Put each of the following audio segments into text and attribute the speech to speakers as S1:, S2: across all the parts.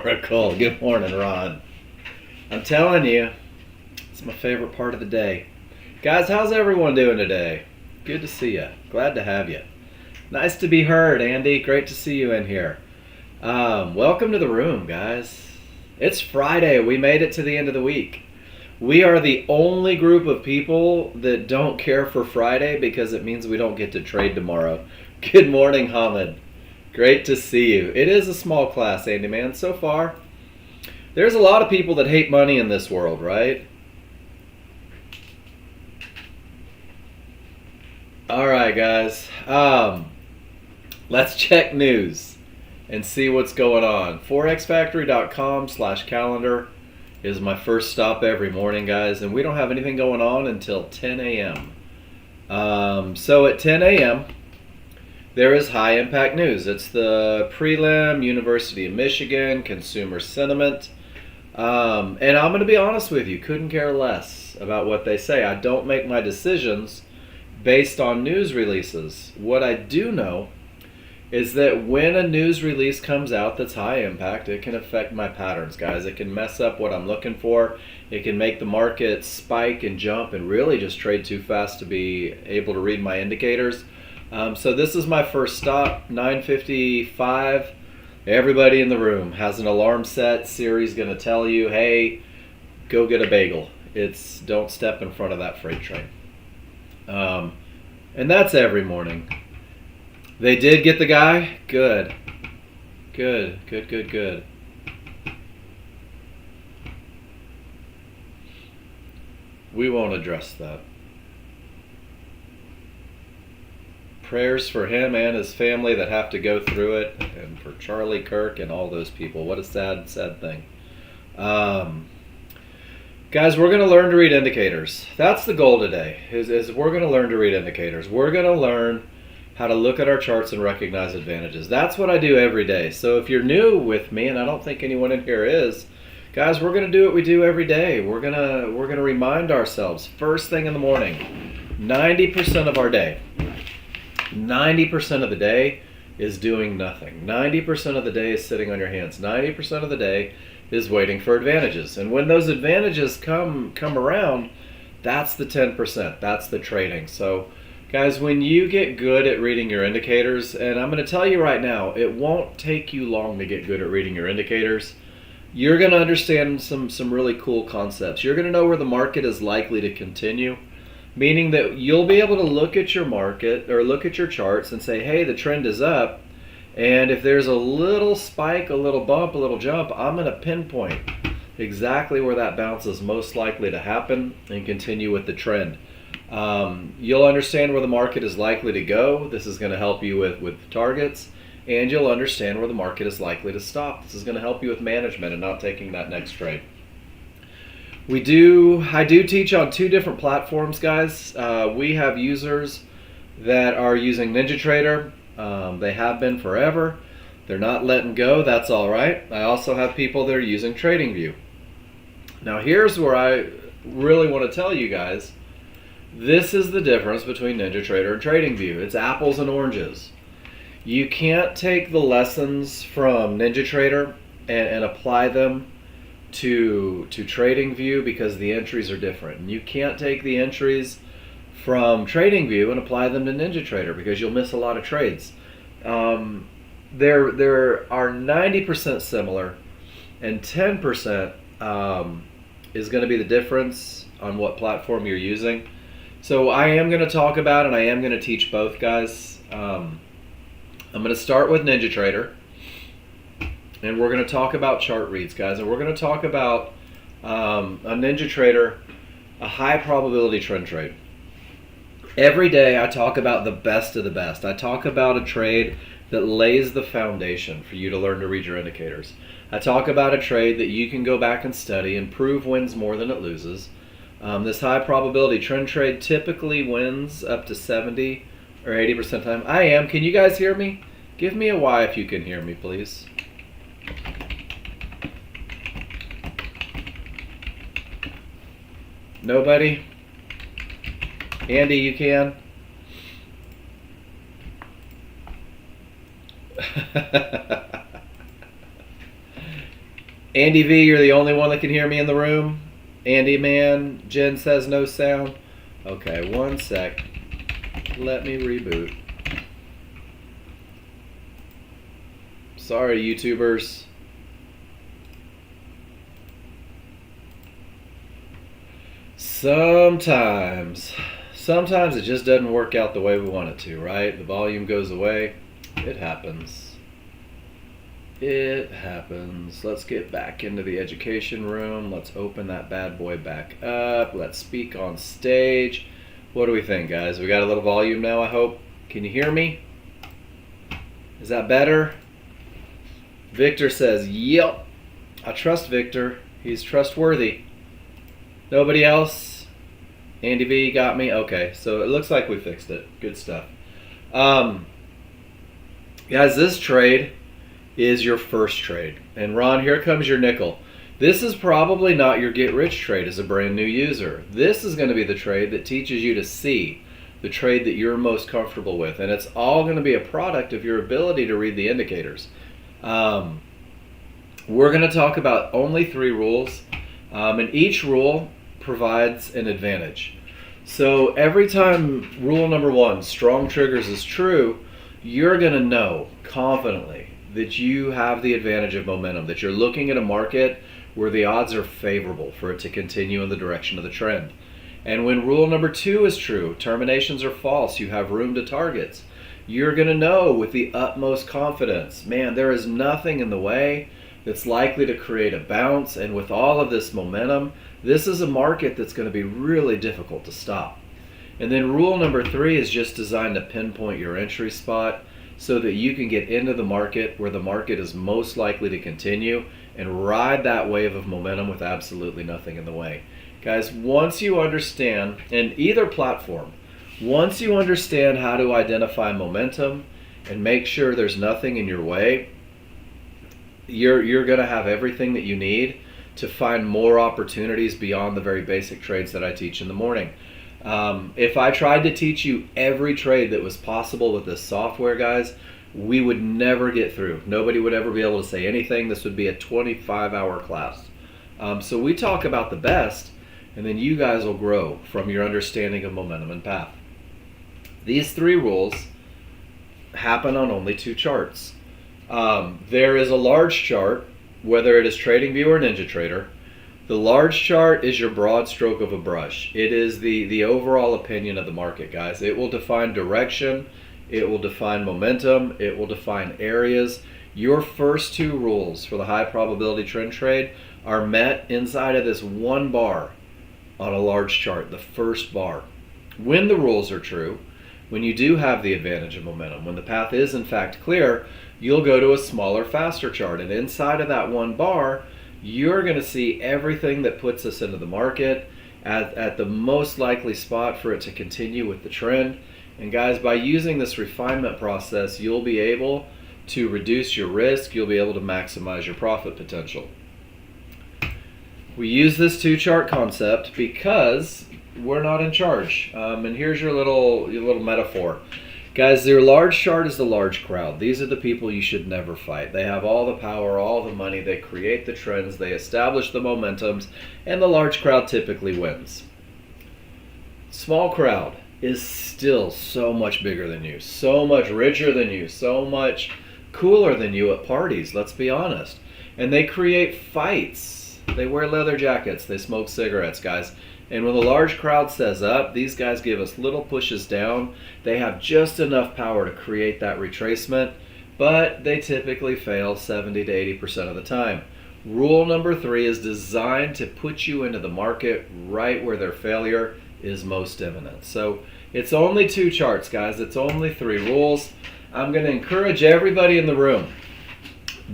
S1: Oracle. Good morning, Ron. I'm telling you, it's my favorite part of the day. Guys, how's everyone doing today? Good to see you. Glad to have you. Nice to be heard, Andy. Great to see you in here. Welcome to the room, guys. It's Friday. We made it to the end of the week. We are the only group of people that don't care for Friday because it means we don't get to trade tomorrow. Good morning, Hamid. Great to see you. It is a small class, Andy, man. So far, there's a lot of people that hate money in this world, right? All right, guys. Let's check news and see what's going on. Forexfactory.com/calendar is my first stop every morning, guys, and we don't have anything going on until 10 a.m. So at 10 a.m., there is high impact news. It's the prelim, University of Michigan, consumer sentiment. And I'm going to be honest with you, couldn't care less about what they say. I don't make my decisions based on news releases. What I do know is that when a news release comes out that's high impact, it can affect my patterns, guys. It can mess up what I'm looking for. It can make the market spike and jump and really just trade too fast to be able to read my indicators. So this is my first stop, 9:55. Everybody in the room has an alarm set. Siri's going to tell you, hey, go get a bagel. It's don't step in front of that freight train. And that's every morning. They did get the guy? Good. Good. We won't address that. Prayers for him and his family that have to go through it, and for Charlie Kirk and all those people. What a sad thing. Guys, we're going to learn to read indicators. That's the goal today, is we're going to learn to read indicators. We're going to learn how to look at our charts and recognize advantages. That's what I do every day. So if you're new with me, and I don't think anyone in here is, guys, we're going to do what we do every day. We're going to remind ourselves first thing in the morning, 90% of our day. 90% of the day is doing nothing. 90% of the day is sitting on your hands. 90% of the day is waiting for advantages. And when those advantages come around, that's the 10%. That's the trading. So, guys, when you get good at reading your indicators, and I'm going to tell you right now, it won't take you long to get good at reading your indicators. You're going to understand some really cool concepts. You're going to know where the market is likely to continue. Meaning that you'll be able to look at your market or look at your charts and say, hey, the trend is up. And if there's a little spike, a little bump, a little jump, I'm going to pinpoint exactly where that bounce is most likely to happen and continue with the trend. You'll understand where the market is likely to go. This is going to help you with targets. And you'll understand where the market is likely to stop. This is going to help you with management and not taking that next trade. I do teach on two different platforms, guys. We have users that are using NinjaTrader. They have been forever. They're not letting go. That's all right. I also have people that are using TradingView. Now, here's where I really want to tell you guys, this is the difference between NinjaTrader and TradingView. It's apples and oranges. You can't take the lessons from NinjaTrader and apply them to TradingView because the entries are different. And you can't take the entries from TradingView and apply them to NinjaTrader because you'll miss a lot of trades. There are 90% similar, and 10% is going to be the difference on what platform you're using. So I am going to talk about and I am going to teach both, guys. I'm going to start with NinjaTrader. And we're going to talk about chart reads, guys. And we're going to talk about a NinjaTrader, a high probability trend trade. Every day I talk about the best of the best. I talk about a trade that lays the foundation for you to learn to read your indicators. I talk about a trade that you can go back and study and prove wins more than it loses. This high probability trend trade typically wins up to 70 or 80% of the time. I am. Can you guys hear me? Give me a Y if you can hear me, please. Nobody? Andy, you can? Andy V, you're the only one that can hear me in the room. Andy man, Jen says no sound. Okay, one sec. Let me reboot. Sorry, YouTubers. Sometimes it just doesn't work out the way we want it to, right? The volume goes away. It happens. It happens. Let's get back into the education room. Let's open that bad boy back up. Let's speak on stage. What do we think, guys? We got a little volume now, I hope. Can you hear me? Is that better? Victor says, yep. I trust Victor. He's trustworthy. Nobody else? Andy V got me? Okay, so it looks like we fixed it. Good stuff. Guys, this trade is your first trade. And Ron, here comes your nickel. This is probably not your get-rich trade as a brand new user. This is going to be the trade that teaches you to see the trade that you're most comfortable with. And it's all going to be a product of your ability to read the indicators. We're going to talk about only 3 rules. And each rule provides an advantage. So every time rule number 1, strong triggers, is true, you're going to know confidently that you have the advantage of momentum, that you're looking at a market where the odds are favorable for it to continue in the direction of the trend. And when rule number 2 is true, terminations are false, you have room to targets, you're going to know with the utmost confidence, man, there is nothing in the way that's likely to create a bounce, and with all of this momentum, this is a market that's going to be really difficult to stop. And then rule number 3 is just designed to pinpoint your entry spot so that you can get into the market where the market is most likely to continue and ride that wave of momentum with absolutely nothing in the way. Guys, once you understand, in either platform, once you understand how to identify momentum and make sure there's nothing in your way, you're going to have everything that you need to find more opportunities beyond the very basic trades that I teach in the morning. If I tried to teach you every trade that was possible with this software, guys, we would never get through. Nobody would ever be able to say anything. This would be a 25-hour class. So we talk about the best, and then you guys will grow from your understanding of momentum and path. These 3 rules happen on only 2 charts. There is a large chart, whether it is TradingView or NinjaTrader. The large chart is your broad stroke of a brush. It is the overall opinion of the market, guys. It will define direction, it will define momentum, it will define areas. Your first 2 rules for the high probability trend trade are met inside of this 1 bar on a large chart, the first bar. When the rules are true, when you do have the advantage of momentum, when the path is in fact clear, you'll go to a smaller, faster chart. And inside of that 1 bar, you're going to see everything that puts us into the market at the most likely spot for it to continue with the trend. And guys, by using this refinement process, you'll be able to reduce your risk. You'll be able to maximize your profit potential. We use this 2 chart concept because we're not in charge. And here's your little metaphor. Guys, your large chart is the large crowd. These are the people you should never fight. They have all the power, all the money. They create the trends. They establish the momentums. And the large crowd typically wins. Small crowd is still so much bigger than you, so much richer than you, so much cooler than you at parties, let's be honest. And they create fights. They wear leather jackets. They smoke cigarettes, guys. And when the large crowd says up, these guys give us little pushes down. They have just enough power to create that retracement, but they typically fail 70 to 80% of the time. Rule number 3 is designed to put you into the market right where their failure is most imminent. So it's only 2 charts, guys. It's only 3 rules. I'm going to encourage everybody in the room,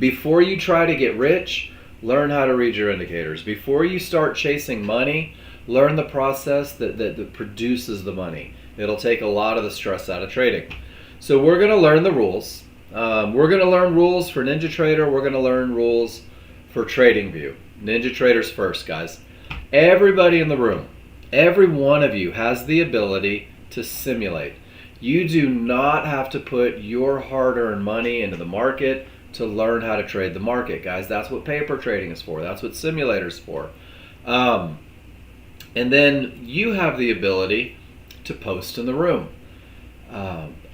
S1: before you try to get rich, learn how to read your indicators. Before you start chasing money, learn the process that produces the money. It'll take a lot of the stress out of trading. So we're going to learn the rules. We're going to learn rules for NinjaTrader. We're going to learn rules for TradingView. NinjaTrader's first, guys. Everybody in the room, every one of you has the ability to simulate. You do not have to put your hard-earned money into the market to learn how to trade the market, guys. That's what paper trading is for. That's what simulators for. Um, and then you have the ability to post in the room.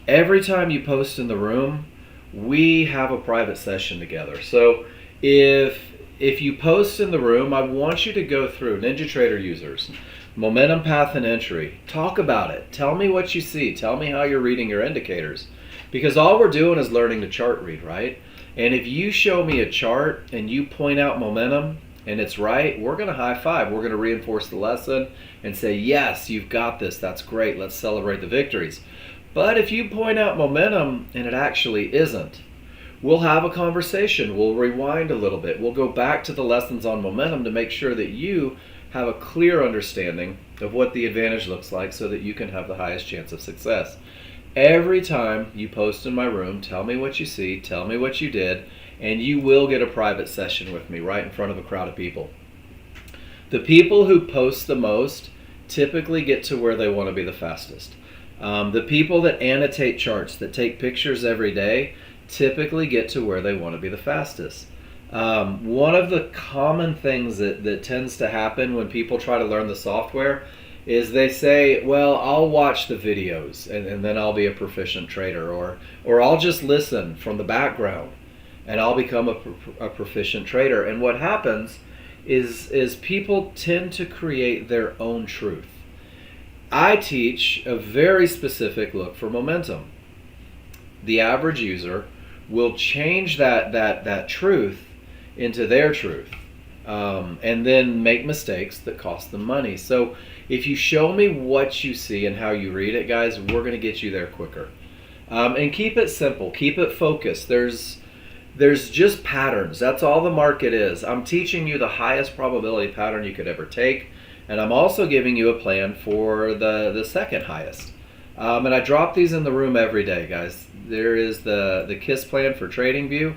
S1: Every time you post in the room, we have a private session together. So if you post in the room, I want you to go through NinjaTrader users, momentum, path, and entry. Talk about it. Tell me what you see. Tell me how you're reading your indicators. Because all we're doing is learning to chart read, right? And if you show me a chart and you point out momentum and it's right, we're going to high five. We're going to reinforce the lesson and say, yes, you've got this. That's great. Let's celebrate the victories. But if you point out momentum and it actually isn't, we'll have a conversation. We'll rewind a little bit. We'll go back to the lessons on momentum to make sure that you have a clear understanding of what the advantage looks like so that you can have the highest chance of success. Every time you post in my room, tell me what you see, tell me what you did, and you will get a private session with me right in front of a crowd of people. The people who post the most typically get to where they want to be the fastest. The people that annotate charts, that take pictures every day, typically get to where they want to be the fastest. One of the common things that tends to happen when people try to learn the software is they say, well, I'll watch the videos and then I'll be a proficient trader, or I'll just listen from the background and I'll become a proficient trader. And what happens is people tend to create their own truth. I teach a very specific look for momentum. The average user will change that truth into their truth, and then make mistakes that cost them money. So if you show me what you see and how you read it, guys, we're going to get you there quicker. And keep it simple, keep it focused. There's just patterns. That's all the market is. I'm teaching you the highest probability pattern you could ever take, and I'm also giving you a plan for the second highest. And I drop these in the room every day, guys. There is the KISS plan for TradingView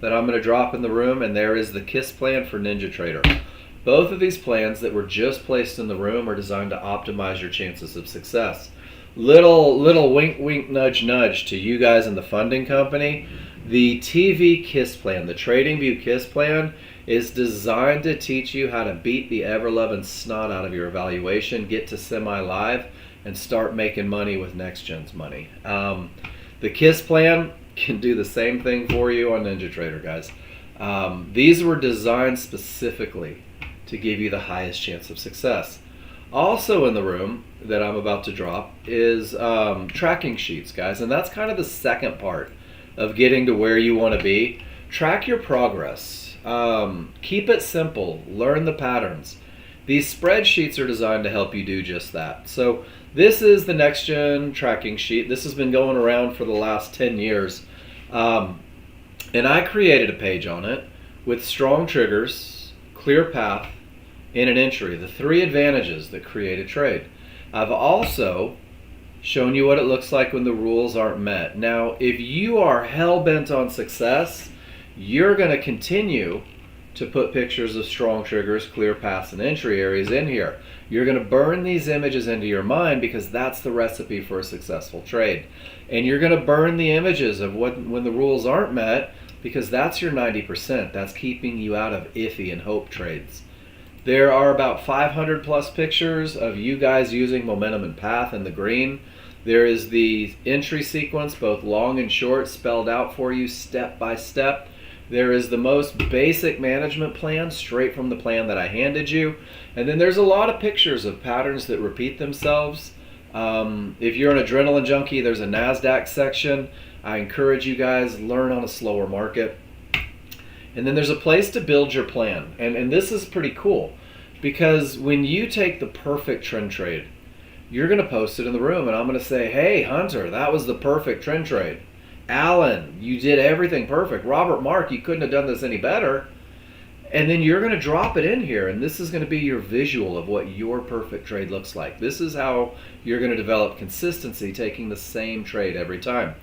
S1: that I'm going to drop in the room, and there is the KISS plan for NinjaTrader. Both of these plans that were just placed in the room are designed to optimize your chances of success. Little wink, wink, nudge, nudge to you guys in the funding company. The TV KISS plan, the TradingView KISS plan, is designed to teach you how to beat the ever-loving snot out of your evaluation, get to semi-live, and start making money with Nexgen's money. The KISS plan can do the same thing for you on NinjaTrader, guys. These were designed specifically to give you the highest chance of success. Also in the room that I'm about to drop is tracking sheets, guys, and that's kind of the second part of getting to where you want to be. Track your progress. Keep it simple. Learn the patterns. These spreadsheets are designed to help you do just that. So this is the Nexgen tracking sheet. This has been going around for the last 10 years. And I created a page on it with strong triggers, clear path, and an entry. The three advantages that create a trade. I've also shown you what it looks like when the rules aren't met. Now, if you are hell-bent on success, you're going to continue to put pictures of strong triggers, clear paths, and entry areas in here. You're going to burn these images into your mind because that's the recipe for a successful trade. And you're going to burn the images of when the rules aren't met because that's your 90%. That's keeping you out of iffy and hope trades. There are about 500 plus pictures of you guys using momentum and path in the green. There is the entry sequence, both long and short, spelled out for you step by step. There is the most basic management plan, straight from the plan that I handed you. And then there's a lot of pictures of patterns that repeat themselves. If you're an adrenaline junkie, there's a NASDAQ section. I encourage you guys, learn on a slower market. And then there's a place to build your plan. And this is pretty cool because when you take the perfect trend trade, you're going to post it in the room and I'm going to say, hey, Hunter, that was the perfect trend trade. Alan, you did everything perfect. Robert, Mark, you couldn't have done this any better. And then you're going to drop it in here, and this is going to be your visual of what your perfect trade looks like. This is how you're going to develop consistency, taking the same trade every time.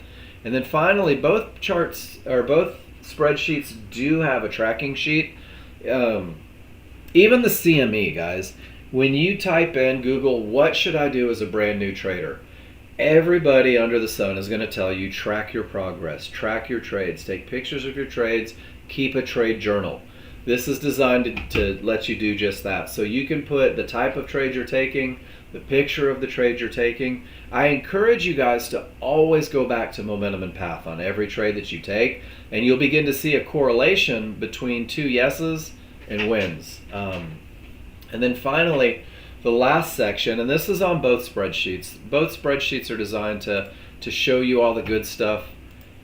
S1: And then finally, both charts or both spreadsheets do have a tracking sheet. Even the CME, guys, when you type in Google, what should I do as a brand new trader? Everybody under the sun is going to tell you track your progress, track your trades, take pictures of your trades, keep a trade journal. This is designed to let you do just that. So you can put the type of trade you're taking, the picture of the trade you're taking. I encourage you guys to always go back to momentum and path on every trade that you take, and you'll begin to see a correlation between 2 yeses and wins. And then finally, the last section, and this is on both spreadsheets. Both spreadsheets are designed to show you all the good stuff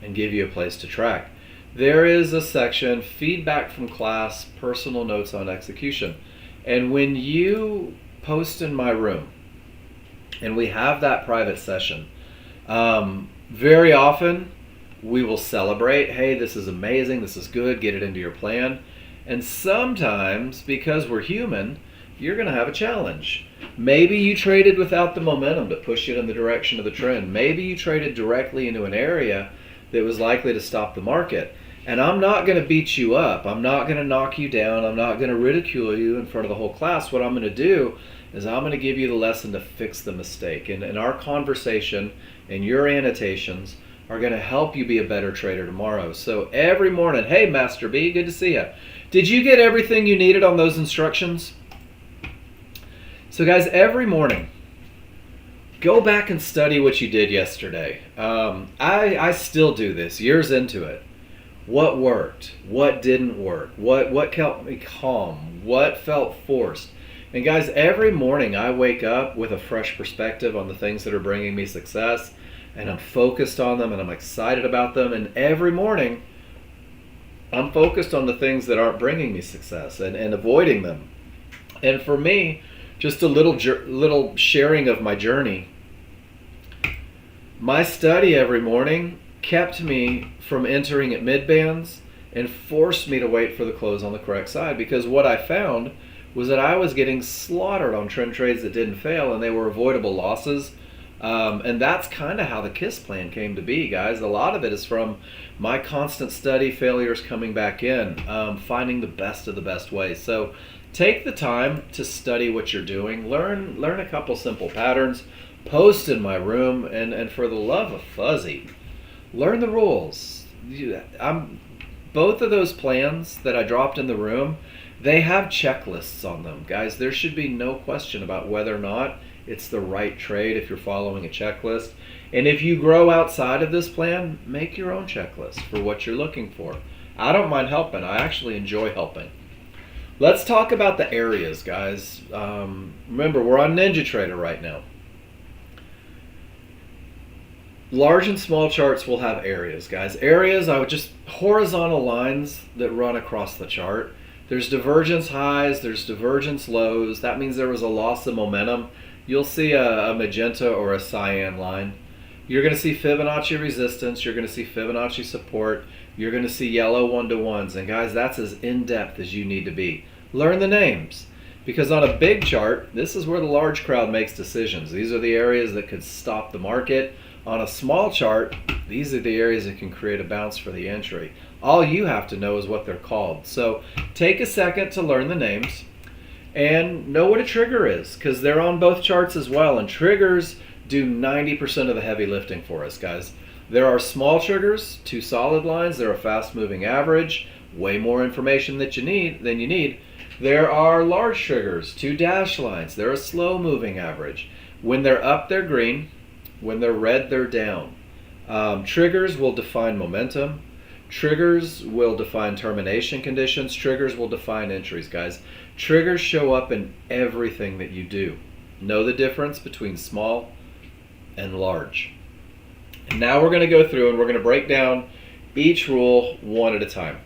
S1: and give you a place to track. There is a section, feedback from class, personal notes on execution. And when you post in my room, and we have that private session, very often we will celebrate, hey, this is amazing, this is good, get it into your plan. And sometimes, because we're human, you're going to have a challenge. Maybe you traded without the momentum to push it in the direction of the trend. Maybe you traded directly into an area that was likely to stop the market. And I'm not going to beat you up. I'm not going to knock you down. I'm not going to ridicule you in front of the whole class. What I'm going to do is I'm going to give you the lesson to fix the mistake. And our conversation and your annotations are going to help you be a better trader tomorrow. So every morning, hey, Master B, good to see you. Did you get everything you needed on those instructions? So guys, every morning, go back and study what you did yesterday. I still do this, years into it. What worked? What didn't work? What kept me calm? What felt forced? And guys, every morning I wake up with a fresh perspective on the things that are bringing me success, and I'm focused on them and I'm excited about them. And every morning I'm focused on the things that aren't bringing me success and avoiding them. And for me, just a little sharing of my journey. My study every morning kept me from entering at mid bands and forced me to wait for the close on the correct side, because what I found was that I was getting slaughtered on trend trades that didn't fail, and they were avoidable losses. And that's kind of how the KISS plan came to be, guys. A lot of it is from my constant study, failures coming back in, finding the best of the best ways. So take the time to study what you're doing, learn a couple simple patterns, post in my room, and for the love of fuzzy, learn the rules. Both of those plans that I dropped in the room, they have checklists on them. Guys, there should be no question about whether or not it's the right trade if you're following a checklist. And if you grow outside of this plan, make your own checklist for what you're looking for. I don't mind helping. I actually enjoy helping. Let's talk about the areas, guys. Remember, we're on NinjaTrader right now. Large and small charts will have areas, guys. Areas are just horizontal lines that run across the chart. There's divergence highs, there's divergence lows. That means there was a loss of momentum. You'll see a magenta or a cyan line. You're going to see Fibonacci resistance. You're going to see Fibonacci support. You're going to see yellow 1-to-1s. And guys, that's as in-depth as you need to be. Learn the names. Because on a big chart, this is where the large crowd makes decisions. These are the areas that could stop the market. On a small chart, these are the areas that can create a bounce for the entry. All you have to know is what they're called. So take a second to learn the names and know what a trigger is, because they're on both charts as well. And triggers do 90% of the heavy lifting for us, guys. There are small triggers, 2 solid lines. They're a fast-moving average, way more information than you need. There are large triggers, 2 dash lines. They're a slow-moving average. When they're up, they're green. When they're red, they're down. Triggers will define momentum. Triggers will define termination conditions. Triggers will define entries, guys. Triggers show up in everything that you do. Know the difference between small and large. And now we're going to go through and we're going to break down each rule one at a time.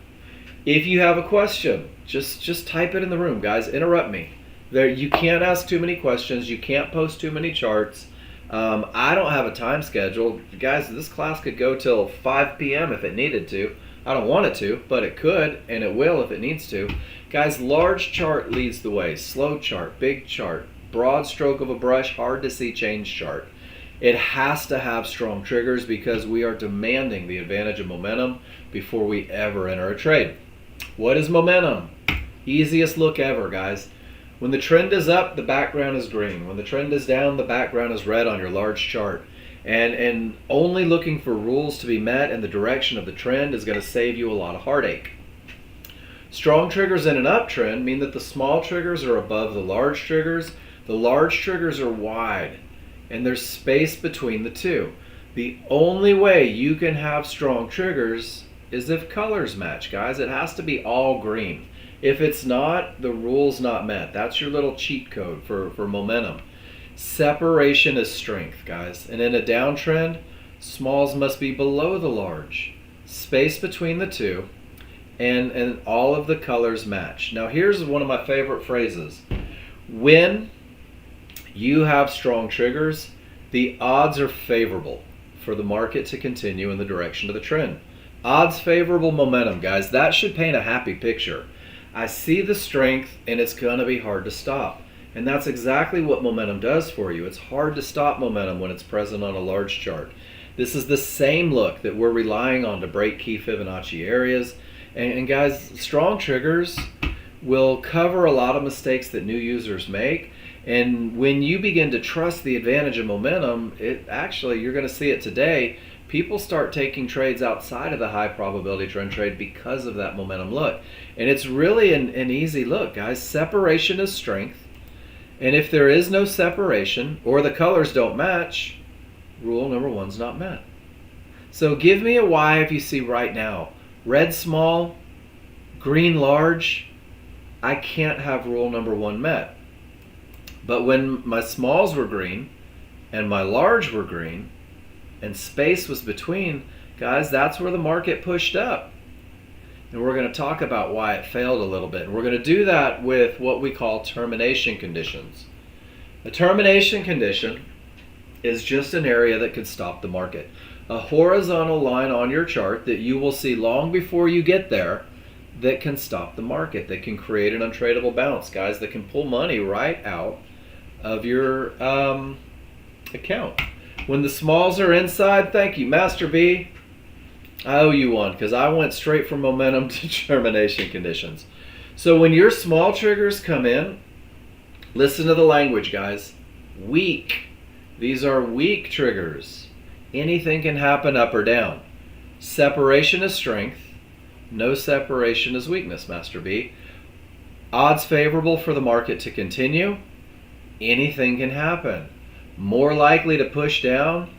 S1: If you have a question, just type it in the room, guys. Interrupt me. You can't ask too many questions. You can't post too many charts. I don't have a time schedule. Guys, this class could go till 5 p.m. if it needed to. I don't want it to, but it could, and it will if it needs to. Guys, large chart leads the way. Slow chart, big chart, broad stroke of a brush, hard to see change chart. It has to have strong triggers because we are demanding the advantage of momentum before we ever enter a trade. What is momentum? Easiest look ever, guys. When the trend is up, the background is green. When the trend is down, the background is red on your large chart. And only looking for rules to be met in the direction of the trend is going to save you a lot of heartache. Strong triggers in an uptrend mean that the small triggers are above the large triggers. The large triggers are wide, and there's space between the two. The only way you can have strong triggers is if colors match, guys. It has to be all green. If it's not, the rule's not met. That's your little cheat code for momentum. Separation is strength, guys. And in a downtrend, smalls must be below the large. Space between the two, and all of the colors match. Now here's one of my favorite phrases. When you have strong triggers, the odds are favorable for the market to continue in the direction of the trend. Odds favorable momentum, guys. That should paint a happy picture. I see the strength and it's gonna be hard to stop. And that's exactly what momentum does for you. It's hard to stop momentum when it's present on a large chart. This is the same look that we're relying on to break key Fibonacci areas. And guys, strong triggers will cover a lot of mistakes that new users make. And when you begin to trust the advantage of momentum, you're going to see it today. People start taking trades outside of the high probability trend trade because of that momentum look. And it's really an easy look, guys. Separation is strength. And if there is no separation or the colors don't match, rule number one's not met. So give me a Y if you see right now. Red small, green large, I can't have rule number one met. But when my smalls were green and my large were green and space was between, guys, that's where the market pushed up. And we're going to talk about why it failed a little bit. And we're going to do that with what we call termination conditions. A termination condition is just an area that could stop the market. A horizontal line on your chart that you will see long before you get there that can stop the market, that can create an untradeable bounce, guys, that can pull money right out of your account. When the smalls are inside, thank you, Master B. I owe you one because I went straight from momentum to termination conditions. So when your small triggers come in, listen to the language, guys. Weak. These are weak triggers. Anything can happen up or down. Separation is strength. No separation is weakness, Master B. Odds favorable for the market to continue. Anything can happen. More likely to push down?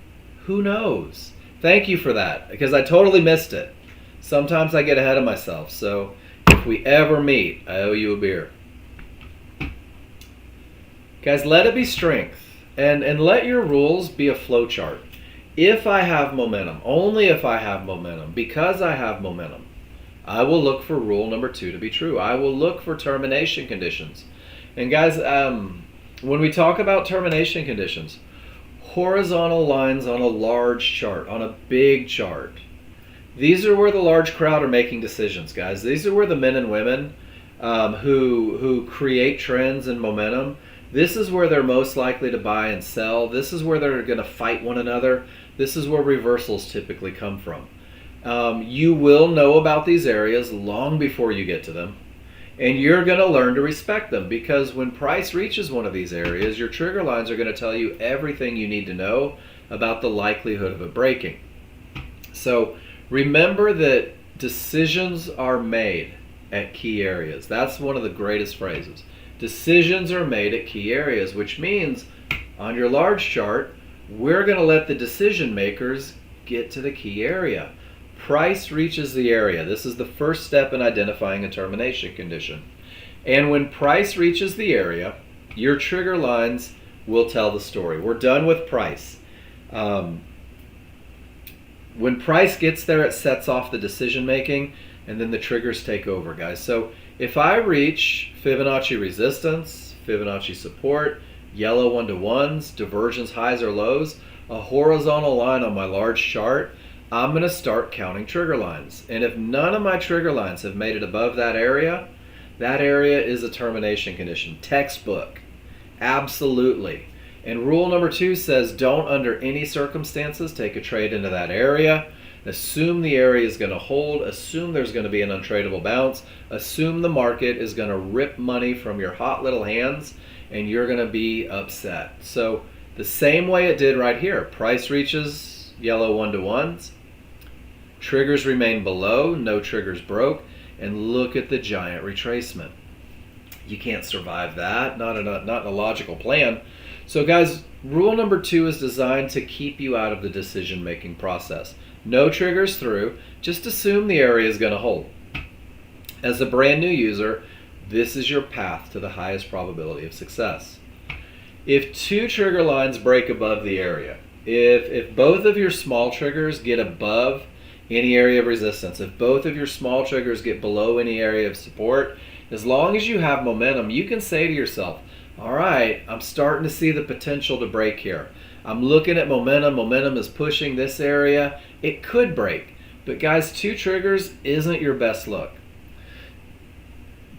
S1: Who knows? Thank you for that, because I totally missed it. Sometimes I get ahead of myself, so if we ever meet, I owe you a beer. Guys, let it be strength, and let your rules be a flow chart. If I have momentum, only if I have momentum, because I have momentum, I will look for rule number 2 to be true. I will look for termination conditions. And guys, when we talk about termination conditions, horizontal lines on a large chart, on a big chart, these are where the large crowd are making decisions, guys. These are where the men and women who create trends and momentum, this is where they're most likely to buy and sell. This is where they're going to fight one another. This is where reversals typically come from. You will know about these areas long before you get to them. And you're going to learn to respect them, because when price reaches one of these areas, your trigger lines are going to tell you everything you need to know about the likelihood of it breaking. So remember that decisions are made at key areas. That's one of the greatest phrases. Decisions are made at key areas, which means on your large chart, we're going to let the decision makers get to the key area. Price reaches the area. This is the first step in identifying a termination condition. And when price reaches the area, your trigger lines will tell the story. We're done with price. When price gets there, it sets off the decision making, and then the triggers take over, guys. So if I reach Fibonacci resistance, Fibonacci support, yellow 1-to-1s, divergence highs or lows, a horizontal line on my large chart, I'm going to start counting trigger lines. And if none of my trigger lines have made it above that area is a termination condition. Textbook. Absolutely. And rule number 2 says don't under any circumstances take a trade into that area. Assume the area is going to hold. Assume there's going to be an untradeable bounce. Assume the market is going to rip money from your hot little hands and you're going to be upset. So The same way it did right here. Price reaches yellow 1-to-1s. Triggers remain below, no triggers broke, and look at the giant retracement. You can't survive that, not in a logical plan. So guys, rule number 2 is designed to keep you out of the decision-making process. No triggers through, just assume the area is going to hold. As a brand new user, this is your path to the highest probability of success. If 2 trigger lines break above the area, if both of your small triggers get above any area of resistance, if both of your small triggers get below any area of support, as long as you have momentum, you can say to yourself, all right, I'm starting to see the potential to break here. I'm looking at momentum. Momentum is pushing this area. It could break. But guys, 2 triggers isn't your best look.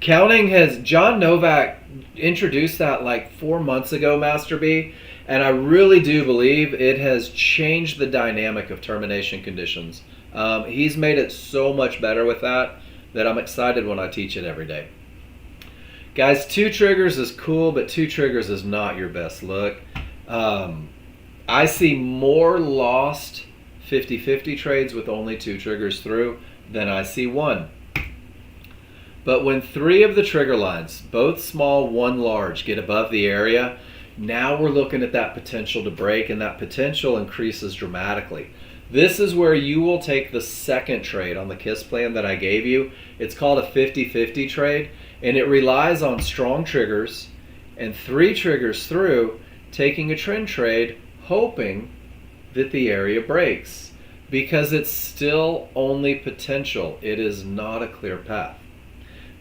S1: Counting John Novak introduced that like 4 months ago, Master B, and I really do believe it has changed the dynamic of termination conditions. He's made it so much better with that I'm excited when I teach it every day. Guys, 2 triggers is cool, but 2 triggers is not your best look. I see more lost 50-50 trades with only 2 triggers through than I see 1. But when 3 of the trigger lines, both small, 1 large, get above the area, now we're looking at that potential to break, and that potential increases dramatically. This is where you will take the second trade on the KISS plan that I gave you. It's called a 50-50 trade, and it relies on strong triggers and 3 triggers through, taking a trend trade, hoping that the area breaks, because it's still only potential. It is not a clear path.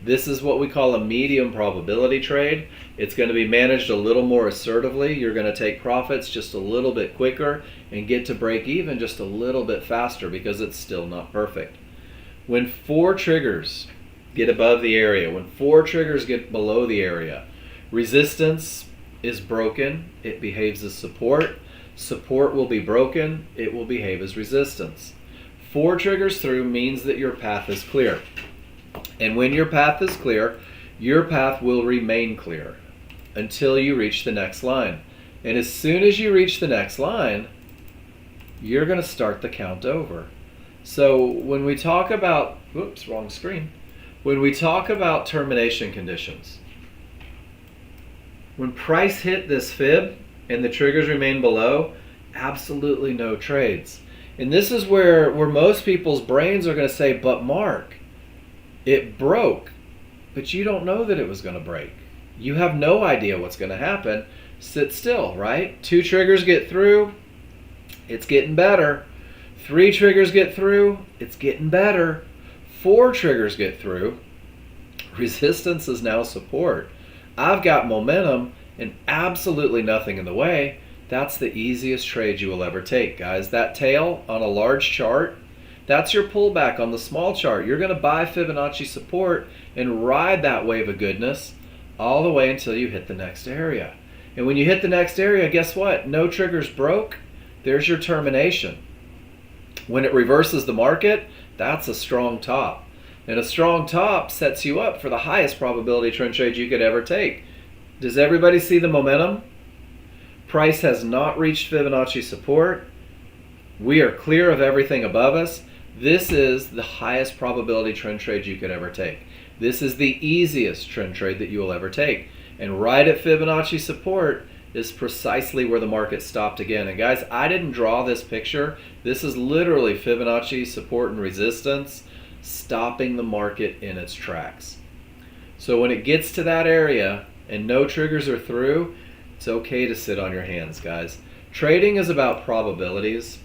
S1: This is what we call a medium probability trade. It's going to be managed a little more assertively. You're going to take profits just a little bit quicker and get to break even just a little bit faster because it's still not perfect. When 4 triggers get above the area, when 4 triggers get below the area, resistance is broken, it behaves as support. Support will be broken, it will behave as resistance. 4 triggers through means that your path is clear. And when your path is clear, your path will remain clear until you reach the next line. And as soon as you reach the next line, you're going to start the count over. So when we talk about, whoops, wrong screen. When we talk about termination conditions, when price hit this fib and the triggers remain below, absolutely no trades. And this is where most people's brains are going to say, but Mark, it broke, but you don't know that it was going to break. You have no idea what's going to happen. Sit still, right? 2 triggers get through, it's getting better. 3 triggers get through, it's getting better. 4 triggers get through, resistance is now support. I've got momentum and absolutely nothing in the way. That's the easiest trade you will ever take, guys. That tail on a large chart, that's your pullback on the small chart. You're going to buy Fibonacci support and ride that wave of goodness all the way until you hit the next area. And when you hit the next area, guess what? No triggers broke. There's your termination. When it reverses the market, that's a strong top. And a strong top sets you up for the highest probability trend trade you could ever take. Does everybody see the momentum? Price has not reached Fibonacci support. We are clear of everything above us. This is the highest probability trend trade you could ever take. This is the easiest trend trade that you will ever take. And right at Fibonacci support is precisely where the market stopped again. And guys, I didn't draw this picture. This is literally Fibonacci support and resistance stopping the market in its tracks. So when it gets to that area and no triggers are through, it's okay to sit on your hands, guys. Trading is about probabilities.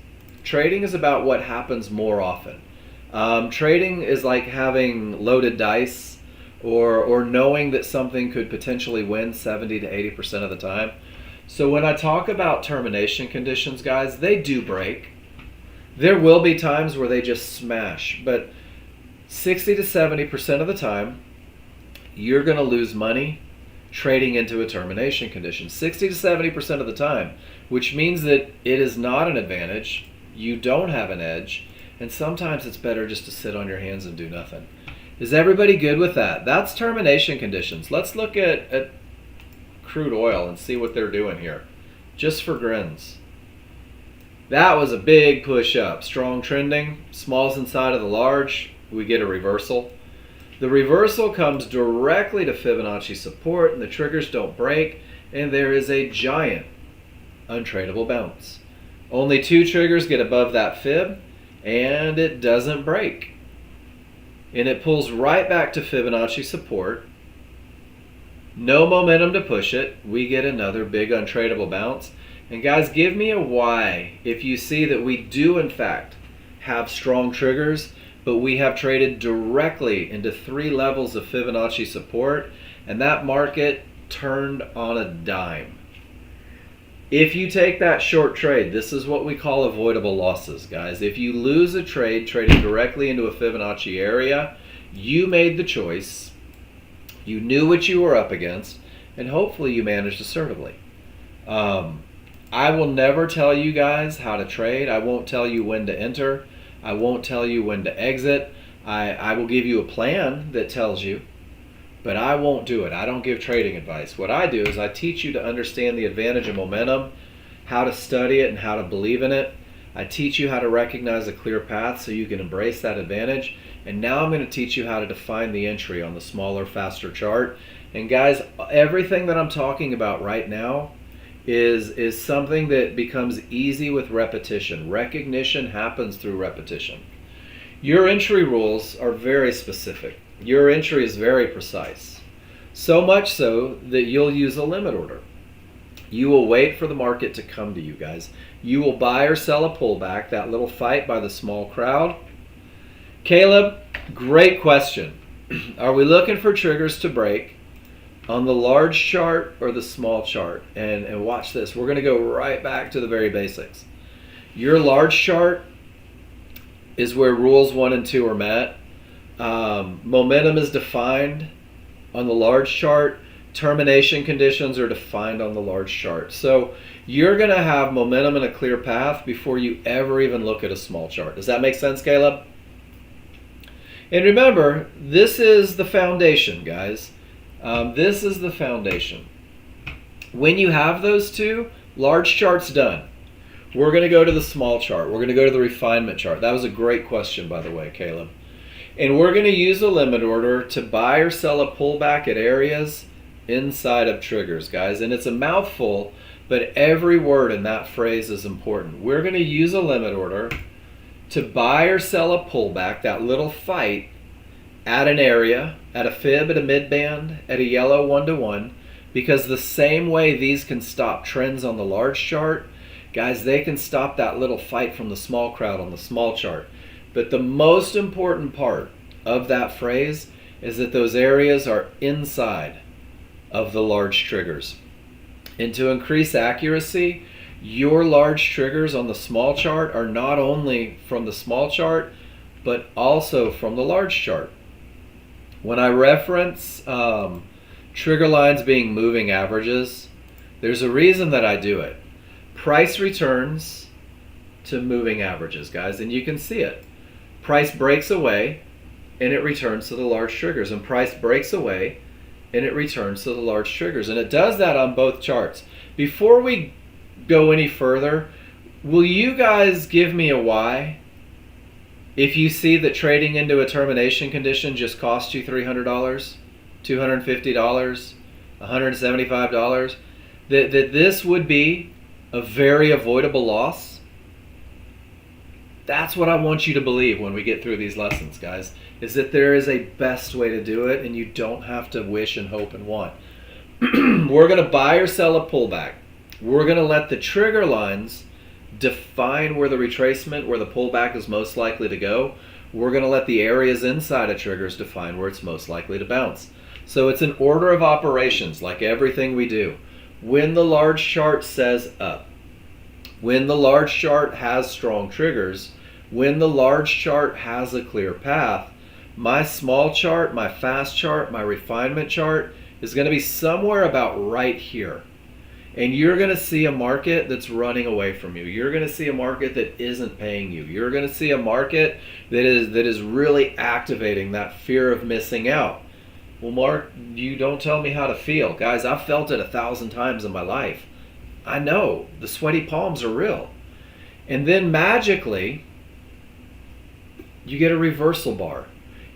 S1: Trading is about what happens more often. Trading is like having loaded dice or knowing that something could potentially win 70 to 80% of the time. So when I talk about termination conditions, guys, they do break. There will be times where they just smash, but 60 to 70% of the time, you're going to lose money trading into a termination condition. 60 to 70% of the time, which means that it is not an advantage. You don't have an edge, and sometimes it's better just to sit on your hands and do nothing. Is everybody good with that? That's termination conditions. Let's look at crude oil and see what they're doing here. just for grins. That was a big push up. Strong trending, smalls inside of the large, we get a reversal. The reversal comes directly to Fibonacci support and the triggers don't break, and there is a giant untradeable bounce. Only 2 triggers get above that fib and it doesn't break. And it pulls right back to Fibonacci support. No momentum to push it. We get another big untradeable bounce. And guys, give me a Y if you see that we do in fact have strong triggers, but we have traded directly into 3 levels of Fibonacci support, and that market turned on a dime. If you take that short trade, this is what we call avoidable losses, guys. If you lose a trade trading directly into a Fibonacci area, you made the choice, you knew what you were up against, and hopefully you managed assertively. I will never tell you guys how to trade. I won't tell you when to enter. I won't tell you when to exit. I will give you a plan that tells you, but I won't do it. I don't give trading advice. What I do is I teach you to understand the advantage of momentum, how to study it and how to believe in it. I teach you how to recognize a clear path so you can embrace that advantage. And now I'm going to teach you how to define the entry on the smaller, faster chart. And guys, everything that I'm talking about right now is something that becomes easy with repetition. Recognition happens through repetition. Your entry rules are very specific. Your entry is very precise. So much so that you'll use a limit order. You will wait for the market to come to you, guys. You will buy or sell a pullback, that little fight by the small crowd. Caleb, great question. Are we looking for triggers to break on the large chart or the small chart? And watch this. We're going to go right back to the very basics. Your large chart is where rules 1 and 2 are met. Momentum is defined on the large chart. Termination conditions are defined on the large chart. So you're going to have momentum and a clear path before you ever even look at a small chart. Does that make sense, Caleb? And remember, this is the foundation, guys. This is the foundation. When you have those two, large chart's done. We're going to go to the small chart. We're going to go to the refinement chart. That was a great question, by the way, Caleb. And we're going to use a limit order to buy or sell a pullback at areas inside of triggers, guys. And it's a mouthful, but every word in that phrase is important. We're going to use a limit order to buy or sell a pullback, that little fight, at an area, at a fib, at a mid-band, at a yellow 1-to-1, because the same way these can stop trends on the large chart, guys, they can stop that little fight from the small crowd on the small chart. But the most important part of that phrase is that those areas are inside of the large triggers. And to increase accuracy, your large triggers on the small chart are not only from the small chart, but also from the large chart. When I reference trigger lines being moving averages, there's a reason that I do it. Price returns to moving averages, guys, and you can see it. Price breaks away and it returns to the large triggers, and price breaks away and it returns to the large triggers, and it does that on both charts. Before we go any further, will you guys give me a Y if you see that trading into a termination condition just cost you $300, $250, $175, that this would be a very avoidable loss? That's what I want you to believe when we get through these lessons, guys, is that there is a best way to do it, and you don't have to wish and hope and want. We're going to buy or sell a pullback. We're going to let the trigger lines define where the retracement, where the pullback is most likely to go. We're going to let the areas inside of triggers define where it's most likely to bounce. So it's an order of operations, like everything we do. When the large chart says up, when the large chart has strong triggers, when the large chart has a clear path, my small chart, my fast chart, my refinement chart is going to be somewhere about right here. And you're going to see a market that's running away from you. You're going to see a market that isn't paying you. You're going to see a market that is really activating that fear of missing out. Well, Mark, you don't tell me how to feel. Guys, I've felt it 1,000 times in my life. I know, the sweaty palms are real. And then magically, you get a reversal bar.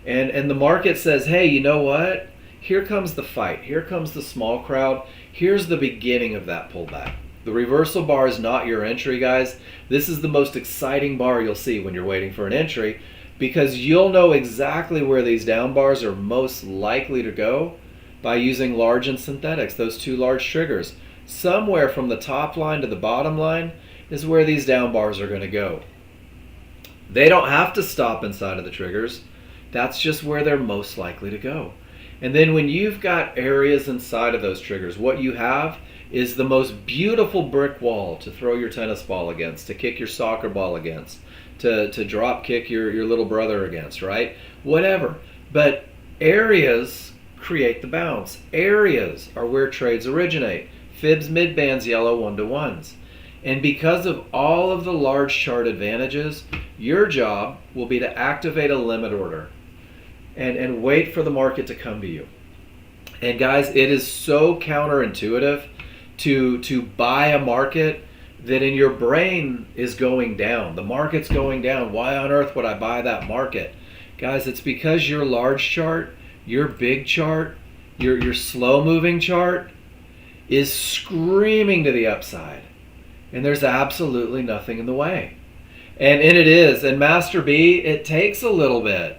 S1: And the market says, hey, you know what? Here comes the fight. Here comes the small crowd. Here's the beginning of that pullback. The reversal bar is not your entry, guys. This is the most exciting bar you'll see when you're waiting for an entry, because you'll know exactly where these down bars are most likely to go by using large and synthetics, those two large triggers. Somewhere from the top line to the bottom line is where these down bars are going to go. They don't have to stop inside of the triggers. That's just where they're most likely to go. And then when you've got areas inside of those triggers, what you have is the most beautiful brick wall to throw your tennis ball against, to kick your soccer ball against, to drop kick your little brother against, right? Whatever. But areas create the bounce. Areas are where trades originate. Fibs, mid-bands, yellow 1-to-1s. And because of all of the large chart advantages, your job will be to activate a limit order and wait for the market to come to you. And guys, it is so counterintuitive to buy a market that in your brain is going down. The market's going down. Why on earth would I buy that market? Guys, it's because your large chart, your big chart, your slow moving chart is screaming to the upside. And there's absolutely nothing in the way. And it is. And Master B, it takes a little bit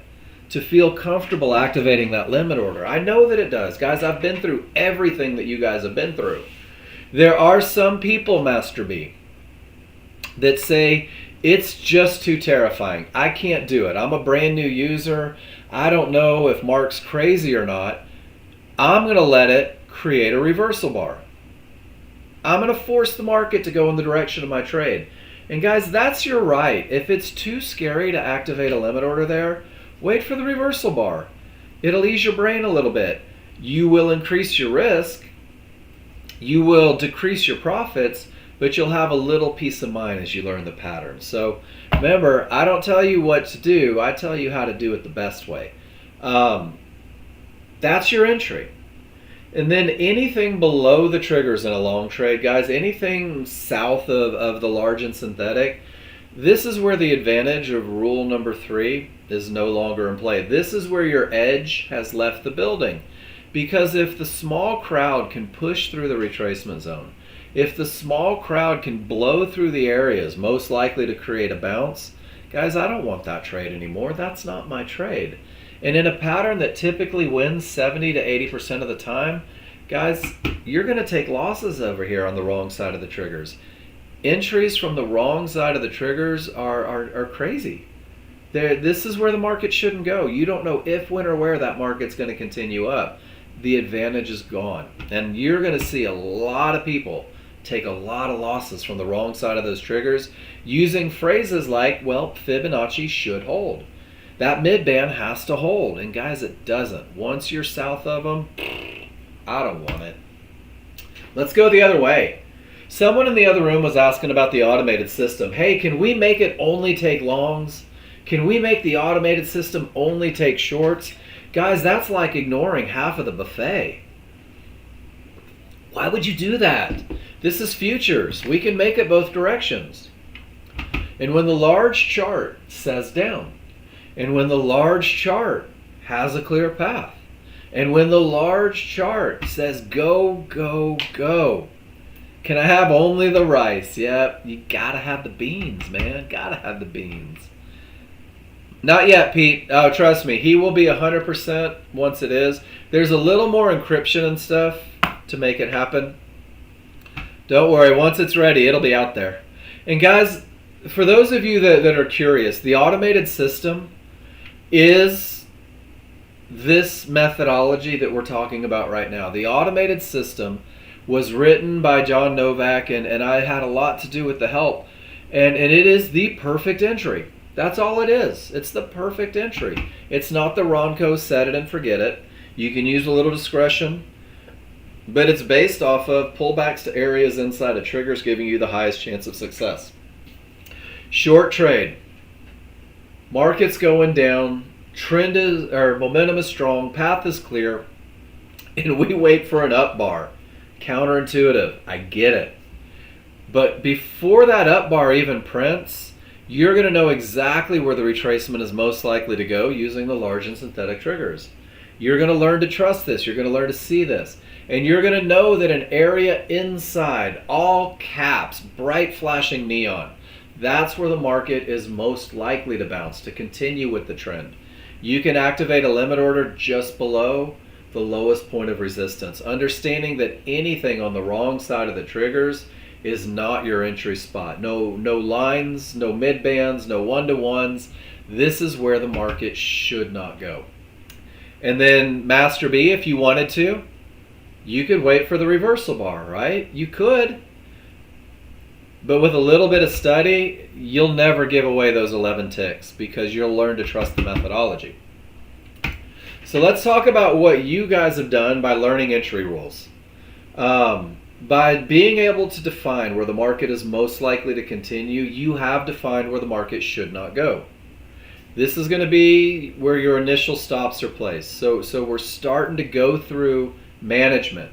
S1: to feel comfortable activating that limit order. I know that it does. Guys, I've been through everything that you guys have been through. There are some people, Master B, that say, it's just too terrifying. I can't do it. I'm a brand new user. I don't know if Mark's crazy or not. I'm going to let it create a reversal bar. I'm going to force the market to go in the direction of my trade. And guys, that's your right. If it's too scary to activate a limit order there, wait for the reversal bar. It'll ease your brain a little bit. You will increase your risk. You will decrease your profits, but you'll have a little peace of mind as you learn the pattern. So remember, I don't tell you what to do. I tell you how to do it the best way. That's your entry. And then anything below the triggers in a long trade, guys, anything south of the large and synthetic, this is where the advantage of rule number 3 is no longer in play. This is where your edge has left the building. Because if the small crowd can push through the retracement zone, if the small crowd can blow through the areas most likely to create a bounce, guys, I don't want that trade anymore. That's not my trade. And in a pattern that typically wins 70 to 80% of the time, guys, you're going to take losses over here on the wrong side of the triggers. Entries from the wrong side of the triggers are crazy. This is where the market shouldn't go. You don't know if, when, or where that market's going to continue up. The advantage is gone. And you're going to see a lot of people take a lot of losses from the wrong side of those triggers using phrases like, well, Fibonacci should hold. That mid-band has to hold. And guys, it doesn't. Once you're south of them, I don't want it. Let's go the other way. Someone in the other room was asking about the automated system. Hey, can we make it only take longs? Can we make the automated system only take shorts? Guys, that's like ignoring half of the buffet. Why would you do that? This is futures. We can make it both directions. And when the large chart says down, and when the large chart has a clear path, and when the large chart says go, go, go, can I have only the rice? Yep, you gotta have the beans, man. Gotta have the beans. Not yet, Pete. Oh, trust me, he will be 100% once it is. There's a little more encryption and stuff to make it happen. Don't worry, once it's ready, it'll be out there. And guys, for those of you that are curious, the automated system is this methodology that we're talking about right now. The automated system was written by John Novak, and I had a lot to do with the help. And it is the perfect entry. That's all it is. It's the perfect entry. It's not the Ronco set it and forget it. You can use a little discretion, but it's based off of pullbacks to areas inside of triggers giving you the highest chance of success. Short trade. Market's going down. Trend is, or momentum is strong. Path is clear. And we wait for an up bar. Counterintuitive. I get it. But before that up bar even prints, you're going to know exactly where the retracement is most likely to go using the large and synthetic triggers. You're going to learn to trust this. You're going to learn to see this. And you're going to know that an area inside, all caps, bright flashing neon, that's where the market is most likely to bounce, to continue with the trend. You can activate a limit order just below the lowest point of resistance, understanding that anything on the wrong side of the triggers is not your entry spot. No lines, no mid bands, no one-to-ones. This is where the market should not go. And then Master B, if you wanted to, you could wait for the reversal bar, right? You could. But with a little bit of study, you'll never give away those 11 ticks because you'll learn to trust the methodology. So let's talk about what you guys have done by learning entry rules. By being able to define where the market is most likely to continue, you have defined where the market should not go. This is going to be where your initial stops are placed. So we're starting to go through management.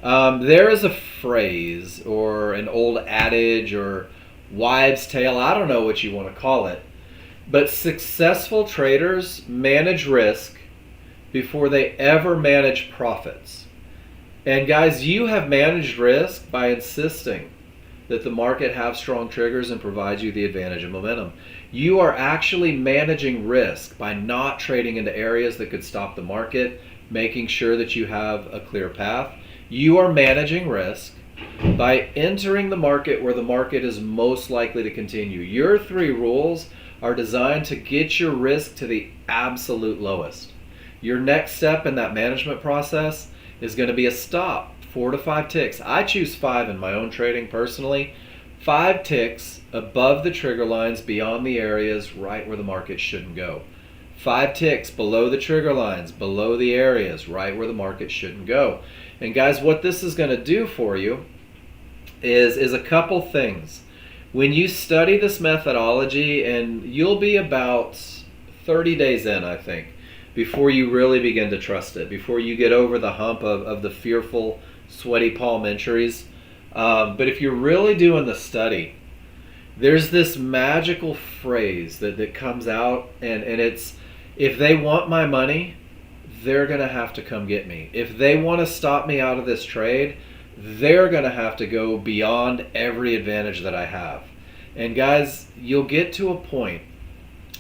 S1: There is a phrase or an old adage or wives' tale, I don't know what you want to call it, but successful traders manage risk before they ever manage profits. And guys, you have managed risk by insisting that the market have strong triggers and provides you the advantage of momentum. You are actually managing risk by not trading into areas that could stop the market, making sure that you have a clear path. You are managing risk by entering the market where the market is most likely to continue. Your 3 rules are designed to get your risk to the absolute lowest. Your next step in that management process is going to be a stop, 4 to 5 ticks. I choose 5 in my own trading personally. 5 ticks above the trigger lines beyond the areas right where the market shouldn't go. 5 ticks below the trigger lines, below the areas right where the market shouldn't go. And guys, what this is going to do for you is a couple things. When you study this methodology, and you'll be about 30 days in, I think, before you really begin to trust it, before you get over the hump of the fearful, sweaty palm entries. But if you're really doing the study, there's this magical phrase that comes out, and it's, if they want my money, they're going to have to come get me. If they want to stop me out of this trade, they're going to have to go beyond every advantage that I have. And guys, you'll get to a point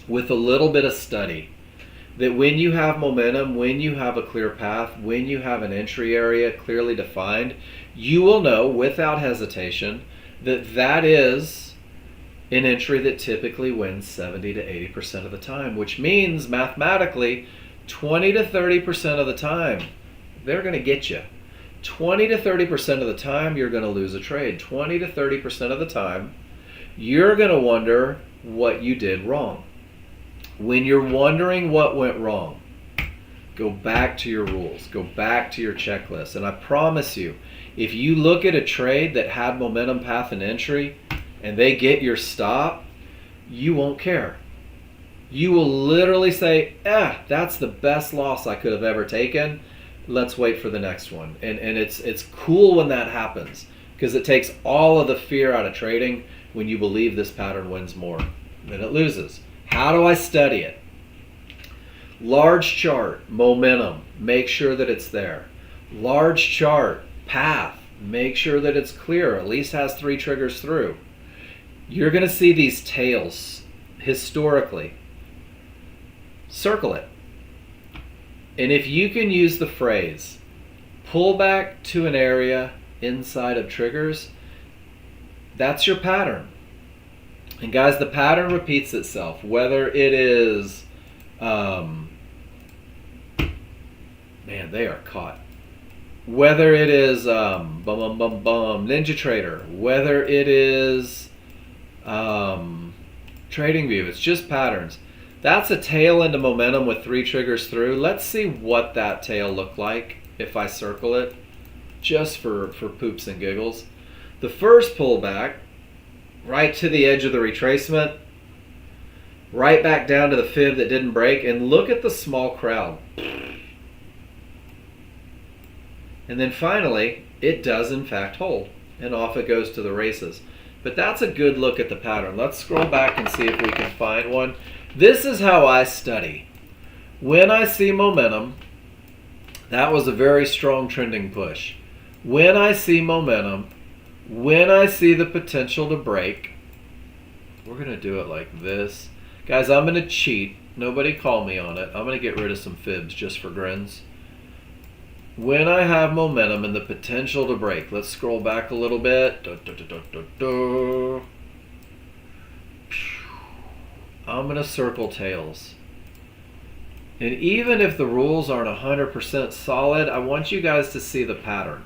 S1: with a little bit of study that when you have momentum, when you have a clear path, when you have an entry area clearly defined, you will know without hesitation that that is an entry that typically wins 70 to 80% of the time, which means mathematically 20 to 30% of the time they're going to get you. 20 to 30% of the time you're going to lose a trade. 20 to 30% of the time you're going to wonder what you did wrong. When you're wondering what went wrong, go back to your rules, go back to your checklist. And I promise you, if you look at a trade that had momentum, path, and entry, and they get your stop, you won't care. You will literally say, that's the best loss I could have ever taken. Let's wait for the next one. And it's cool when that happens, because it takes all of the fear out of trading when you believe this pattern wins more than it loses. How do I study it? Large chart, momentum, make sure that it's there. Large chart, path, make sure that it's clear, at least has 3 triggers through. You're going to see these tails historically. Circle it. And if you can use the phrase, pull back to an area inside of triggers, that's your pattern. And guys, the pattern repeats itself, whether it is, man, they are caught. Whether it is Ninja Trader, whether it is TradingView, it's just patterns. That's a tail into momentum with 3 triggers through. Let's see what that tail looked like if I circle it, just for poops and giggles. The first pullback, right to the edge of the retracement, right back down to the fib that didn't break, and look at the small crowd. And then finally, it does in fact hold. and off it goes to the races. But that's a good look at the pattern. Let's scroll back and see if we can find one. This is how I study. When I see momentum, that was a very strong trending push. When I see momentum, when I see the potential to break, we're going to do it like this. Guys, I'm going to cheat. Nobody call me on it. I'm going to get rid of some fibs just for grins. When I have momentum and the potential to break, let's scroll back a little bit. I'm going to circle tails. And even if the rules aren't 100% solid, I want you guys to see the pattern.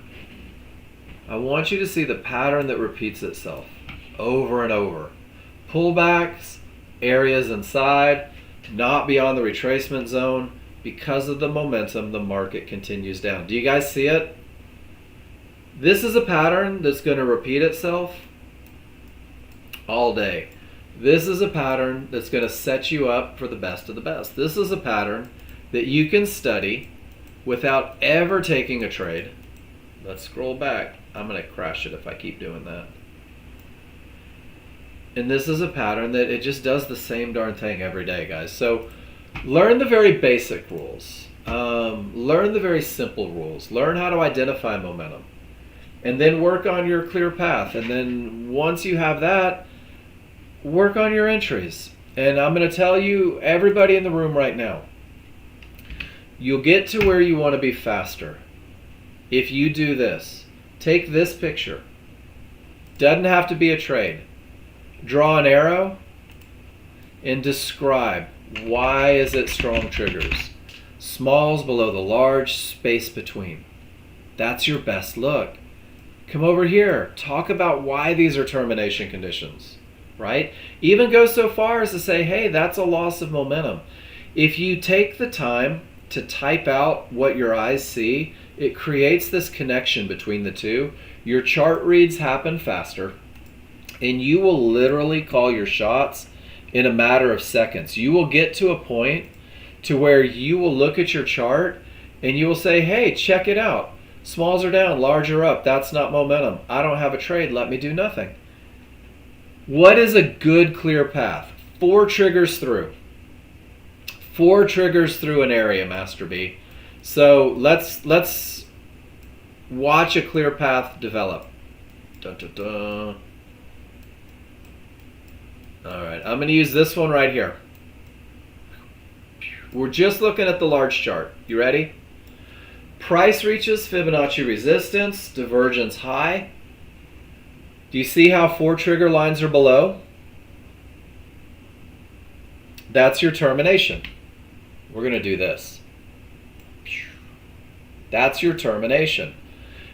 S1: I want you to see the pattern that repeats itself over and over. Pullbacks, areas inside, not beyond the retracement zone. Because of the momentum, the market continues down. Do you guys see it? This is a pattern that's going to repeat itself all day. This is a pattern that's going to set you up for the best of the best. This is a pattern that you can study without ever taking a trade. Let's scroll back. I'm going to crash it if I keep doing that. And this is a pattern that it just does the same darn thing every day, guys. So learn the very basic rules. Learn the very simple rules. Learn how to identify momentum. And then work on your clear path. And then once you have that, work on your entries. And I'm going to tell you, everybody in the room right now, you'll get to where you want to be faster if you do this. Take this picture. Doesn't have to be a trade. Draw an arrow and describe why is it strong triggers. Smalls below the large, space between. That's your best look. Come over here. Talk about why these are termination conditions. Right? Even go so far as to say, hey, that's a loss of momentum. If you take the time to type out what your eyes see, it creates this connection between the two. Your chart reads happen faster, and you will literally call your shots in a matter of seconds. You will get to a point to where you will look at your chart and you will say, hey, check it out. Smalls are down, large are up. That's not momentum. I don't have a trade. Let me do nothing. What is a good clear path? 4 triggers through. 4 triggers through an area, Master B. So let's watch a clear path develop. Dun, dun, dun. All right, I'm going to use this one right here. We're just looking at the large chart. You ready? Price reaches Fibonacci resistance, divergence high. Do you see how 4 trigger lines are below? That's your termination. We're going to do this. That's your termination.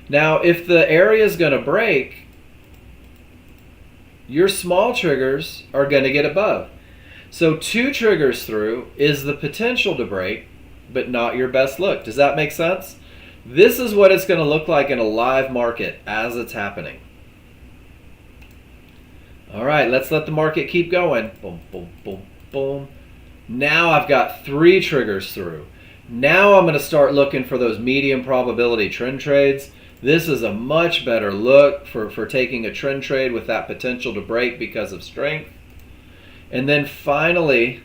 S1: Now, if the area is going to break, your small triggers are going to get above. So 2 triggers through is the potential to break, but not your best look. Does that make sense? This is what it's going to look like in a live market as it's happening. All right, let's let the market keep going. Boom, boom, boom, boom. Now I've got 3 triggers through. Now I'm going to start looking for those medium probability trend trades. This is a much better look for taking a trend trade with that potential to break because of strength. And then finally,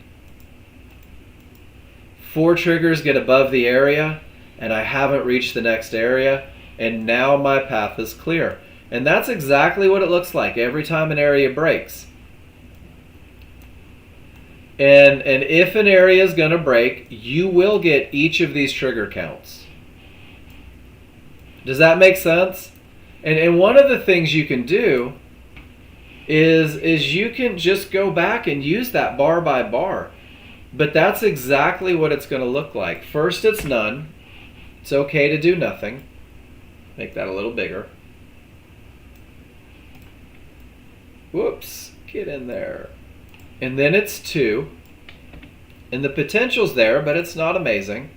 S1: 4 triggers get above the area, and I haven't reached the next area, and now my path is clear. And that's exactly what it looks like every time an area breaks. And if an area is going to break, you will get each of these trigger counts. Does that make sense? And one of the things you can do is you can just go back and use that bar by bar. But that's exactly what it's going to look like. First, it's none. It's okay to do nothing. Make that a little bigger. Whoops, get in there. And then it's 2. And the potential's there, but it's not amazing.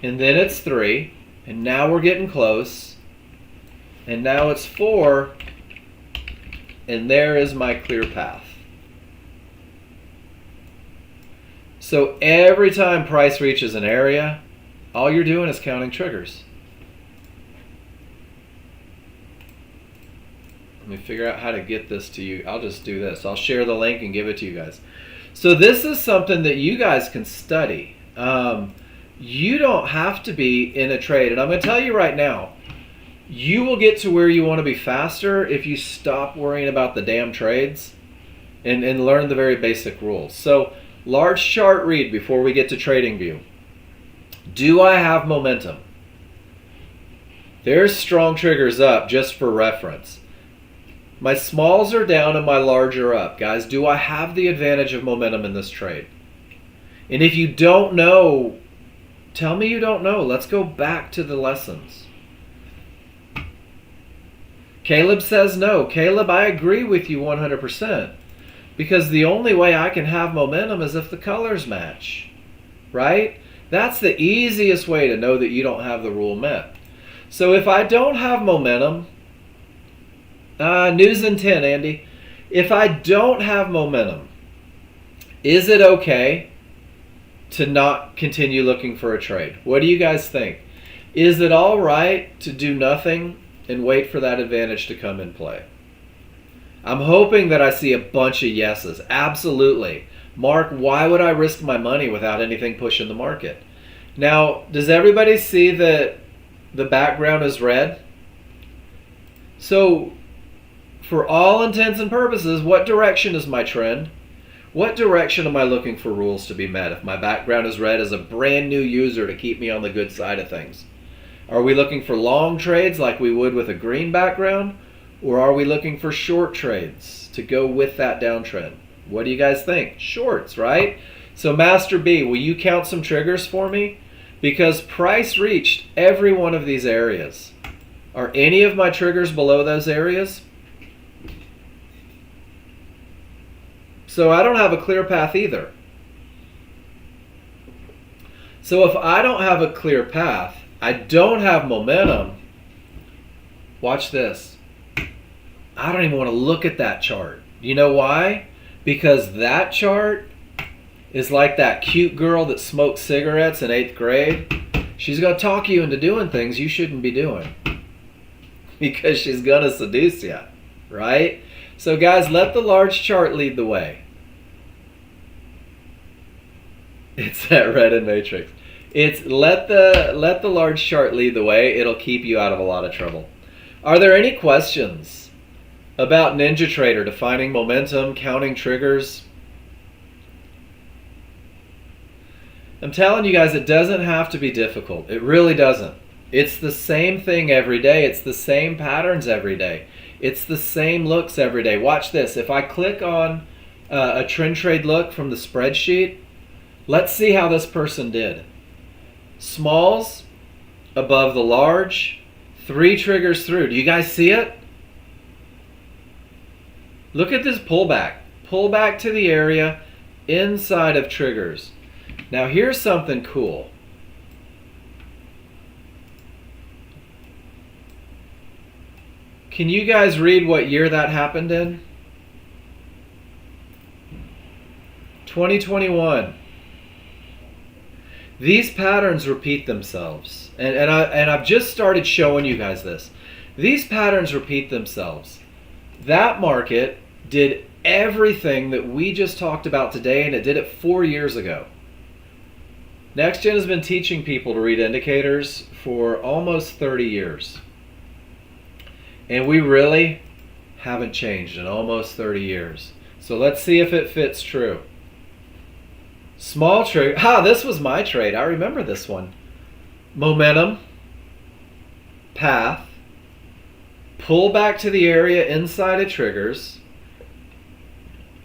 S1: And then it's 3. And now we're getting close. And now it's 4. And there is my clear path. So every time price reaches an area, all you're doing is counting triggers. me figure out how to get this to you. I'll just do this. I'll share the link and give it to you guys. So this is something that you guys can study. You don't have to be in a trade. And I'm going to tell you right now, you will get to where you want to be faster if you stop worrying about the damn trades and learn the very basic rules. So large chart read before we get to trading view. Do I have momentum? There's strong triggers up just for reference. My smalls are down and my large are up. Guys, do I have the advantage of momentum in this trade? And if you don't know, tell me you don't know. Let's go back to the lessons. Caleb says no. Caleb, I agree with you 100%. Because the only way I can have momentum is if the colors match. Right? That's the easiest way to know that you don't have the rule met. So if I don't have momentum, news in 10, Andy. If I don't have momentum, is it okay to not continue looking for a trade? What do you guys think? Is it all right to do nothing and wait for that advantage to come in play? I'm hoping that I see a bunch of yeses. Absolutely. Mark, why would I risk my money without anything pushing the market? Now, does everybody see that the background is red? So, for all intents and purposes, what direction is my trend? What direction am I looking for rules to be met if my background is red as a brand new user to keep me on the good side of things? Are we looking for long trades like we would with a green background? Or are we looking for short trades to go with that downtrend? What do you guys think? Shorts, right? So Master B, will you count some triggers for me? Because price reached every one of these areas. Are any of my triggers below those areas? So I don't have a clear path either. So if I don't have a clear path, I don't have momentum, watch this. I don't even want to look at that chart. You know why? Because that chart is like that cute girl that smoked cigarettes in 8th grade. She's going to talk you into doing things you shouldn't be doing. Because she's going to seduce you, right? So guys, let the large chart lead the way. It's that red in Matrix. It's let the large chart lead the way. It'll keep you out of a lot of trouble. Are there any questions about NinjaTrader, defining momentum, counting triggers? I'm telling you guys, it doesn't have to be difficult. It really doesn't. It's the same thing every day. It's the same patterns every day. It's the same looks every day. Watch this. If I click on a trend trade look from the spreadsheet, let's see how this person did. Smalls above the large, 3 triggers through. Do you guys see it? Look at this pullback. Pullback to the area inside of triggers. Now here's something cool. Can you guys read what year that happened in? 2021. These patterns repeat themselves. And I've just started showing you guys this. These patterns repeat themselves. That market did everything that we just talked about today, and it did it 4 years ago. Nexgen has been teaching people to read indicators for almost 30 years. And we really haven't changed in almost 30 years. So let's see if it fits true. Small trigger. This was my trade. I remember this one. Momentum, path, pull back to the area inside of triggers.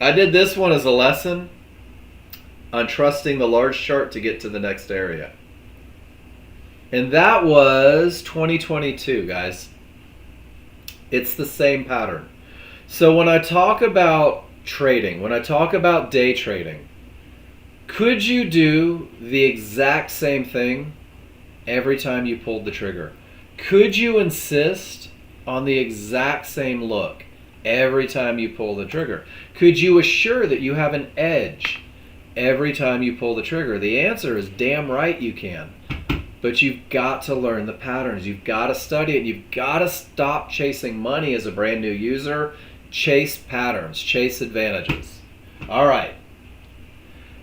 S1: I did this one as a lesson on trusting the large chart to get to the next area. And that was 2022, guys. It's the same pattern. So when I talk about trading, when I talk about day trading, could you do the exact same thing every time you pulled the trigger? Could you insist on the exact same look every time you pull the trigger? Could you assure that you have an edge every time you pull the trigger? The answer is damn right you can. but you've got to learn the patterns. You've got to study it. You've got to stop chasing money as a brand new user. Chase patterns, chase advantages. All right.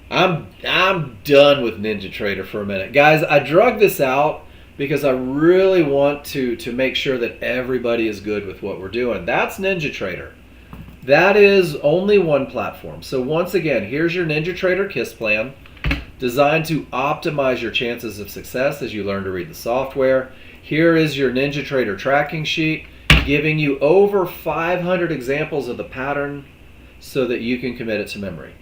S1: I'm done with NinjaTrader for a minute. Guys, I drug this out because I really want to make sure that everybody is good with what we're doing. That's NinjaTrader. That is only one platform. So once again, here's your NinjaTrader KISS plan, designed to optimize your chances of success as you learn to read the software. Here is your NinjaTrader tracking sheet, giving you over 500 examples of the pattern so that you can commit it to memory.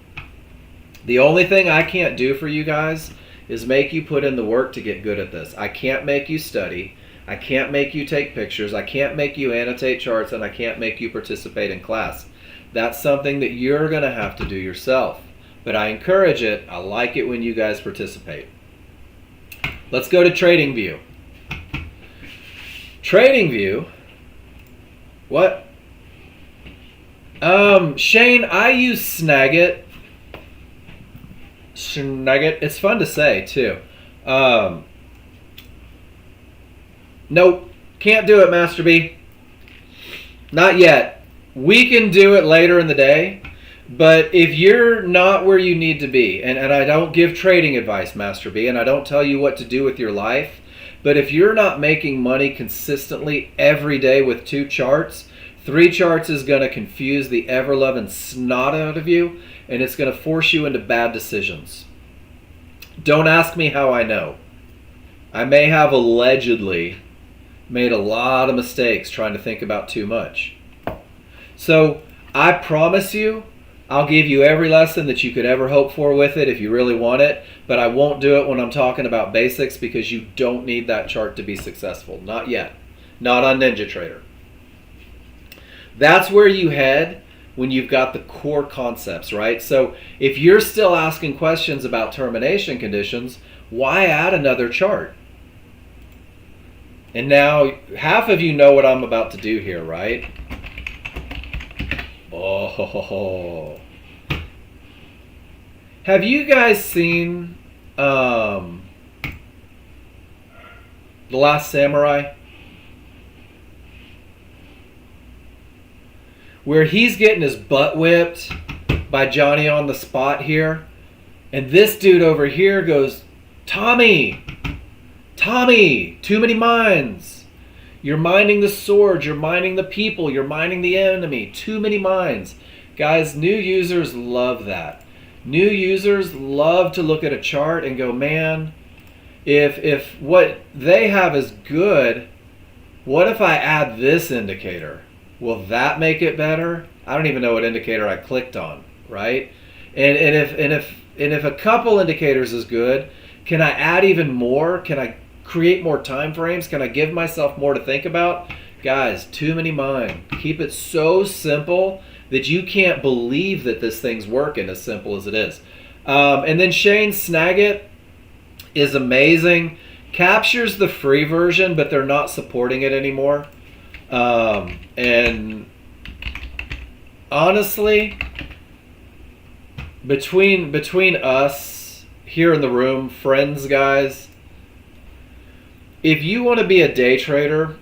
S1: The only thing I can't do for you guys is make you put in the work to get good at this. I can't make you study. I can't make you take pictures. I can't make you annotate charts, and I can't make you participate in class. That's something that you're going to have to do yourself. But I encourage it. I like it when you guys participate. Let's go to TradingView. TradingView. What? Shane, I use Snagit. Snagit. It's fun to say too. Nope. Can't do it, Master B. Not yet. We can do it later in the day. But if you're not where you need to be, and I don't give trading advice, Master B, and I don't tell you what to do with your life, but if you're not making money consistently every day with 2 charts, 3 charts is going to confuse the ever-loving snot out of you, and it's going to force you into bad decisions. Don't ask me how I know. I may have allegedly made a lot of mistakes trying to think about too much. So I promise you, I'll give you every lesson that you could ever hope for with it if you really want it, but I won't do it when I'm talking about basics because you don't need that chart to be successful. Not yet. Not on NinjaTrader. That's where you head when you've got the core concepts, right? So if you're still asking questions about termination conditions, why add another chart? And now half of you know what I'm about to do here, right? Oh. Have you guys seen The Last Samurai? Where he's getting his butt whipped by Johnny on the spot here. And this dude over here goes, Tommy, too many minds. You're minding the sword, you're minding the people, you're minding the enemy. Too many minds. Guys, new users love that. New users love to look at a chart and go, man, if what they have is good, what if I add this indicator? Will that make it better? I don't even know what indicator I clicked on, right? And if a couple indicators is good, can I add even more? Can I create more time frames? Can I give myself more to think about? Guys, too many mind. Keep it so simple that you can't believe that this thing's working as simple as it is. And then Shane Snagit is amazing. Captures the free version, but they're not supporting it anymore. And honestly, between us here in the room, friends, guys, if you want to be a day trader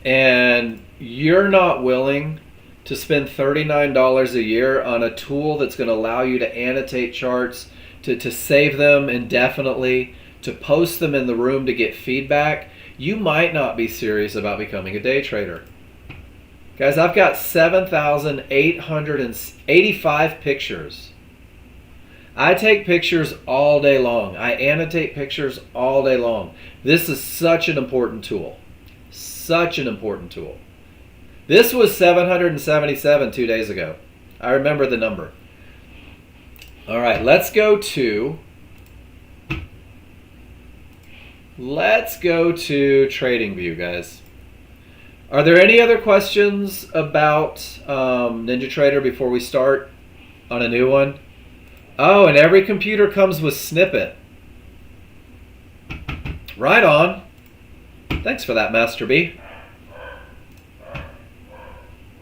S1: and you're not willing to spend $39 a year on a tool that's going to allow you to annotate charts, to save them indefinitely, to post them in the room to get feedback, you might not be serious about becoming a day trader. Guys, I've got 7,885 pictures. I take pictures all day long. I annotate pictures all day long. This is such an important tool. Such an important tool. This was 777 2 days ago. I remember the number. All right, let's go to TradingView, guys. Are there any other questions about NinjaTrader before we start on a new one? Oh, and every computer comes with Snippet. Right on. Thanks for that, Master B.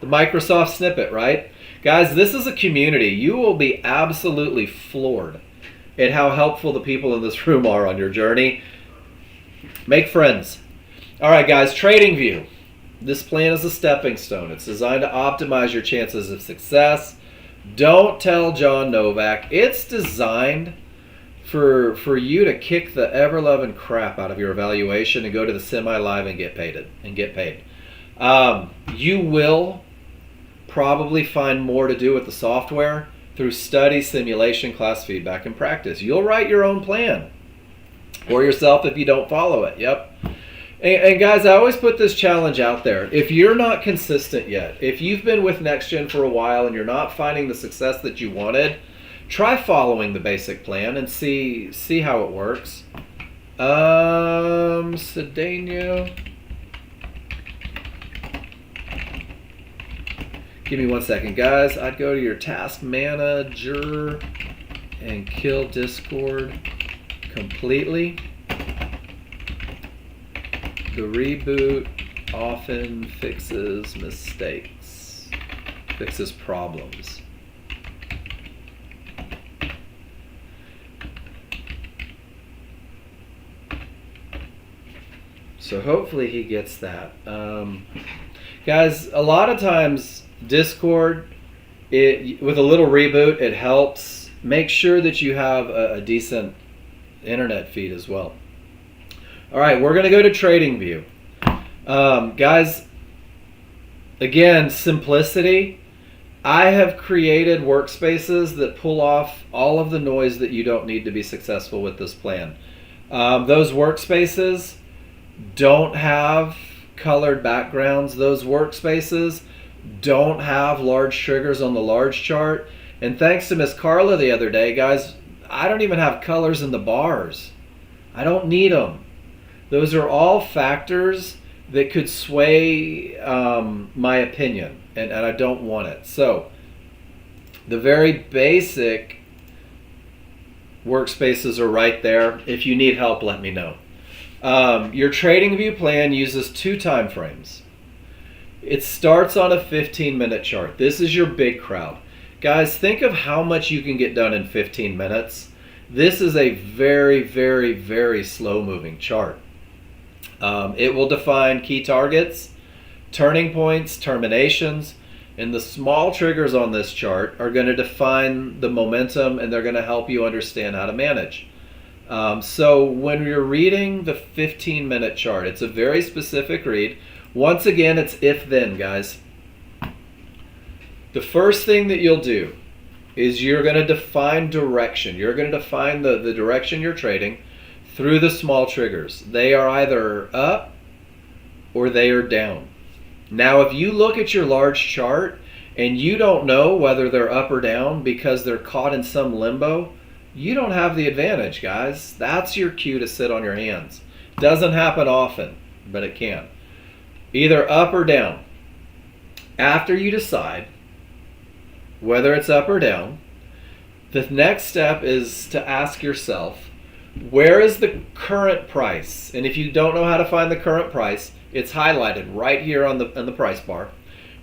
S1: The Microsoft Snippet, right? Guys, this is a community. You will be absolutely floored at how helpful the people in this room are on your journey. Make friends. All right, guys, trading view. This plan is a stepping stone. It's designed to optimize your chances of success. Don't tell John Novak. It's designed for you to kick the ever-loving crap out of your evaluation and go to the semi-live and get paid. You will probably find more to do with the software through study, simulation, class feedback, and practice. You'll write your own plan for yourself if you don't follow it. Yep. And guys, I always put this challenge out there. If you're not consistent yet, if you've been with Nexgen for a while and you're not finding the success that you wanted, try following the basic plan and see how it works. Cedeno. Give me 1 second, guys. I'd go to your task manager and kill Discord completely. The reboot often fixes mistakes, fixes problems. So hopefully he gets that. Guys, a lot of times Discord, with a little reboot, it helps. Make sure that you have a decent internet feed as well. All right, we're going to go to Trading View. Guys, again, simplicity. I have created workspaces that pull off all of the noise that you don't need to be successful with this plan. Those workspaces don't have colored backgrounds. Those workspaces don't have large triggers on the large chart. And thanks to Miss Carla the other day, guys, I don't even have colors in the bars. I don't need them. Those are all factors that could sway my opinion, and I don't want it. So the very basic workspaces are right there. If you need help, let me know. Your Trading View plan uses 2 time frames. It starts on a 15-minute chart. This is your big crowd. Guys, think of how much you can get done in 15 minutes. This is a very, very, very slow-moving chart. It will define key targets, turning points, terminations, and the small triggers on this chart are going to define the momentum, and they're going to help you understand how to manage. So when you're reading the 15-minute chart, it's a very specific read. Once again, it's if-then, guys. The first thing that you'll do is you're going to define direction. You're going to define the direction you're trading through the small triggers. They are either up or they are down. Now, if you look at your large chart and you don't know whether they're up or down because they're caught in some limbo, you don't have the advantage, guys. That's your cue to sit on your hands. Doesn't happen often, but it can. Either up or down. After you decide whether it's up or down, the next step is to ask yourself, where is the current price? And if you don't know how to find the current price, it's highlighted right here on the price bar.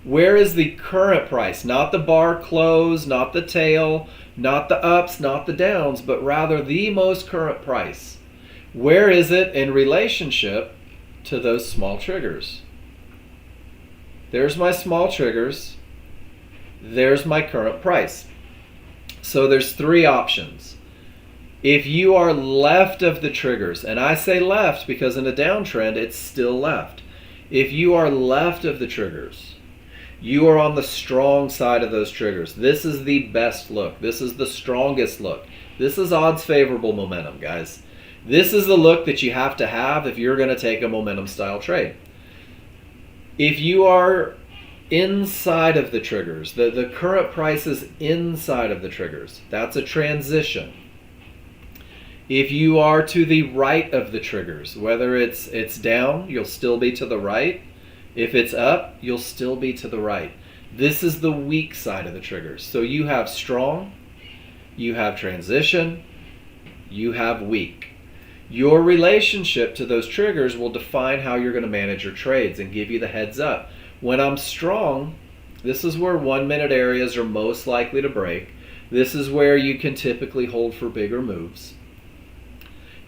S1: Where is the current price? Not the bar close, not the tail, not the ups, not the downs, but rather the most current price. Where is it in relationship to those small triggers? There's my small triggers. There's my current price. So there's 3 options. If you are left of the triggers, and I say left because in a downtrend it's still left. If you are left of the triggers, you are on the strong side of those triggers. This is the best look. This is the strongest look. This is odds favorable momentum, guys. This is the look that you have to have if you're going to take a momentum style trade. If you are inside of the triggers, the current price is inside of the triggers, that's a transition. If you are to the right of the triggers, whether it's down, you'll still be to the right. If it's up, you'll still be to the right. This is the weak side of the triggers. So you have strong, you have transition, you have weak. Your relationship to those triggers will define how you're going to manage your trades and give you the heads up. When I'm strong, this is where 1 minute areas are most likely to break. This is where you can typically hold for bigger moves.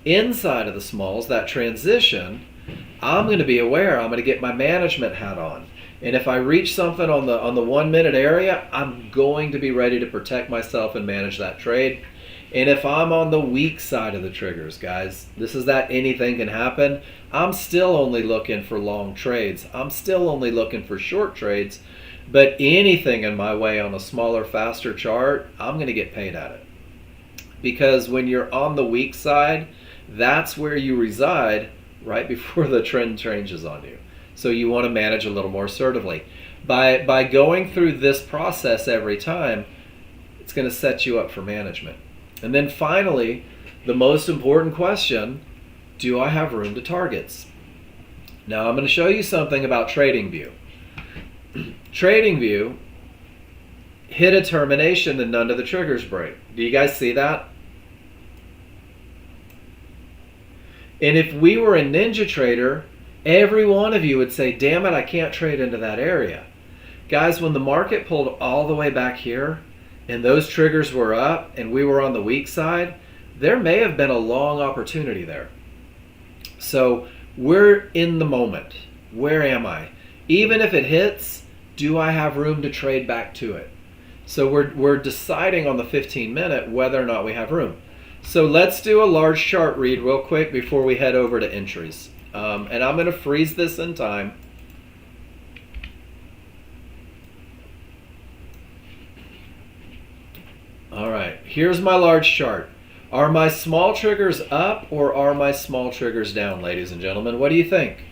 S1: Inside of the smalls, that transition, I'm going to be aware. I'm going to get my management hat on. And if I reach something on the 1 minute area, I'm going to be ready to protect myself and manage that trade. And if I'm on the weak side of the triggers, guys, this is that anything can happen. I'm still only looking for long trades. I'm still only looking for short trades. But anything in my way on a smaller, faster chart, I'm going to get paid at it. Because when you're on the weak side, that's where you reside right before the trend changes on you. So you want to manage a little more assertively. By going through this process every time, it's going to set you up for management. And then finally, the most important question, do I have room to targets? Now I'm going to show you something about TradingView. TradingView hit a termination and none of the triggers break. Do you guys see that? And if we were a Ninja Trader, every one of you would say, damn it, I can't trade into that area. Guys, when the market pulled all the way back here and those triggers were up and we were on the weak side, there may have been a long opportunity there. So we're in the moment. Where am I? Even if it hits, do I have room to trade back to it? So we're deciding on the 15-minute whether or not we have room. So let's do a large chart read real quick before we head over to entries. And I'm going to freeze this in time. All right, here's my large chart. Are my small triggers up or are my small triggers down, ladies and gentlemen? What do you think?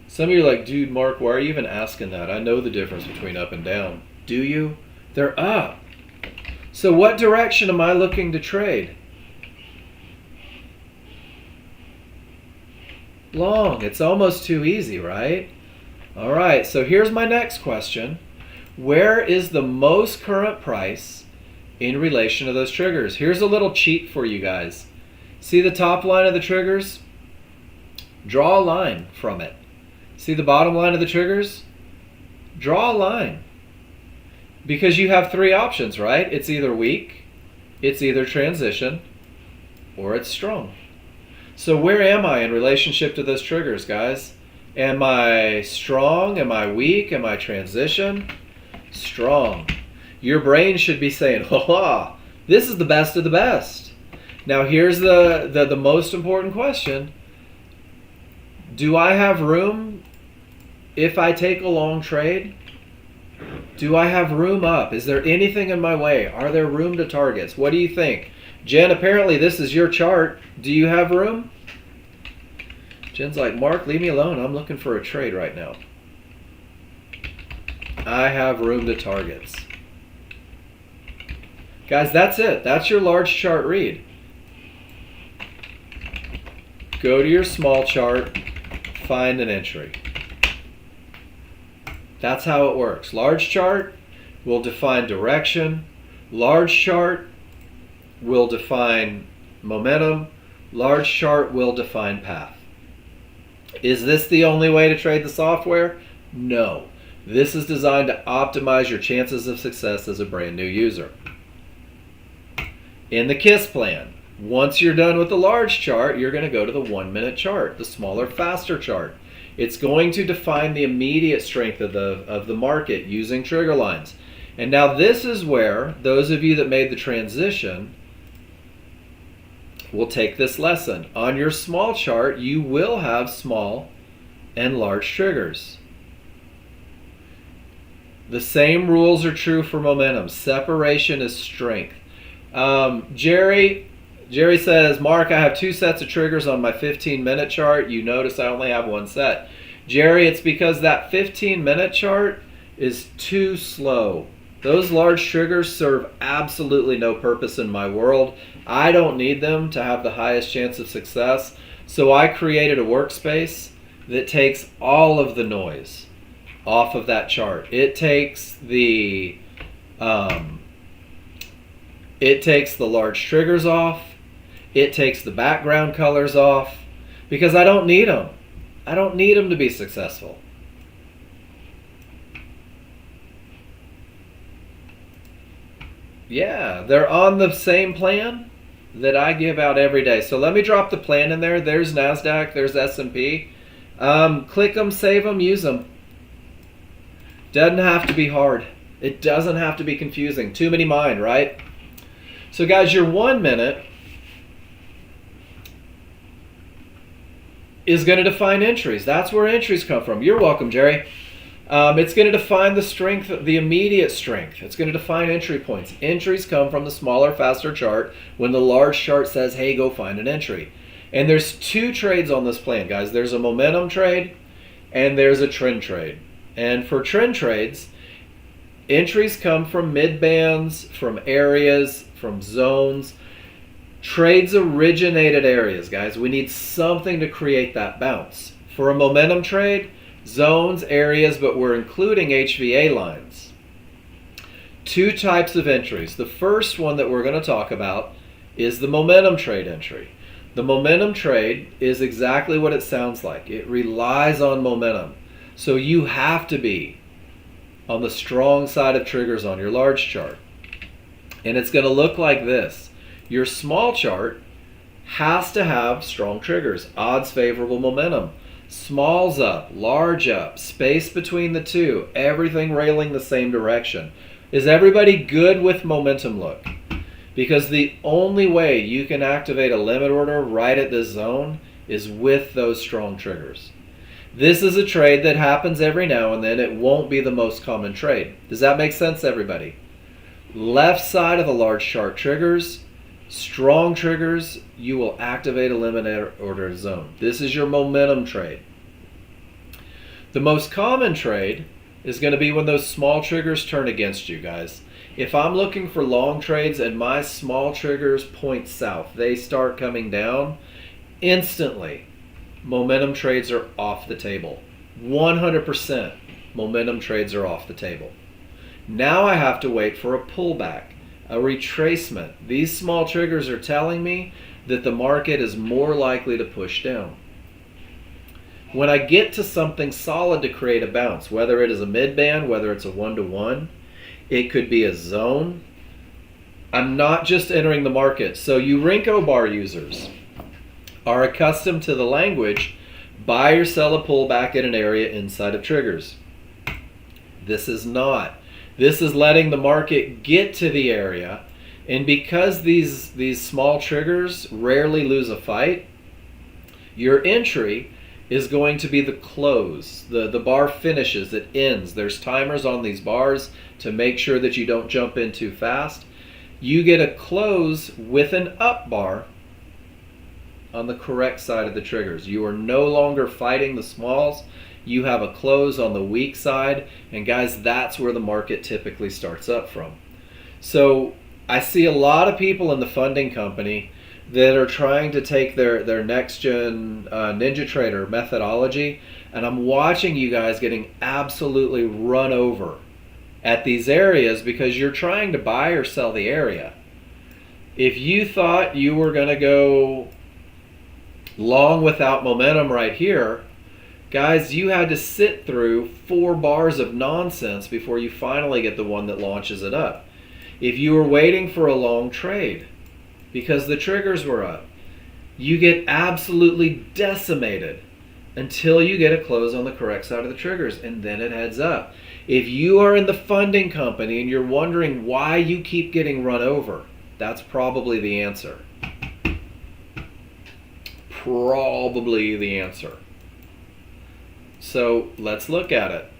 S1: Some of you are like, dude, Mark, why are you even asking that? I know the difference between up and down. Do you? They're up. So what direction am I looking to trade? Long. It's almost too easy, right? All right, so here's my next question. Where is the most current price in relation to those triggers? Here's a little cheat for you guys. See the top line of the triggers? Draw a line from it. See the bottom line of the triggers? Draw a line. Because you have three options, right? It's either weak, it's either transition, or it's strong. So where am I in relationship to those triggers, guys? Am I strong? Am I weak? Am I transition? Strong. Your brain should be saying, ha, this is the best of the best. Now here's the most important question. Do I have room if I take a long trade? Do I have room up? Is there anything in my way? Are there room to targets? What do you think? Jen, apparently this is your chart. Do you have room? Jen's like, Mark, leave me alone. I'm looking for a trade right now. I have room to targets. Guys, that's it. That's your large chart read. Go to your small chart, find an entry. That's how it works. Large chart will define direction. Large chart will define momentum. Large chart will define path. Is this the only way to trade the software? No. This is designed to optimize your chances of success as a brand new user. In the KISS plan, once you're done with the large chart, you're going to go to the 1 minute chart, the smaller, faster chart. It's going to define the immediate strength of the market using trigger lines. And now this is where those of you that made the transition will take this lesson. On your small chart, you will have small and large triggers. The same rules are true for momentum. Separation is strength. Jerry says, Mark, I have 2 sets of triggers on my 15-minute chart. You notice I only have 1 set. Jerry, it's because that 15-minute chart is too slow. Those large triggers serve absolutely no purpose in my world. I don't need them to have the highest chance of success. So I created a workspace that takes all of the noise off of that chart. It takes the large triggers off. It takes the background colors off because I don't need them. I don't need them to be successful. Yeah, they're on the same plan. that I give out every day. So let me drop the plan in there. There's NASDAQ, there's S&P. Click them, save them, use them. Doesn't have to be hard. It doesn't have to be confusing. Too many mind, right? So guys, your 1 minute is going to define entries. That's where entries come from. You're welcome, Jerry. It's going to define the strength, the immediate strength. It's going to define entry points. Entries come from the smaller, faster chart when the large chart says, hey, go find an entry. And there's 2 trades on this plan, guys. There's a momentum trade and there's a trend trade. And for trend trades, entries come from mid bands, from areas, from zones. Trades originate at areas, guys. We need something to create that bounce. For a momentum trade, zones, areas, but we're including HVA lines. 2 types of entries. The first one that we're going to talk about is the momentum trade entry. The momentum trade is exactly what it sounds like. It relies on momentum. So you have to be on the strong side of triggers on your large chart. And it's going to look like this. Your small chart has to have strong triggers, odds favorable momentum. Smalls up, large up, space between the 2, everything railing the same direction. Is everybody good with momentum look? Because the only way you can activate a limit order right at this zone is with those strong triggers. This is a trade that happens every now and then. It won't be the most common trade. Does that make sense, everybody? Left side of the large chart triggers, strong triggers, you will activate a limit order zone. This is your momentum trade. The most common trade is going to be when those small triggers turn against you, guys. If I'm looking for long trades and my small triggers point south, they start coming down, instantly momentum trades are off the table. 100% momentum trades are off the table. Now I have to wait for a pullback, a retracement. These small triggers are telling me that the market is more likely to push down. When I get to something solid to create a bounce, whether it is a mid-band, whether it's a 1-to-1, it could be a zone. I'm not just entering the market. So you Renko bar users are accustomed to the language, buy or sell a pullback at an area inside of triggers. This is not. This is letting the market get to the area, and because these small triggers rarely lose a fight, your entry is going to be the close. The bar finishes, it ends. There's timers on these bars to make sure that you don't jump in too fast. You get a close with an up bar on the correct side of the triggers. You are no longer fighting the smalls. You have a close on the weak side, and guys, that's where the market typically starts up from. So I see a lot of people in the funding company that are trying to take their Nexgen Ninja Trader methodology, and I'm watching you guys getting absolutely run over at these areas because you're trying to buy or sell the area. If you thought you were going to go long without momentum right here, guys, you had to sit through 4 bars of nonsense before you finally get the one that launches it up. If you were waiting for a long trade because the triggers were up, you get absolutely decimated until you get a close on the correct side of the triggers, and then it heads up. If you are in the funding company and you're wondering why you keep getting run over, that's probably the answer. Probably the answer. So let's look at it.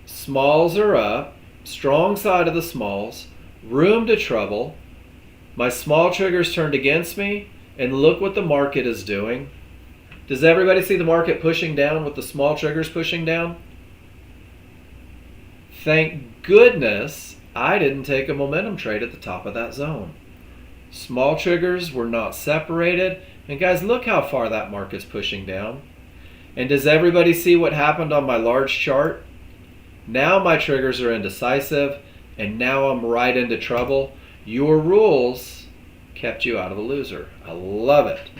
S1: Smalls are up, strong side of the smalls, room to trouble. My small triggers turned against me, and look what the market is doing. Does everybody see the market pushing down with the small triggers pushing down? Thank goodness I didn't take a momentum trade at the top of that zone. Small triggers were not separated, and guys, look how far that market's pushing down. And does everybody see what happened on my large chart? Now my triggers are indecisive, and now I'm right into trouble. Your rules kept you out of the loser. I love it.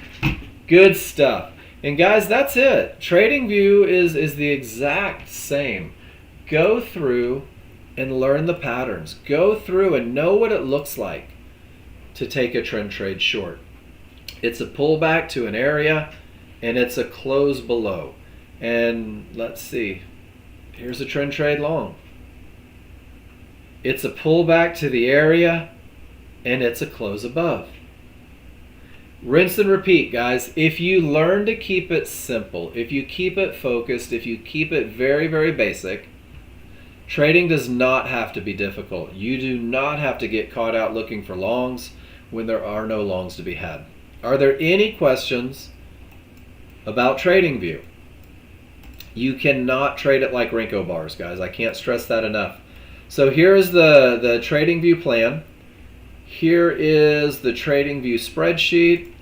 S1: Good stuff. And guys, that's it. TradingView is the exact same. Go through and learn the patterns. Go through and know what it looks like to take a trend trade short. It's a pullback to an area, and it's a close below. And let's see, here's a trend trade long. It's a pullback to the area, and it's a close above. Rinse and repeat, guys. If you learn to keep it simple, if you keep it focused, if you keep it very, very basic, trading does not have to be difficult. You do not have to get caught out looking for longs when there are no longs to be had. Are there any questions about TradingView? You cannot trade it like Renko bars, guys. I can't stress that enough. So here is the TradingView plan. Here is the TradingView spreadsheet.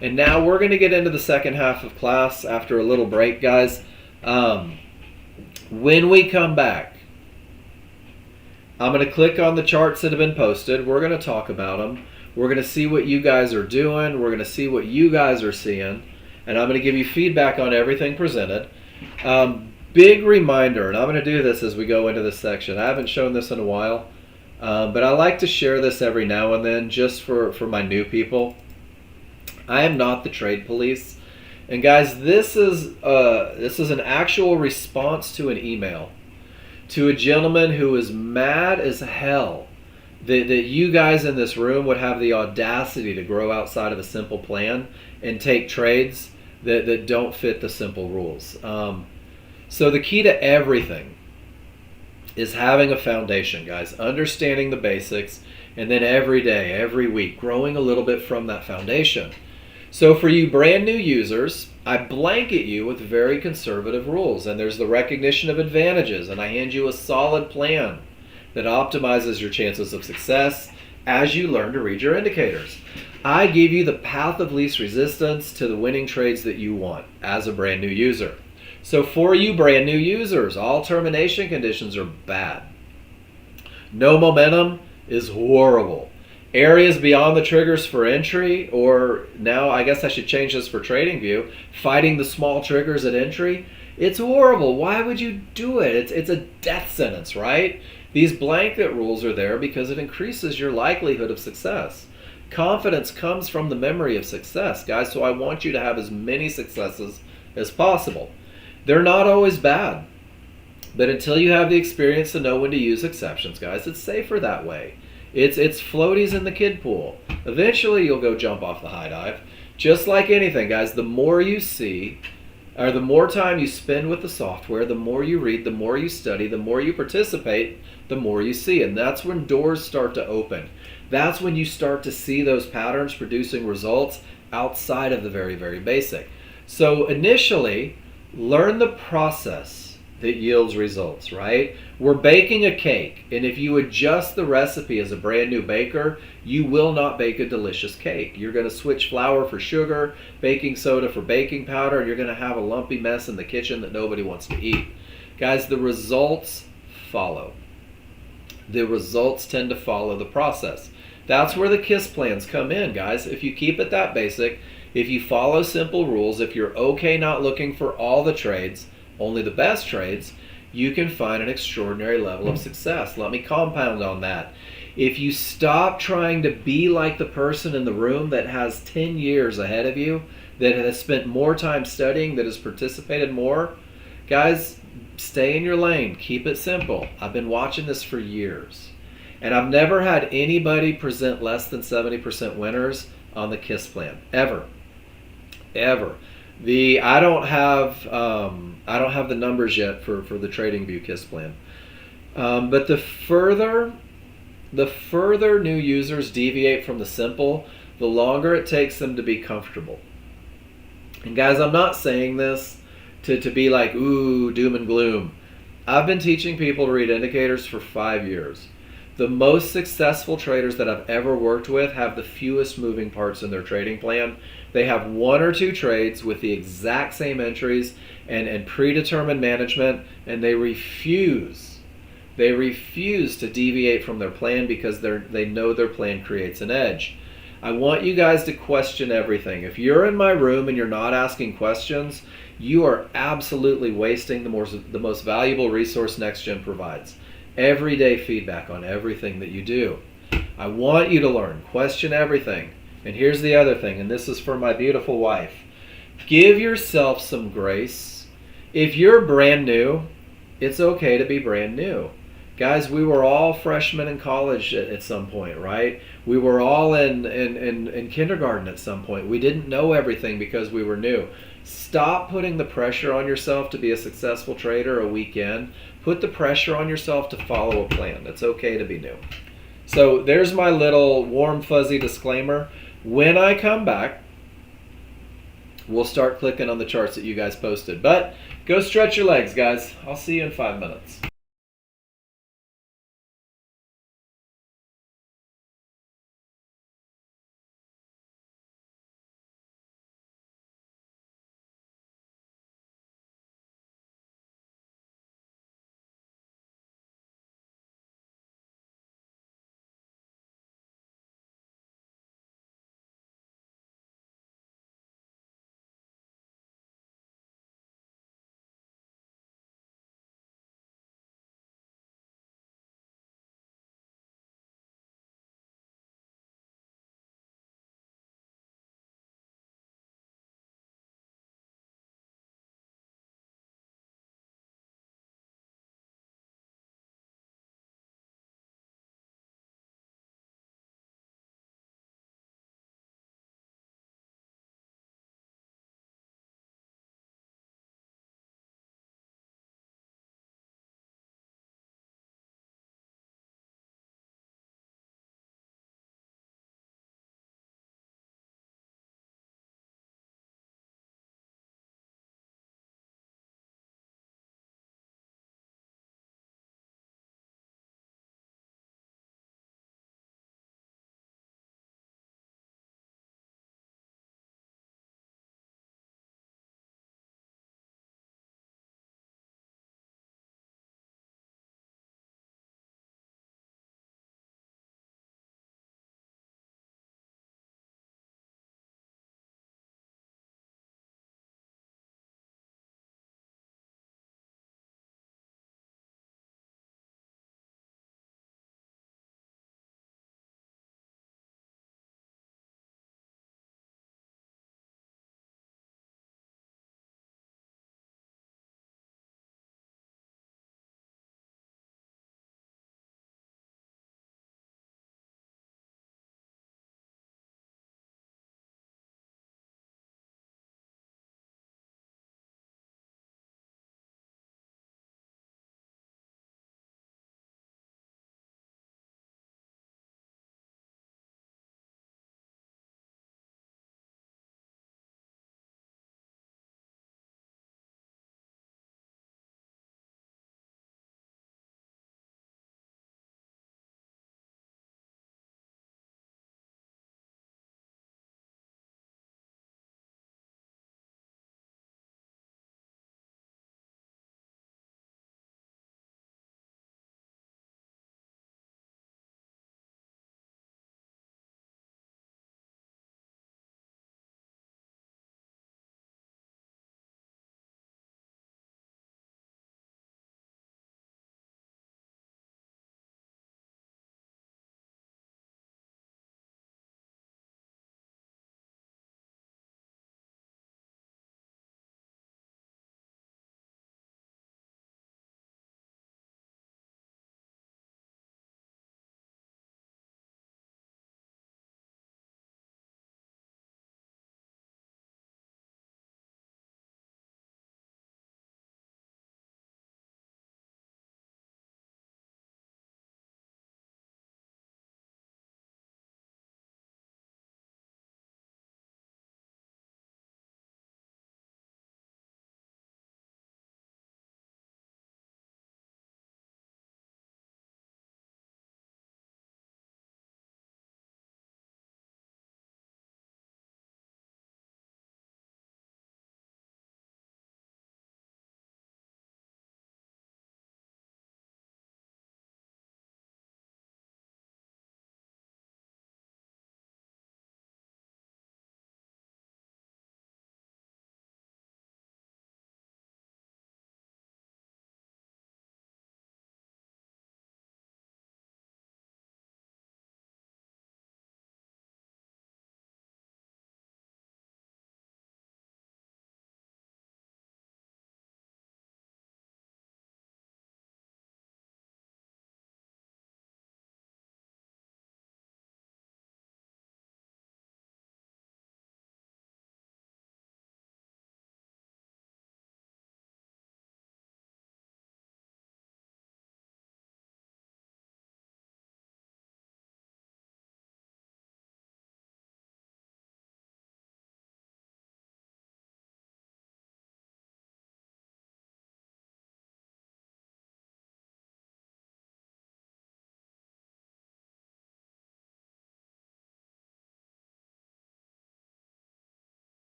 S1: And now we're going to get into the second half of class after a little break, guys. When we come back, I'm going to click on the charts that have been posted. We're going to talk about them. We're going to see what you guys are doing. We're going to see what you guys are seeing. And I'm going to give you feedback on everything presented. Big reminder, and I'm going to do this as we go into this section. I haven't shown this in a while, but I like to share this every now and then just for my new people. I am not the trade police. And guys, this is an actual response to an email to a gentleman who was mad as hell that you guys in this room would have the audacity to grow outside of a simple plan and take trades that don't fit the simple rules. So the key to everything is having a foundation, guys, understanding the basics, and then every day, every week, growing a little bit from that foundation. So for you brand new users, I blanket you with very conservative rules, and there's the recognition of advantages, and I hand you a solid plan that optimizes your chances of success as you learn to read your indicators. I give you the path of least resistance to the winning trades that you want as a brand new user. So for you brand new users, all termination conditions are bad. No momentum is horrible. Areas beyond the triggers for entry, or now I guess I should change this for TradingView, fighting the small triggers at entry, it's horrible. Why would you do it? It's a death sentence, right? These blanket rules are there because it increases your likelihood of success. Confidence comes from the memory of success, guys, so I want you to have as many successes as possible. They're not always bad, but until you have the experience to know when to use exceptions, guys, it's safer that way. It's floaties in the kid pool. Eventually, you'll go jump off the high dive. Just like anything, guys, the more you see, or the more time you spend with the software, the more you read, the more you study, the more you participate, the more you see. And that's when doors start to open. That's when you start to see those patterns producing results outside of the very, very basic. So initially, learn the process that yields results, right? We're baking a cake, and if you adjust the recipe as a brand new baker, you will not bake a delicious cake. You're going to switch flour for sugar, baking soda for baking powder, and you're going to have a lumpy mess in the kitchen that nobody wants to eat. Guys, the results follow. The results tend to follow the process. That's where the KISS plans come in, guys. If you keep it that basic, if you follow simple rules, if you're okay not looking for all the trades, only the best trades, you can find an extraordinary level of success. Let me compound on that. If you stop trying to be like the person in the room that has 10 years ahead of you, that has spent more time studying, that has participated more, guys, stay in your lane. Keep it simple. I've been watching this for years, and I've never had anybody present less than 70% winners on the KISS plan, ever. I don't have the numbers yet for the TradingView KISS plan, but the further new users deviate from the simple, the longer it takes them to be comfortable. And guys, I'm not saying this to be like, ooh, doom and gloom. I've been teaching people to read indicators for 5 years. The most successful traders that I've ever worked with have the fewest moving parts in their trading plan. They have 1 or 2 trades with the exact same entries and predetermined management, and they refuse to deviate from their plan because they know their plan creates an edge. I want you guys to question everything. If you're in my room and you're not asking questions, you are absolutely wasting the most valuable resource Nexgen provides. Everyday feedback on everything that you do. I want you to learn. Question everything. And here's the other thing, and this is for my beautiful wife. Give yourself some grace. If you're brand new, it's okay to be brand new. Guys, we were all freshmen in college at some point, right? We were all in kindergarten at some point. We didn't know everything because we were new. Stop putting the pressure on yourself to be a successful trader a weekend. Put the pressure on yourself to follow a plan. It's okay to be new. So there's my little warm, fuzzy disclaimer. When I come back, we'll start clicking on the charts that you guys posted. But go stretch your legs, guys. I'll see you in 5 minutes.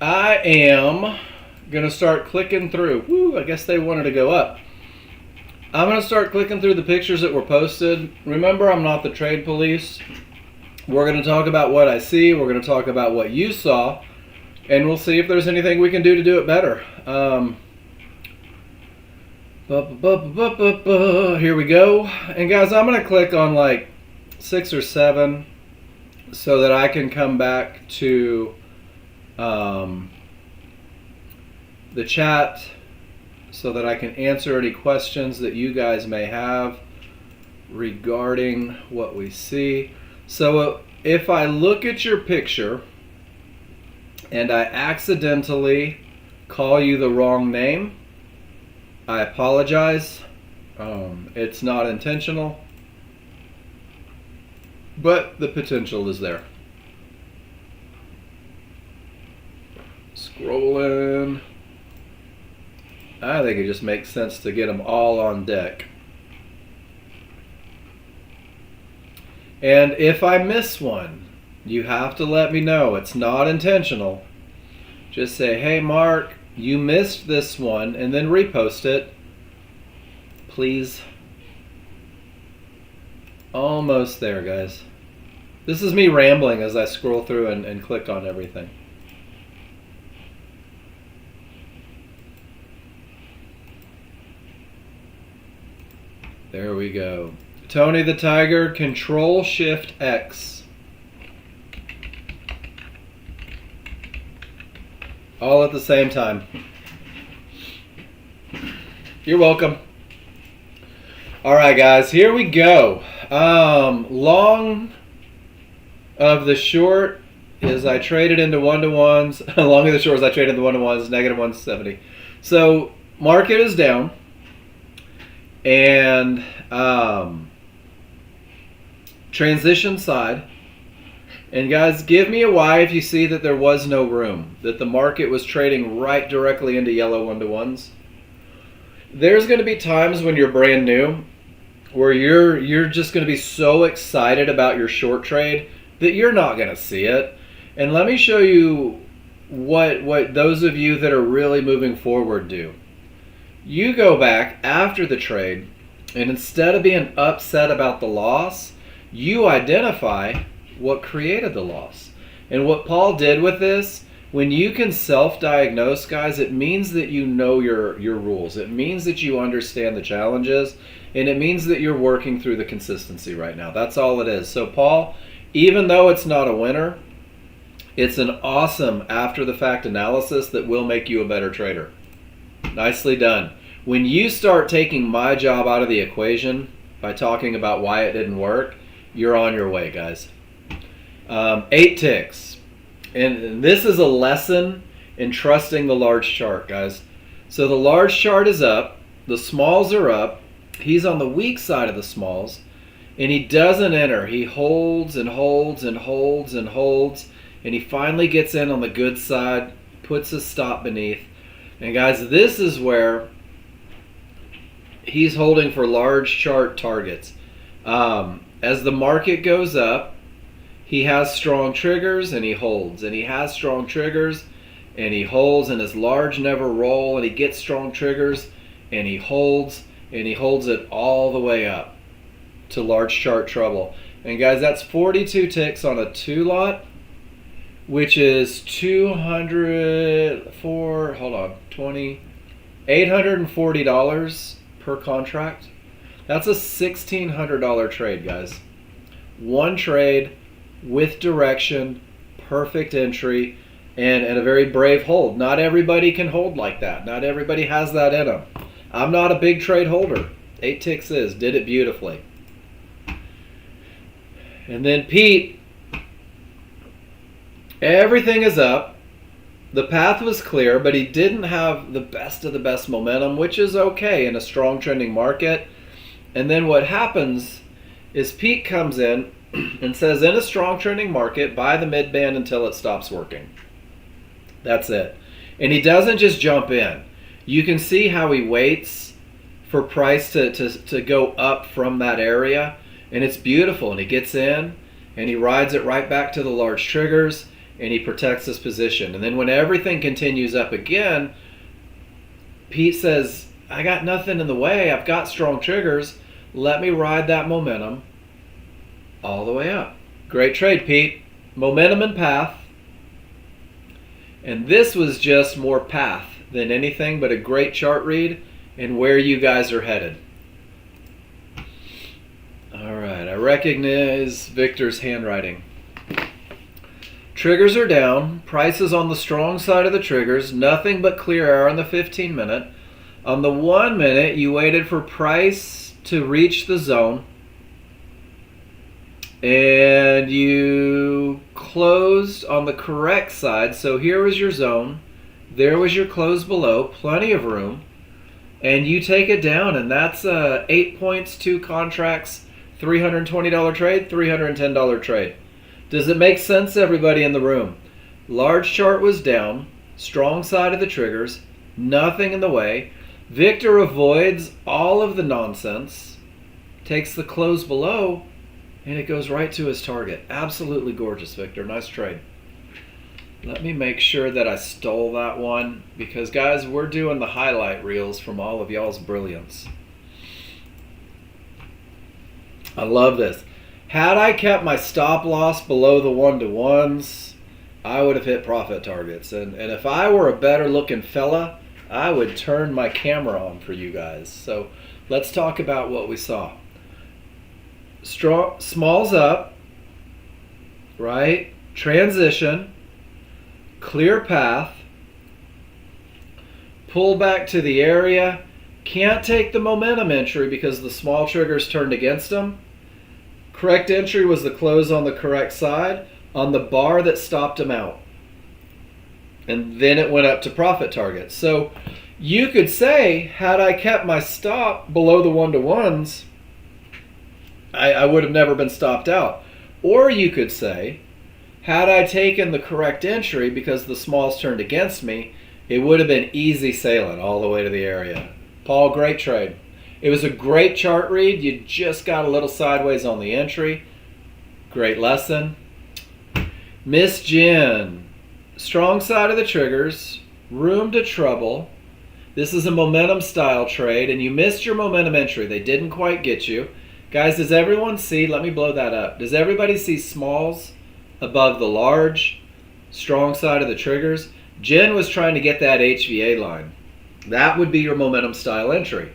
S1: I am going to start clicking through. Woo, I guess they wanted to go up. I'm going to start clicking through the pictures that were posted. Remember, I'm not the trade police. We're going to talk about what I see. We're going to talk about what you saw. And we'll see if there's anything we can do to do it better. Here we go. And guys, I'm going to click on like 6 or 7 so that I can come back to the chat so that I can answer any questions that you guys may have regarding what we see. So if I look at your picture and I accidentally call you the wrong name, I apologize. It's not intentional, but the potential is there. Scrolling. I think it just makes sense to get them all on deck. And if I miss one, you have to let me know. It's not intentional. Just say, hey Mark, you missed this one, and then repost it, please. Almost there, guys. This is me rambling as I scroll through and click on everything. There we go. Tony the Tiger, Control Shift X. All at the same time. You're welcome. All right, guys, here we go. Long of the short is I traded into one-to-ones. Long of the short is I traded into one-to-ones, negative 170. So market is down. And transition side. And guys, give me a Y if you see that there was no room, that the market was trading right directly into yellow one-to-ones. There's going to be times when you're brand new where you're just going to be so excited about your short trade that you're not going to see it. And let me show you what those of you that are really moving forward do. You go back after the trade, and instead of being upset about the loss, you identify what created the loss. And what Paul did with this, when you can self-diagnose, guys, it means that you know your rules. It means that you understand the challenges, and it means that you're working through the consistency right now. That's all it is. So Paul, even though it's not a winner, it's an awesome after-the-fact analysis that will make you a better trader. Nicely done. When you start taking my job out of the equation by talking about why it didn't work, you're on your way, guys. 8 ticks. And this is a lesson in trusting the large chart, guys. So the large chart is up. The smalls are up. He's on the weak side of the smalls. And he doesn't enter. He holds and holds and holds and holds. And he finally gets in on the good side, puts a stop beneath. And guys, this is where he's holding for large chart targets. As the market goes up, he has strong triggers and he holds. And he has strong triggers and he holds, and his large never roll, and he gets strong triggers and he holds, and he holds it all the way up to large chart trouble. And guys, that's 42 ticks on a 2 lot, which is $840 per contract. That's a $1,600 trade, guys. One trade with direction, perfect entry, and a very brave hold. Not everybody can hold like that. Not everybody has that in them. I'm not a big trade holder. 8 ticks did it beautifully. And then Pete, everything is up. The path was clear, but he didn't have the best of the best momentum, which is okay in a strong trending market. And then what happens is Pete comes in and says, in a strong trending market, buy the mid-band until it stops working. That's it. And he doesn't just jump in. You can see how he waits for price to go up from that area. And it's beautiful. And he gets in and he rides it right back to the large triggers. and he protects his position. And then when everything continues up again, Pete says, I got nothing in the way. I've got strong triggers. Let me ride that momentum all the way up. Great trade, Pete. Momentum and path. And this was just more path than anything, but a great chart read and where you guys are headed. All right, I recognize Victor's handwriting. Triggers are down. Price is on the strong side of the triggers. Nothing but clear air on the 15-minute. On the 1 minute, you waited for price to reach the zone. And you closed on the correct side. So here was your zone. There was your close below. Plenty of room. And you take it down. And that's 8 points, 2 contracts, $320 trade, $310 trade. Does it make sense, everybody in the room? Large chart was down. Strong side of the triggers. Nothing in the way. Victor avoids all of the nonsense. Takes the close below. And it goes right to his target. Absolutely gorgeous, Victor. Nice trade. Let me make sure that I stole that one. Because, guys, we're doing the highlight reels from all of y'all's brilliance. I love this. Had I kept my stop loss below the 1-to-1s, I would have hit profit targets. And if I were a better looking fella, I would turn my camera on for you guys. So let's talk about what we saw. Smalls up, right? Transition, clear path, pull back to the area. Can't take the momentum entry because the small triggers turned against him. Correct entry was the close on the correct side on the bar that stopped him out. And then it went up to profit target. So you could say, had I kept my stop below the 1-to-1s, I would have never been stopped out. Or you could say, had I taken the correct entry because the smalls turned against me, it would have been easy sailing all the way to the area. Paul, great trade. It was a great chart read. You just got a little sideways on the entry. Great lesson. Miss Jen, strong side of the triggers, room to trouble. This is a momentum style trade, and you missed your momentum entry. They didn't quite get you. Guys, does everyone see? Let me blow that up. Does everybody see smalls above the large, strong side of the triggers? Jen was trying to get that HVA line. That would be your momentum style entry.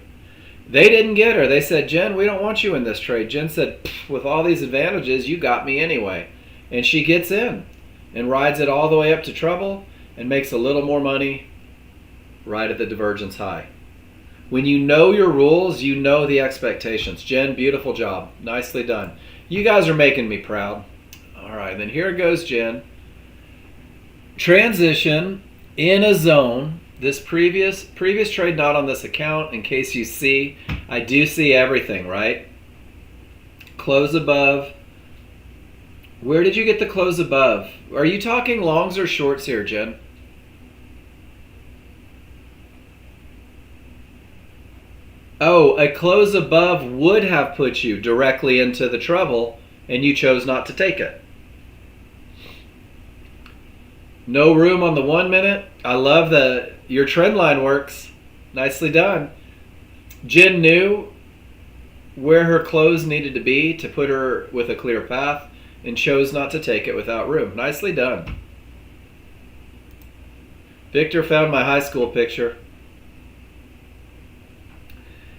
S1: They didn't get her. They said, Jen, we don't want you in this trade. Jen said, with all these advantages, you got me anyway. And she gets in and rides it all the way up to trouble and makes a little more money right at the divergence high. When you know your rules, you know the expectations. Jen, beautiful job. Nicely done. You guys are making me proud. All right, then here goes Jen. Transition in a zone. This previous trade not on this account. In case you see, I do see everything, right? Close above. Where did you get the close above? Are you talking longs or shorts here, Jen? Oh, a close above would have put you directly into the trouble, and you chose not to take it. No room on the 1 minute. I love that your trend line works. Nicely done. Jen knew where her close needed to be to put her with a clear path and chose not to take it without room. Nicely done. Victor found my high school picture.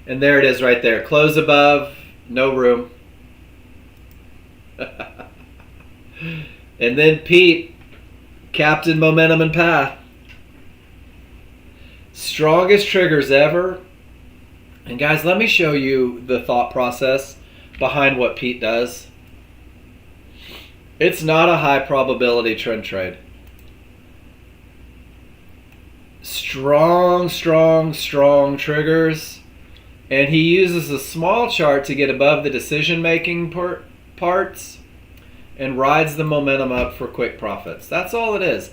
S1: And there it is right there. Close above, no room. And then Pete, Captain Momentum and Path. Strongest triggers ever. And guys, let me show you the thought process behind what Pete does. It's not a high probability trend trade. Strong, strong, strong triggers. And he uses a small chart to get above the decision-making parts and rides the momentum up for quick profits. That's all it is.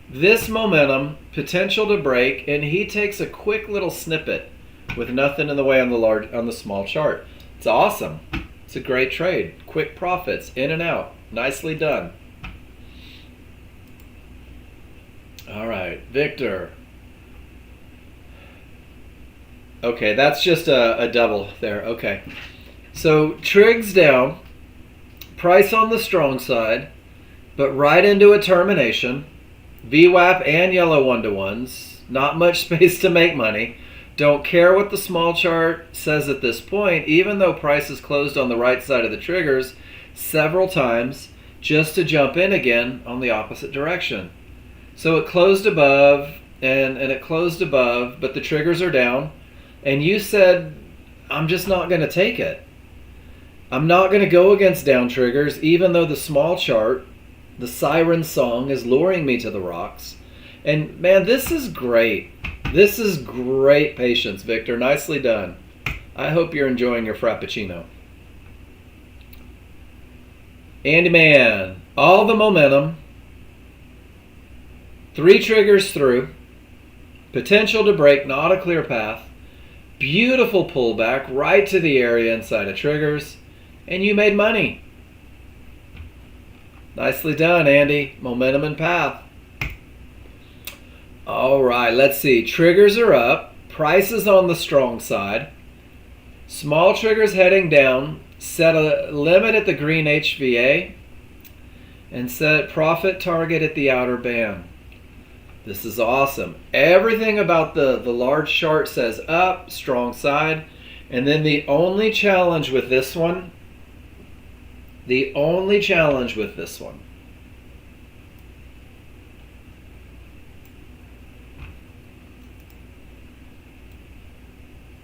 S1: This momentum, potential to break, and he takes a quick little snippet with nothing in the way on the small chart. It's awesome. It's a great trade. Quick profits, in and out. Nicely done. All right, Victor. Okay, that's just a double there. Okay. So Trig's down, price on the strong side, but right into a termination. VWAP and yellow 1-to-1s. Not much space to make money. Don't care what the small chart says at this point, even though price is closed on the right side of the triggers several times just to jump in again on the opposite direction. So it closed above and it closed above, but the triggers are down. And you said, I'm just not going to take it. I'm not going to go against down triggers, even though the small chart, the siren song, is luring me to the rocks. And man, this is great. This is great patience, Victor. Nicely done. I hope you're enjoying your Frappuccino. Andy Man, all the momentum. 3 triggers through. Potential to break, not a clear path. Beautiful pullback right to the area inside of triggers. And you made money. Nicely done, Andy. Momentum and path. All right, let's see. Triggers are up. Price is on the strong side. Small triggers heading down. Set a limit at the green HVA. And set profit target at the outer band. This is awesome. Everything about the large chart says up, strong side. And then the only challenge with this one,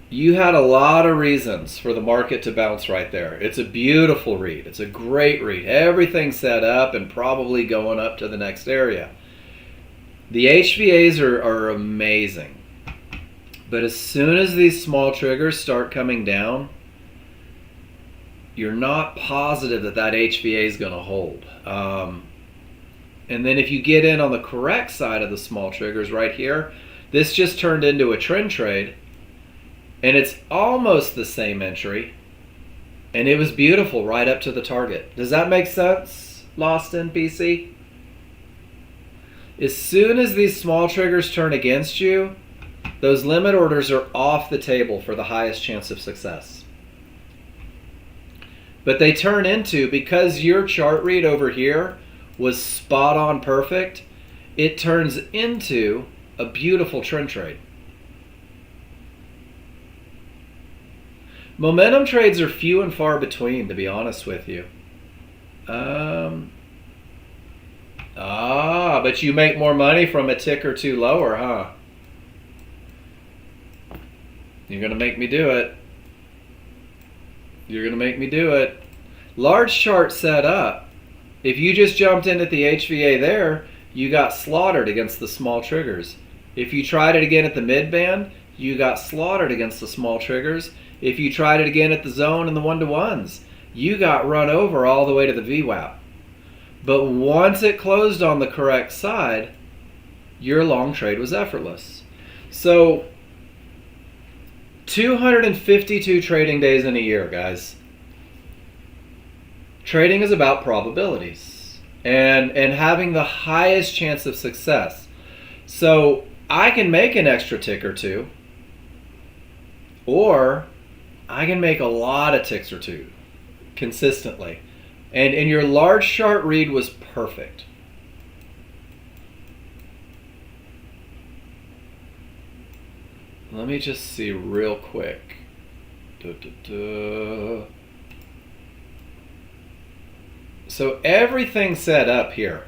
S1: you had a lot of reasons for the market to bounce right there. It's a beautiful read. It's a great read. Everything's set up and probably going up to the next area. The HVAs are amazing. But as soon as these small triggers start coming down, you're not positive that HVA is going to hold. And then if you get in on the correct side of the small triggers right here, this just turned into a trend trade. And it's almost the same entry. And it was beautiful right up to the target. Does that make sense, Lost in PC? As soon as these small triggers turn against you, those limit orders are off the table for the highest chance of success. But they turn into, because your chart read over here was spot on perfect, it turns into a beautiful trend trade. Momentum trades are few and far between, to be honest with you. But you make more money from a tick or two lower, huh? You're going to make me do it. You're going to make me do it. Large chart set up. If you just jumped in at the HVA there, you got slaughtered against the small triggers. If you tried it again at the mid band, you got slaughtered against the small triggers. If you tried it again at the zone and the 1-to-1s, you got run over all the way to the VWAP. But once it closed on the correct side, your long trade was effortless. So 252 trading days in a year, guys. Trading is about probabilities and having the highest chance of success. So I can make an extra tick or two, or I can make a lot of ticks or two consistently. And your large chart read was perfect. Let me just see real quick. So everything's set up here.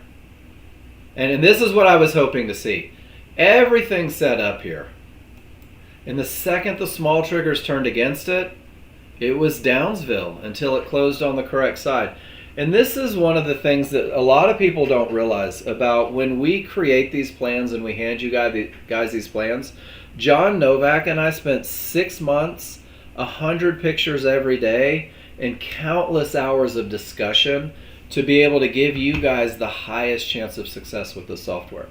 S1: And this is what I was hoping to see. Everything's set up here. And the second the small triggers turned against it, it was Downsville until it closed on the correct side. And this is one of the things that a lot of people don't realize about when we create these plans and we hand you guys these plans. John Novak and I spent 6 months, 100 pictures every day, and countless hours of discussion to be able to give you guys the highest chance of success with the software.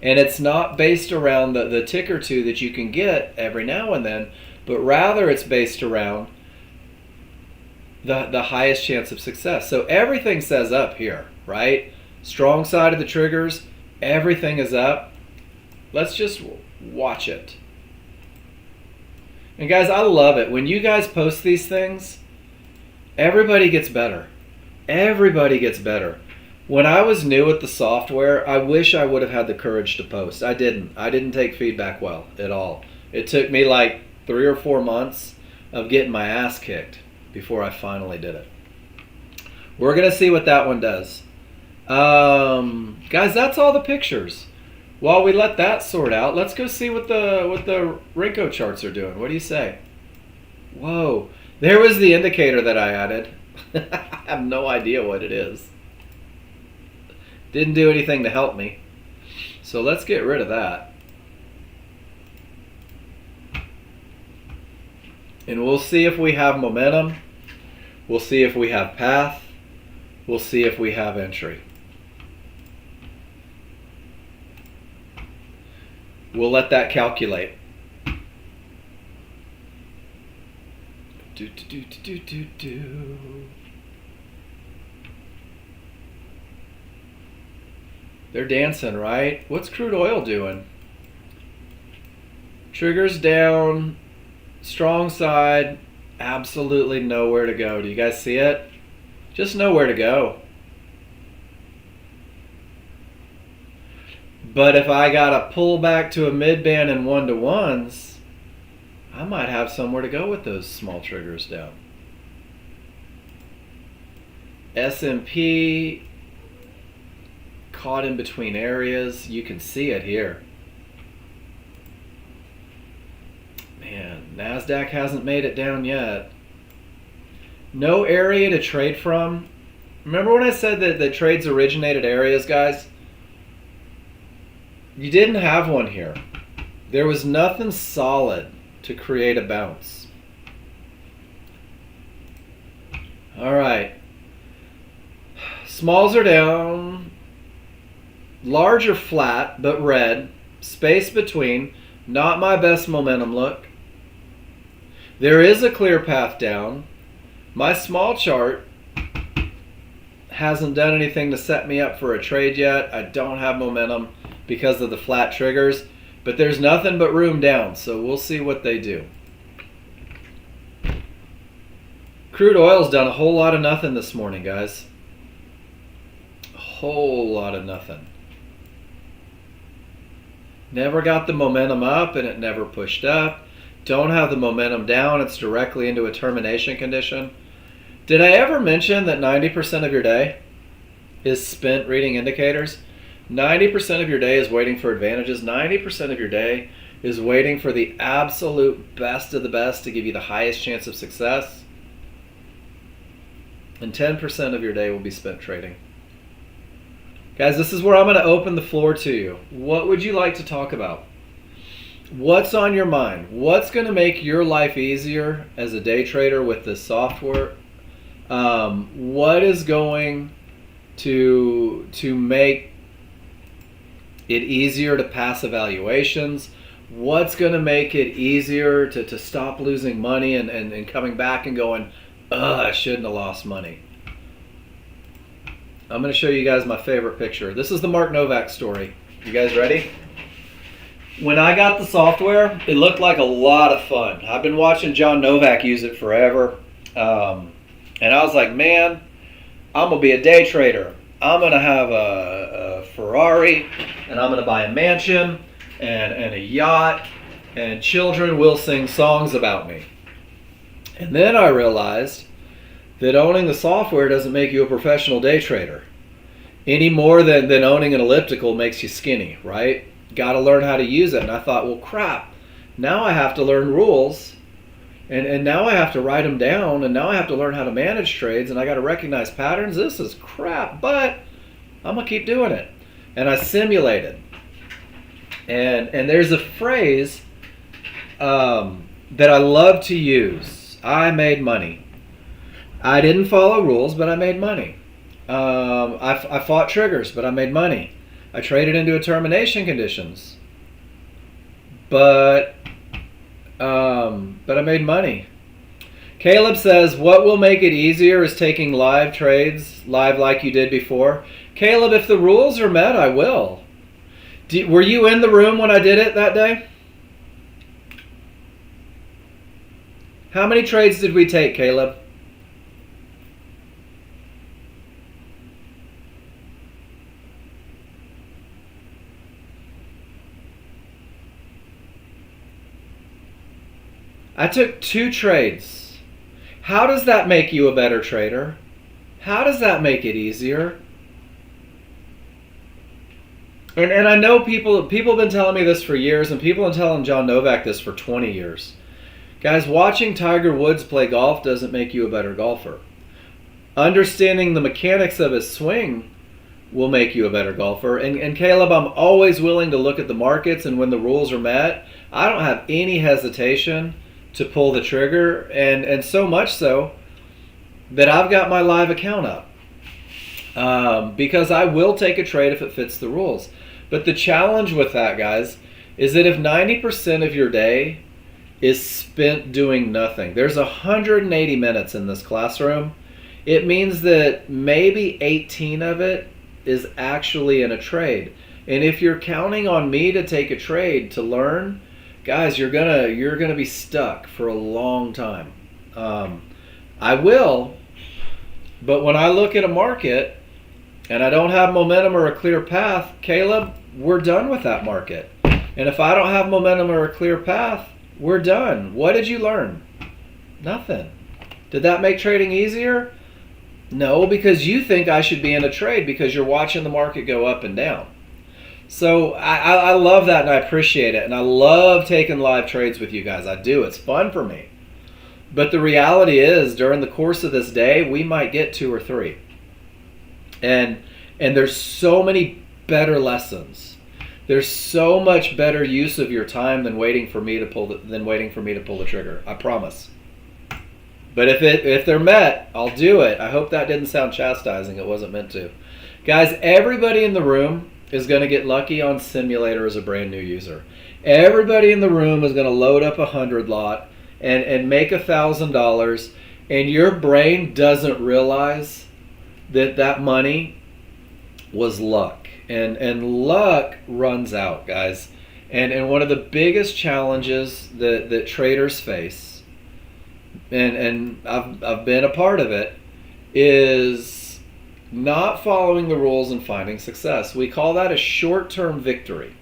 S1: And it's not based around the tick or two that you can get every now and then, but rather it's based around the highest chance of success. So everything says up here, right? Strong side of the triggers, Everything is up. Let's just watch it. And guys, I love it. When you guys post these things, everybody gets better. Everybody gets better. When I was new at the software, I wish I would have had the courage to post. I didn't. I didn't take feedback well at all. It took me like 3 or 4 months of getting my ass kicked before I finally did it. We're going to see what that one does. Guys, that's all the pictures. While we let that sort out, let's go see what the Renko charts are doing. What do you say? Whoa. There was the indicator that I added. I have no idea what it is. Didn't do anything to help me. So let's get rid of that. And we'll see if we have momentum. We'll see if we have path. We'll see if we have entry. We'll let that calculate. They're dancing, right? What's crude oil doing? Triggers down, strong side, absolutely nowhere to go. Do you guys see it? Just nowhere to go. But if I got to pull back to a mid-band and 1-to-1s, I might have somewhere to go with those small triggers down. S&P caught in between areas. You can see it here. Man, NASDAQ hasn't made it down yet. No area to trade from. Remember when I said that the trades originated areas, guys? You didn't have one here. There was nothing solid to create a bounce. All right. Smalls are down. Large are flat, but red. Space between. Not my best momentum look. There is a clear path down. My small chart hasn't done anything to set me up for a trade yet. I don't have momentum because of the flat triggers, but there's nothing but room down, so we'll see what they do. Crude oil's done a whole lot of nothing this morning, guys. A whole lot of nothing. Never got the momentum up and it never pushed up. Don't have the momentum down, it's directly into a termination condition. Did I ever mention that 90% of your day is spent reading indicators? 90% of your day is waiting for advantages. 90% of your day is waiting for the absolute best of the best to give you the highest chance of success. And 10% of your day will be spent trading. Guys, this is where I'm going to open the floor to you. What would you like to talk about? What's on your mind? What's going to make your life easier as a day trader with this software? What is going to make it easier to pass evaluations? What's going to make it easier to stop losing money and coming back and going, ugh, I shouldn't have lost money? I'm going to show you guys my favorite picture. This is the Mark Novak story. You guys ready? When I got the software, it looked like a lot of fun. I've been watching John Novak use it forever. And I was like, man, I'm going to be a day trader. I'm going to have a Ferrari, and I'm going to buy a mansion and a yacht, and children will sing songs about me. And then I realized that owning the software doesn't make you a professional day trader any more than owning an elliptical makes you skinny, right? Got to learn how to use it. And I thought, well, crap, now I have to learn rules, and now I have to write them down, and now I have to learn how to manage trades, and I got to recognize patterns. This is crap, but I'm going to keep doing it. And I simulated. And there's a phrase that I love to use. I made money. I didn't follow rules, but I made money. I fought triggers, but I made money. I traded into a termination conditions, but I made money. Caleb says, what will make it easier is taking live trades, live like you did before. Caleb, if the rules are met, I will. Were you in the room when I did it that day? How many trades did we take, Caleb? I took 2 trades. How does that make you a better trader? How does that make it easier? And I know people have been telling me this for years, and people have been telling John Novak this for 20 years. Guys, watching Tiger Woods play golf doesn't make you a better golfer. Understanding the mechanics of his swing will make you a better golfer. And Caleb, I'm always willing to look at the markets, and when the rules are met, I don't have any hesitation to pull the trigger, and so much so that I've got my live account up. Because I will take a trade if it fits the rules. But the challenge with that, guys, is that if 90% of your day is spent doing nothing, there's 180 minutes in this classroom, it means that maybe 18 of it is actually in a trade. And if you're counting on me to take a trade to learn, guys, you're gonna be stuck for a long time. I will, but when I look at a market and I don't have momentum or a clear path, Caleb, we're done with that market. And if I don't have momentum or a clear path, we're done. What did you learn? Nothing. Did that make trading easier? No, because you think I should be in a trade because you're watching the market go up and down. So I love that, and I appreciate it, and I love taking live trades with you guys. I do. It's fun for me. But the reality is, during the course of this day, we might get 2 or 3. And there's so many better lessons. There's so much better use of your time than waiting for me to pull the trigger. I promise. But if they're met, I'll do it. I hope that didn't sound chastising. It wasn't meant to. Guys, everybody in the room is going to get lucky on Simulator as a brand new user. Everybody in the room is going to load up 100 lot and make $1,000, and your brain doesn't realize that money was luck. And luck runs out, guys. And one of the biggest challenges that traders face, and I've been a part of it, is not following the rules and finding success. We call that a short-term victory.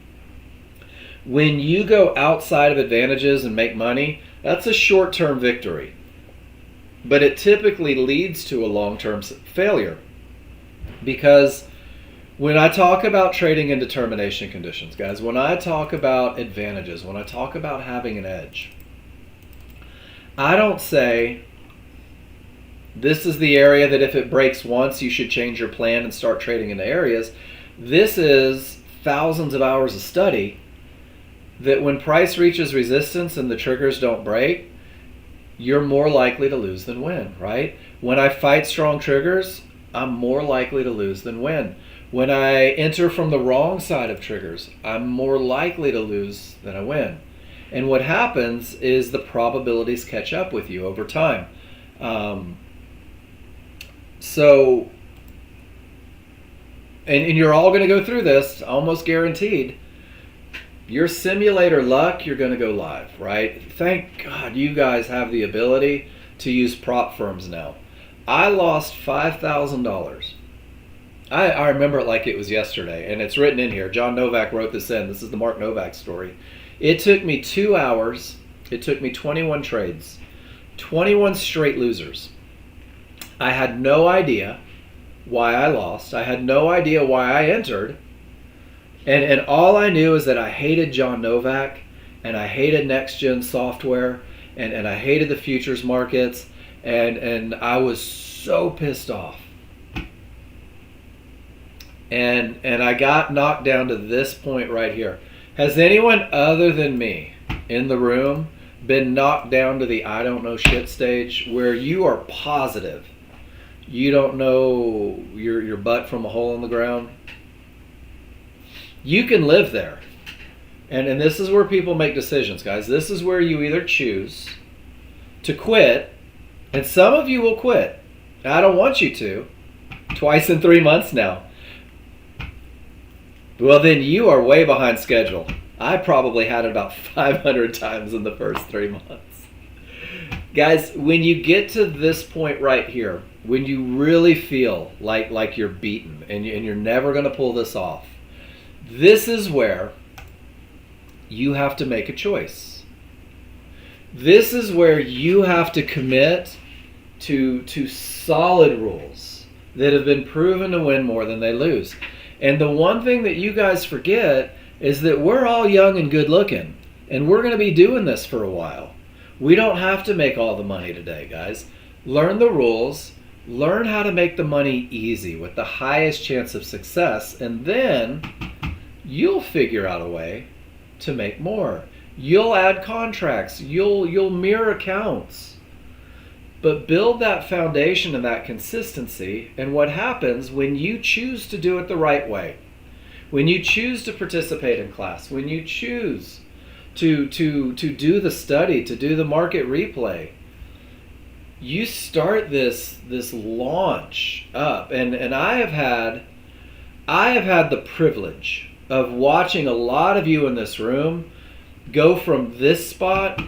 S1: When you go outside of advantages and make money, that's a short-term victory. But it typically leads to a long-term failure. Because when I talk about trading in determination conditions, guys, when I talk about advantages, when I talk about having an edge, I don't say, this is the area that if it breaks once, you should change your plan and start trading into areas. This is thousands of hours of study that when price reaches resistance and the triggers don't break, you're more likely to lose than win, right? When I fight strong triggers, I'm more likely to lose than win. When I enter from the wrong side of triggers, I'm more likely to lose than I win. And what happens is the probabilities catch up with you over time. So, and you're all going to go through this, almost guaranteed. Your simulator luck, you're going to go live, right? Thank God you guys have the ability to use prop firms now. I lost $5,000. I remember it like it was yesterday, and it's written in here. John Novak wrote this in. This is the Mark Novak story. It took me 2 hours. It took me 21 trades, 21 straight losers. I had no idea why I lost. I had no idea why I entered. And all I knew is that I hated John Novak, and I hated Nexgen software, and I hated the futures markets, and I was so pissed off. And I got knocked down to this point right here. Has anyone other than me in the room been knocked down to the I don't know shit stage where you are positive you don't know your butt from a hole in the ground? You can live there. And this is where people make decisions, guys. This is where you either choose to quit, and some of you will quit. I don't want you to. Twice in 3 months now. Well, then you are way behind schedule. I probably had it about 500 times in the first 3 months. Guys, when you get to this point right here, when you really feel like you're beaten and you're never going to pull this off, this is where you have to make a choice. This is where you have to commit to solid rules that have been proven to win more than they lose. And the one thing that you guys forget is that we're all young and good looking, and we're going to be doing this for a while. We don't have to make all the money today, guys. Learn the rules, learn how to make the money easy with the highest chance of success, and then you'll figure out a way to make more. You'll add contracts, you'll mirror accounts. But build that foundation and that consistency, and what happens when you choose to do it the right way, when you choose to participate in class, when you choose to do the study, to do the market replay, you start this launch up. And I have had the privilege of watching a lot of you in this room go from this spot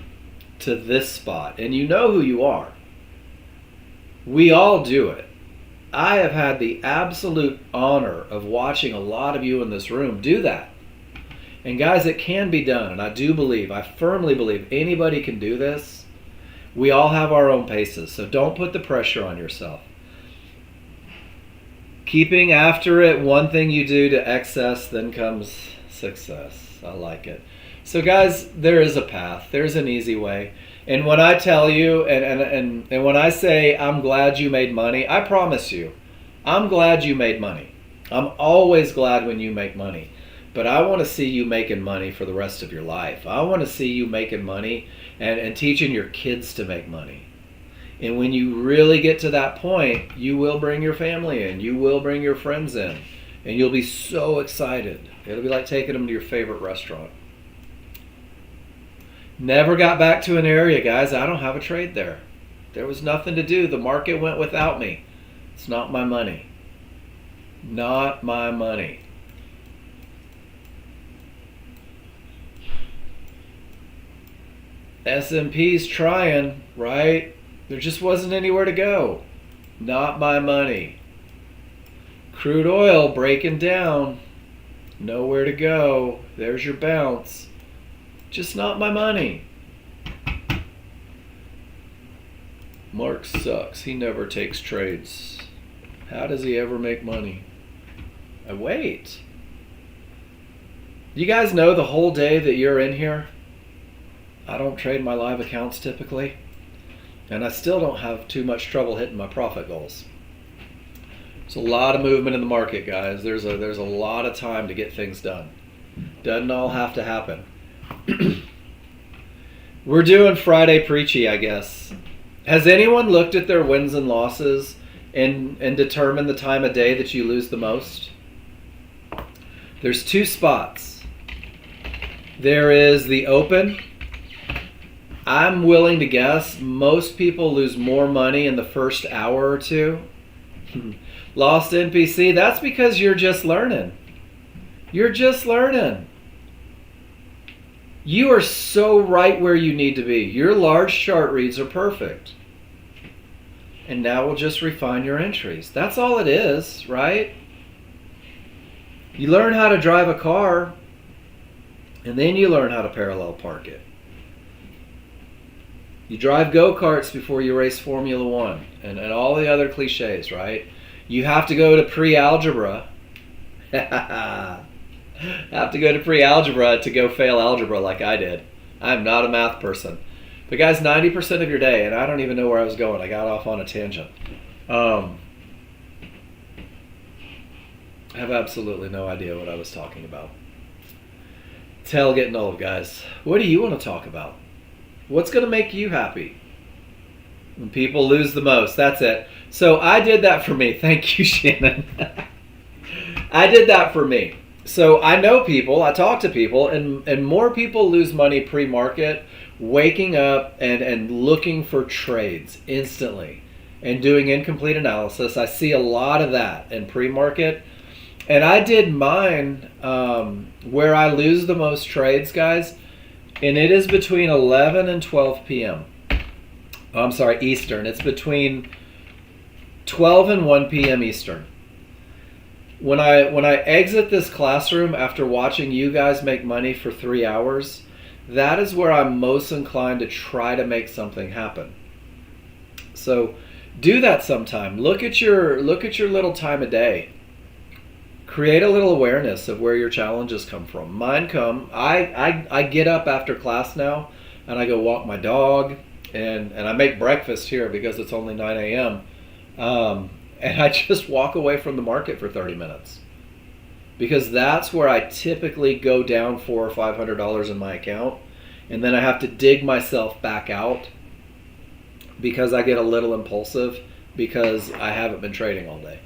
S1: to this spot, and you know who you are. We all do it. I have had the absolute honor of watching a lot of you in this room do that. And guys, it can be done. And I firmly believe anybody can do this. We all have our own paces. So don't put the pressure on yourself. Keeping after it, one thing you do to excess, then comes success. I like it. So guys, there is a path. There's an easy way. And when I tell you, and when I say I'm glad you made money, I promise you, I'm glad you made money. I'm always glad when you make money. But I want to see you making money for the rest of your life. I want to see you making money and teaching your kids to make money. And when you really get to that point, you will bring your family in. You will bring your friends in. And you'll be so excited. It'll be like taking them to your favorite restaurant. Never got back to an area, guys. I don't have a trade there. There was nothing to do. The market went without me. It's not my money. Not my money. S&P's trying, right? There just wasn't anywhere to go. Not my money. Crude oil breaking down. Nowhere to go. There's your bounce. Just not my money. Mark sucks. He never takes trades. How does he ever make money? I wait. You guys know the whole day that you're in here, I don't trade my live accounts typically, and I still don't have too much trouble hitting my profit goals. There's a lot of movement in the market, guys. There's a lot of time to get things done. Doesn't all have to happen. We're doing Friday preachy, I guess. Has anyone looked at their wins and losses and determined the time of day that you lose the most? There's two spots. There is the open. I'm willing to guess most people lose more money in the first hour or two. Lost NPC, that's because you're just learning. You're just learning. You are so right where you need to be. Your large chart reads are perfect. And now we'll just refine your entries. That's all it is, right? You learn how to drive a car, and then you learn how to parallel park it. You drive go-karts before you race Formula One, and all the other cliches, right? You have to go to pre-algebra. Have to go to pre-algebra to go fail algebra like I did. I'm not a math person. But guys, 90% of your day, and I don't even know where I was going. I got off on a tangent. I have absolutely no idea what I was talking about. It's hell getting old, guys. What do you want to talk about? What's going to make you happy? When people lose the most, that's it. So I did that for me. Thank you, Shannon. I did that for me. So I know people, I talk to people, and more people lose money pre-market, waking up and looking for trades instantly and doing incomplete analysis. I see a lot of that in pre-market. And I did mine where I lose the most trades, guys, and it is between 11 and 12 p.m. I'm sorry, Eastern. It's between 12 and 1 p.m. Eastern. When I exit this classroom after watching you guys make money for 3 hours, that is where I'm most inclined to try to make something happen. So do that sometime. Look at your little time a day. Create a little awareness of where your challenges come from. Mine come, I get up after class now and I go walk my dog and I make breakfast here because it's only 9 a.m. And I just walk away from the market for 30 minutes. Because that's where I typically go down $400 or $500 in my account. And then I have to dig myself back out because I get a little impulsive because I haven't been trading all day.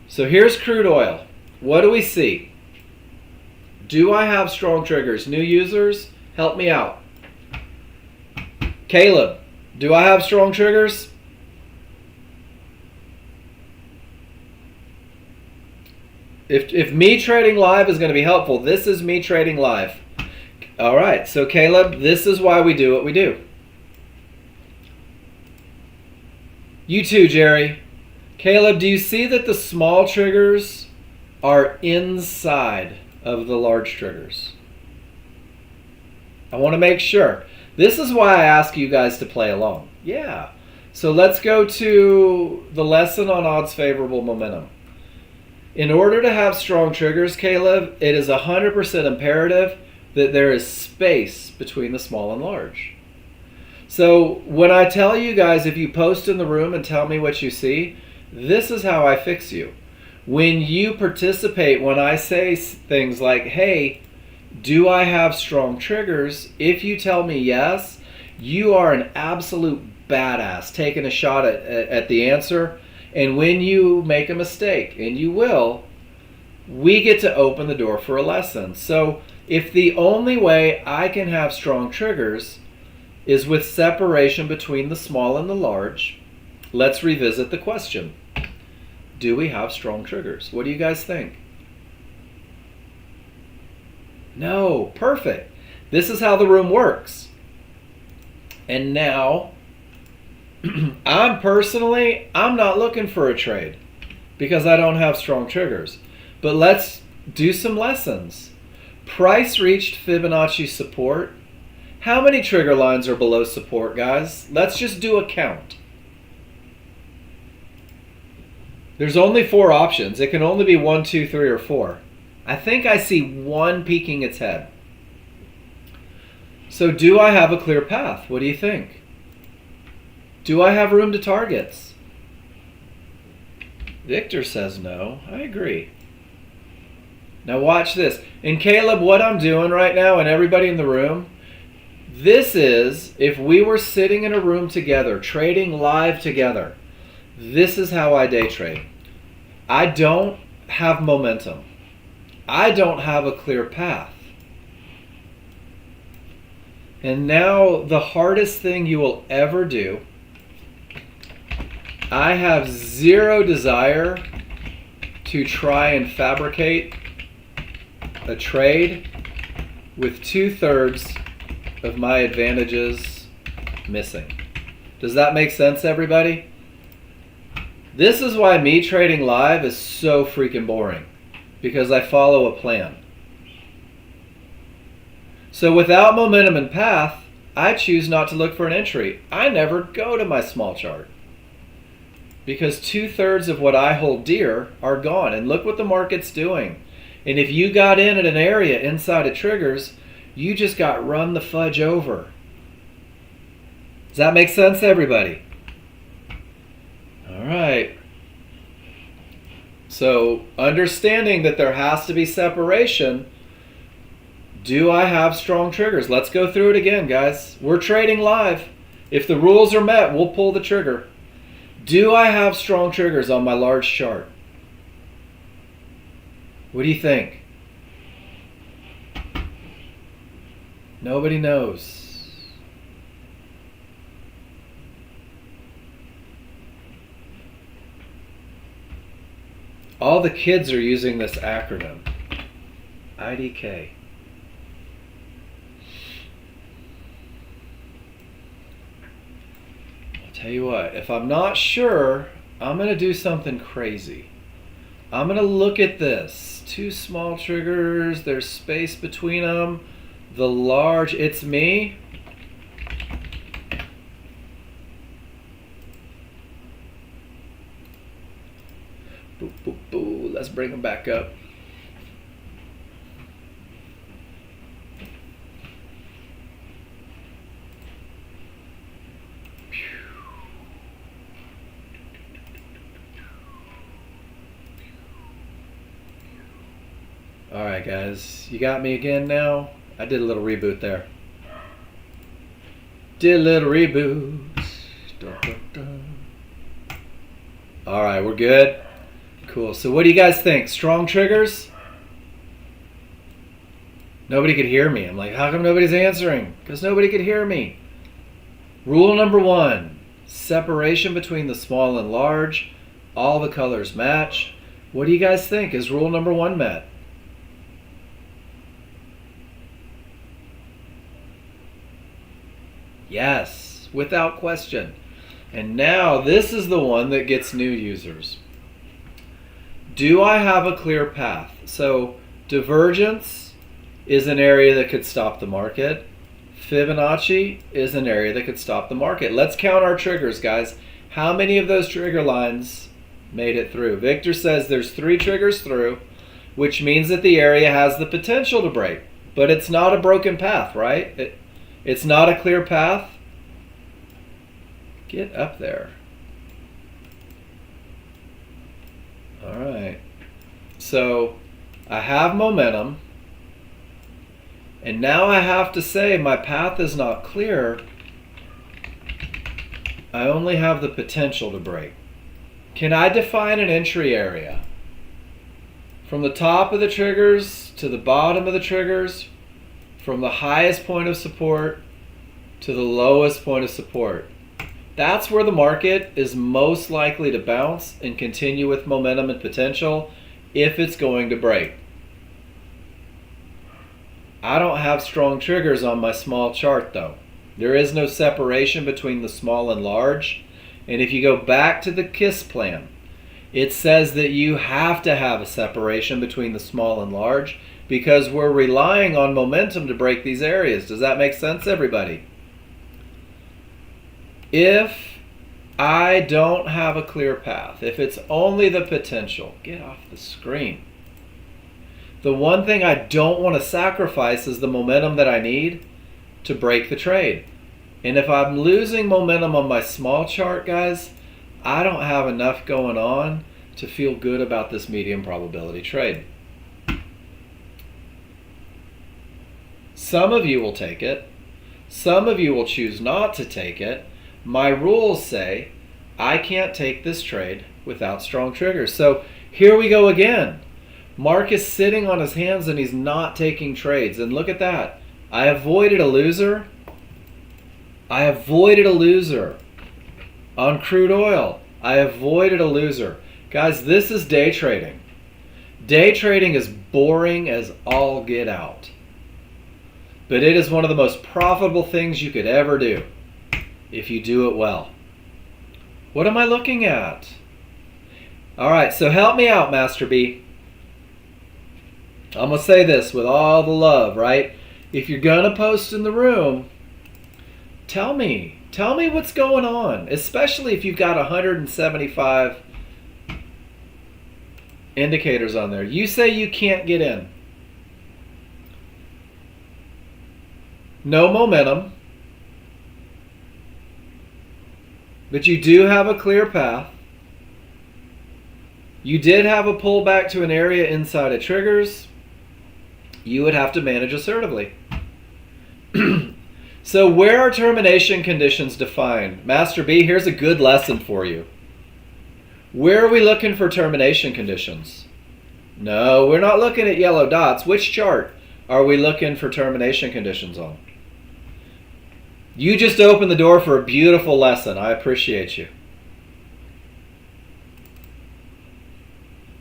S1: So here's crude oil. What do we see? Do I have strong triggers? New users, help me out. Caleb, do I have strong triggers? If me trading live is going to be helpful, this is me trading live. All right, so Caleb, this is why we do what we do. You too, Jerry. Caleb, do you see that the small triggers are inside of the large triggers? I want to make sure. This is why I ask you guys to play along. Yeah. So let's go to the lesson on odds favorable momentum. In order to have strong triggers, Caleb, it is 100% imperative that there is space between the small and large. So when I tell you guys, if you post in the room and tell me what you see, this is how I fix you. When you participate, when I say things like, hey, do I have strong triggers? If you tell me yes, you are an absolute badass taking a shot at the answer. And when you make a mistake, and you will, we get to open the door for a lesson. So if the only way I can have strong triggers is with separation between the small and the large, let's revisit the question. Do we have strong triggers? What do you guys think? No, perfect. This is how the room works. And now, I'm not looking for a trade because I don't have strong triggers. But let's do some lessons. Price reached Fibonacci support. How many trigger lines are below support, guys? Let's just do a count. There's only 4 options. It can only be 1, 2, 3, or 4. I think I see 1 peeking its head. So do I have a clear path? What do you think? Do I have room to targets? Victor says no. I agree. Now watch this. And Caleb, what I'm doing right now, and everybody in the room, this is, if we were sitting in a room together, trading live together, this is how I day trade. I don't have momentum. I don't have a clear path. And now the hardest thing you will ever do, I have zero desire to try and fabricate a trade with 2/3 of my advantages missing. Does that make sense, everybody? This is why me trading live is so freaking boring, because I follow a plan. So without momentum and path, I choose not to look for an entry. I never go to my small chart because 2/3 of what I hold dear are gone. And look what the market's doing. And if you got in at an area inside of triggers, you just got run the fudge over. Does that make sense, everybody? All right. So understanding that there has to be separation, do I have strong triggers? Let's go through it again, guys. We're trading live. If the rules are met, we'll pull the trigger. Do I have strong triggers on my large chart? What do you think? Nobody knows. All the kids are using this acronym. IDK. I'll tell you what, if I'm not sure, I'm going to do something crazy. I'm going to look at this. 2 small triggers, there's space between them. The large, it's me. Boo, boo, boo. Let's bring them back up. All right, guys, you got me again now? I did a little reboot there. Did a little reboot. Dun, dun, dun. All right, we're good. Cool. So what do you guys think? Strong triggers? Nobody could hear me. I'm like, how come nobody's answering? Because nobody could hear me. Rule number 1, separation between the small and large. All the colors match. What do you guys think? Is rule number 1 met? Yes, without question. And now this is the one that gets new users. Do I have a clear path? So divergence is an area that could stop the market. Fibonacci is an area that could stop the market. Let's count our triggers, guys. How many of those trigger lines made it through? Victor says there's 3 triggers through, which means that the area has the potential to break. But it's not a broken path, right? It's not a clear path. Get up there. All right. So I have momentum. And now I have to say my path is not clear. I only have the potential to break. Can I define an entry area? From the top of the triggers to the bottom of the triggers, from the highest point of support to the lowest point of support. That's where the market is most likely to bounce and continue with momentum and potential if it's going to break. I don't have strong triggers on my small chart though. There is no separation between the small and large. And if you go back to the KISS plan, it says that you have to have a separation between the small and large because we're relying on momentum to break these areas. Does that make sense, everybody? If I don't have a clear path, if it's only the potential, get off the screen. The one thing I don't want to sacrifice is the momentum that I need to break the trade. And if I'm losing momentum on my small chart, guys, I don't have enough going on to feel good about this medium probability trade. Some of you will take it. Some of you will choose not to take it. My rules say I can't take this trade without strong triggers. So here we go again. Mark is sitting on his hands and he's not taking trades. And look at that. I avoided a loser. I avoided a loser on crude oil. I avoided a loser. Guys, this is day trading. Day trading is boring as all get out. But it is one of the most profitable things you could ever do if you do it well. What am I looking at? All right, so help me out, Master B. I'm going to say this with all the love, right? If you're going to post in the room, tell me what's going on, especially if you've got 175 indicators on there. You say you can't get in. No momentum, but you do have a clear path. You did have a pullback to an area inside of triggers. You would have to manage assertively. So where are termination conditions defined? Master B, here's a good lesson for you. Where are we looking for termination conditions? No, we're not looking at yellow dots. Which chart are we looking for termination conditions on? You just opened the door for a beautiful lesson. I appreciate you.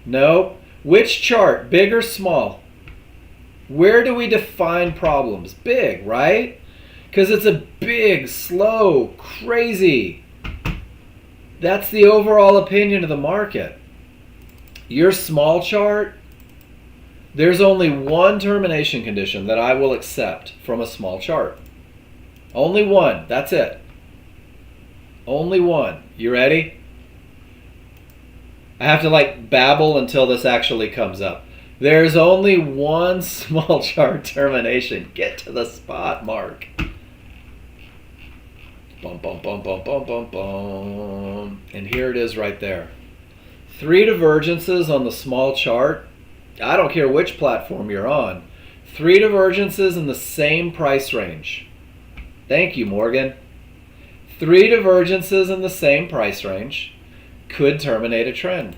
S1: No. Which chart? Big or small? Where do we define problems? Big, right? Because it's a big, slow, crazy. That's the overall opinion of the market. Your small chart, there's only one termination condition that I will accept from a small chart. Only one. That's it. Only one. You ready? I have to like babble until this actually comes up. There's only one small chart termination. Get to the spot, Mark. Bum, bum, bum, bum, bum, bum, bum. And here it is right there. 3 divergences on the small chart. I don't care which platform you're on. 3 divergences in the same price range. Thank you, Morgan. 3 divergences in the same price range could terminate a trend.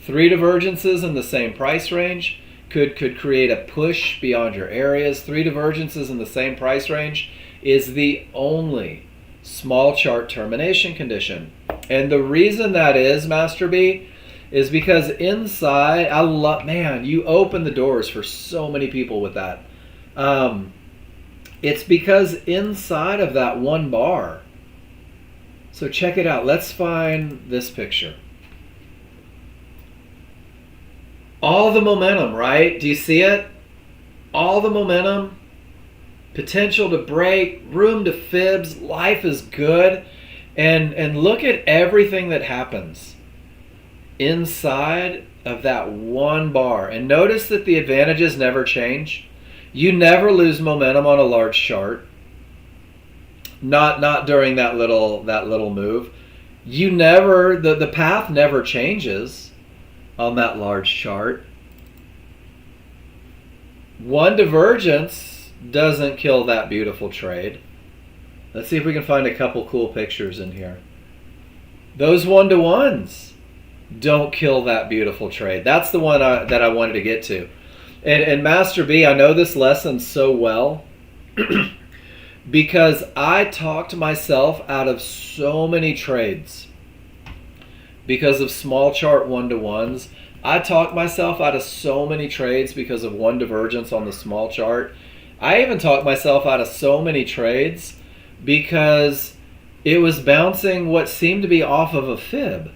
S1: 3 divergences in the same price range could create a push beyond your areas. 3 divergences in the same price range is the only small chart termination condition. And the reason that is, Master B, is because inside, man, you open the doors for so many people with that. It's because inside of that one bar. So check it out. Let's find this picture. All the momentum, right? Do you see it? All the momentum, potential to break, room to fibs, life is good. And look at everything that happens inside of that one bar. And notice that the advantages never change. You never lose momentum on a large chart. Not during that little move. You never, the path never changes on that large chart. One divergence doesn't kill that beautiful trade. Let's see if we can find a couple cool pictures in here. Those 1-to-1s don't kill that beautiful trade. That's the one that I wanted to get to. And Master B, I know this lesson so well because I talked myself out of so many trades because of small chart 1-to-1s. I talked myself out of so many trades because of one divergence on the small chart. I even talked myself out of so many trades because it was bouncing what seemed to be off of a fib.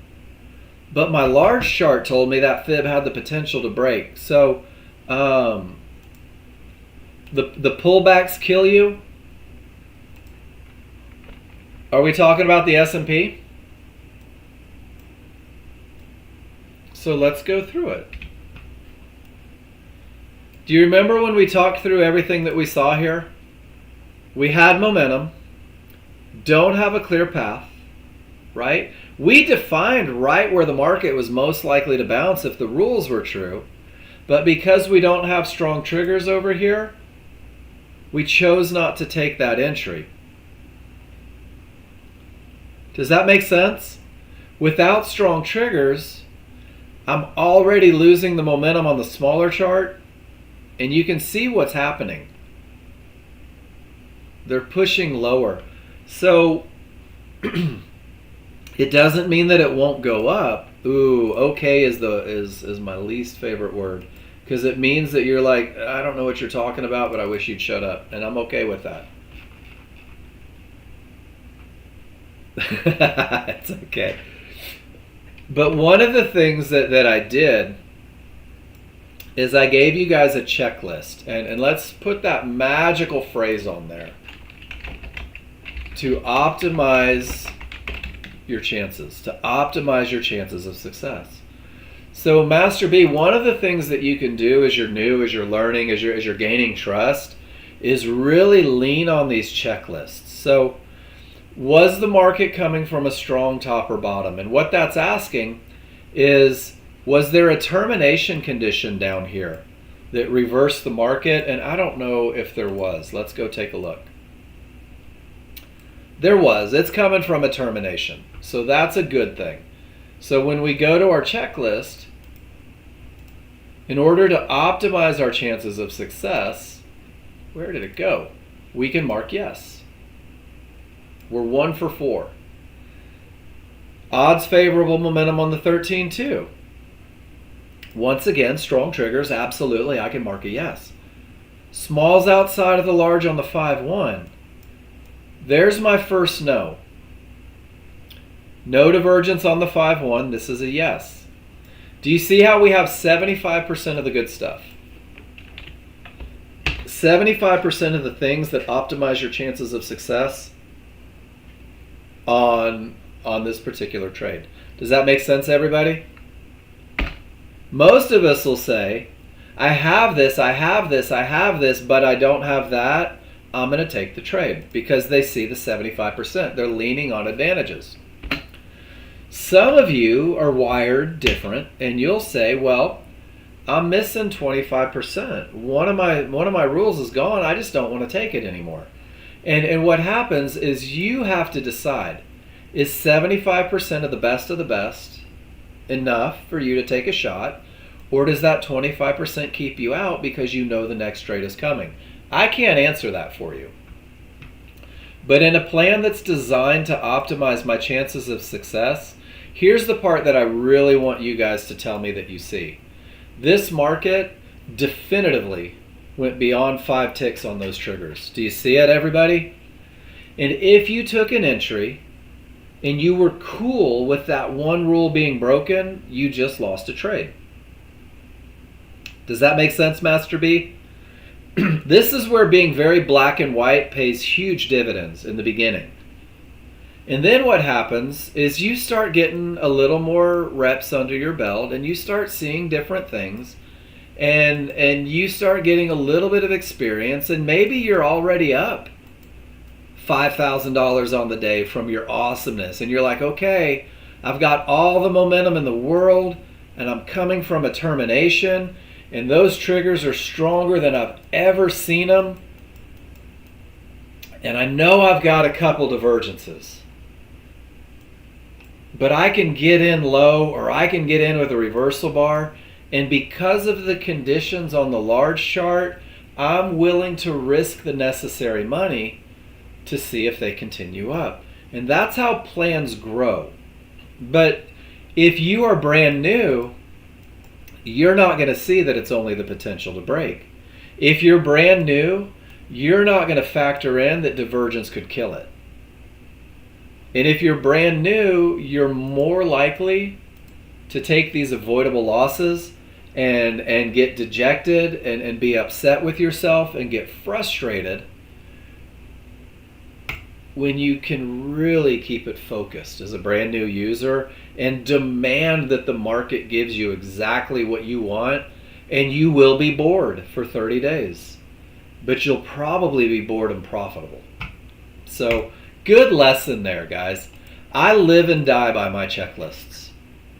S1: But my large chart told me that fib had the potential to break. So the pullbacks kill you. Are we talking about the S&P? So let's go through it. Do you remember when we talked through everything that we saw here? We had momentum, don't have a clear path, right? We defined right where the market was most likely to bounce if the rules were true. But because we don't have strong triggers over here, we chose not to take that entry. Does that make sense? Without strong triggers, I'm already losing the momentum on the smaller chart, and you can see what's happening. They're pushing lower. So it doesn't mean that it won't go up. Ooh, okay is my least favorite word, because it means that you're like, I don't know what you're talking about, but I wish you'd shut up, and I'm okay with that. It's okay. But one of the things that I did is I gave you guys a checklist, and let's put that magical phrase on there. To optimize your chances, of success. So Master B, one of the things that you can do as you're new, as you're learning, as you're gaining trust, is really lean on these checklists. So was the market coming from a strong top or bottom? And what that's asking is, was there a termination condition down here that reversed the market? And I don't know if there was. Let's go take a look. There was. It's coming from a termination. So that's a good thing. So when we go to our checklist, in order to optimize our chances of success, where did it go? We can mark yes. We're 1 for 4. Odds favorable momentum on the 13-2. Once again, strong triggers, absolutely, I can mark a yes. Smalls outside of the large on the 5-1. There's my first no. No divergence on the 5-1. This is a yes. Do you see how we have 75% of the good stuff? 75% of the things that optimize your chances of success on this particular trade. Does that make sense, everybody? Most of us will say, I have this, but I don't have that. I'm going to take the trade because they see the 75%. They're leaning on advantages. Some of you are wired different, and you'll say, well, I'm missing 25%. One of my rules is gone. I just don't want to take it anymore. And what happens is you have to decide, is 75% of the best enough for you to take a shot, or does that 25% keep you out because you know the next trade is coming? I can't answer that for you. But in a plan that's designed to optimize my chances of success, here's the part that I really want you guys to tell me that you see. This market definitively went beyond 5 ticks on those triggers. Do you see it, everybody? And if you took an entry and you were cool with that one rule being broken, you just lost a trade. Does that make sense, Master B? This is where being very black and white pays huge dividends in the beginning. And then what happens is you start getting a little more reps under your belt and you start seeing different things and you start getting a little bit of experience, and maybe you're already up $5,000 on the day from your awesomeness, and you're like, okay, I've got all the momentum in the world and I'm coming from a termination, and those triggers are stronger than I've ever seen them. And I know I've got a couple divergences. But I can get in low, or I can get in with a reversal bar. And because of the conditions on the large chart, I'm willing to risk the necessary money to see if they continue up. And that's how plans grow. But if you are brand new, you're not going to see that it's only the potential to break. If you're brand new, you're not going to factor in that divergence could kill it. And if you're brand new, you're more likely to take these avoidable losses and get dejected and be upset with yourself and get frustrated when you can really keep it focused as a brand new user and demand that the market gives you exactly what you want, and you will be bored for 30 days. But you'll probably be bored and profitable. So, good lesson there, guys. I live and die by my checklists.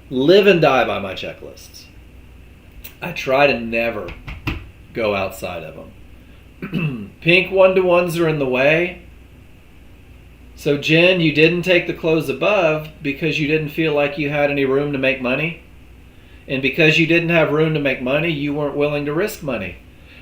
S1: Live and die by my checklists. I try to never go outside of them. Pink 1-to-1s are in the way. So Jen, you didn't take the close above because you didn't feel like you had any room to make money. And because you didn't have room to make money, you weren't willing to risk money.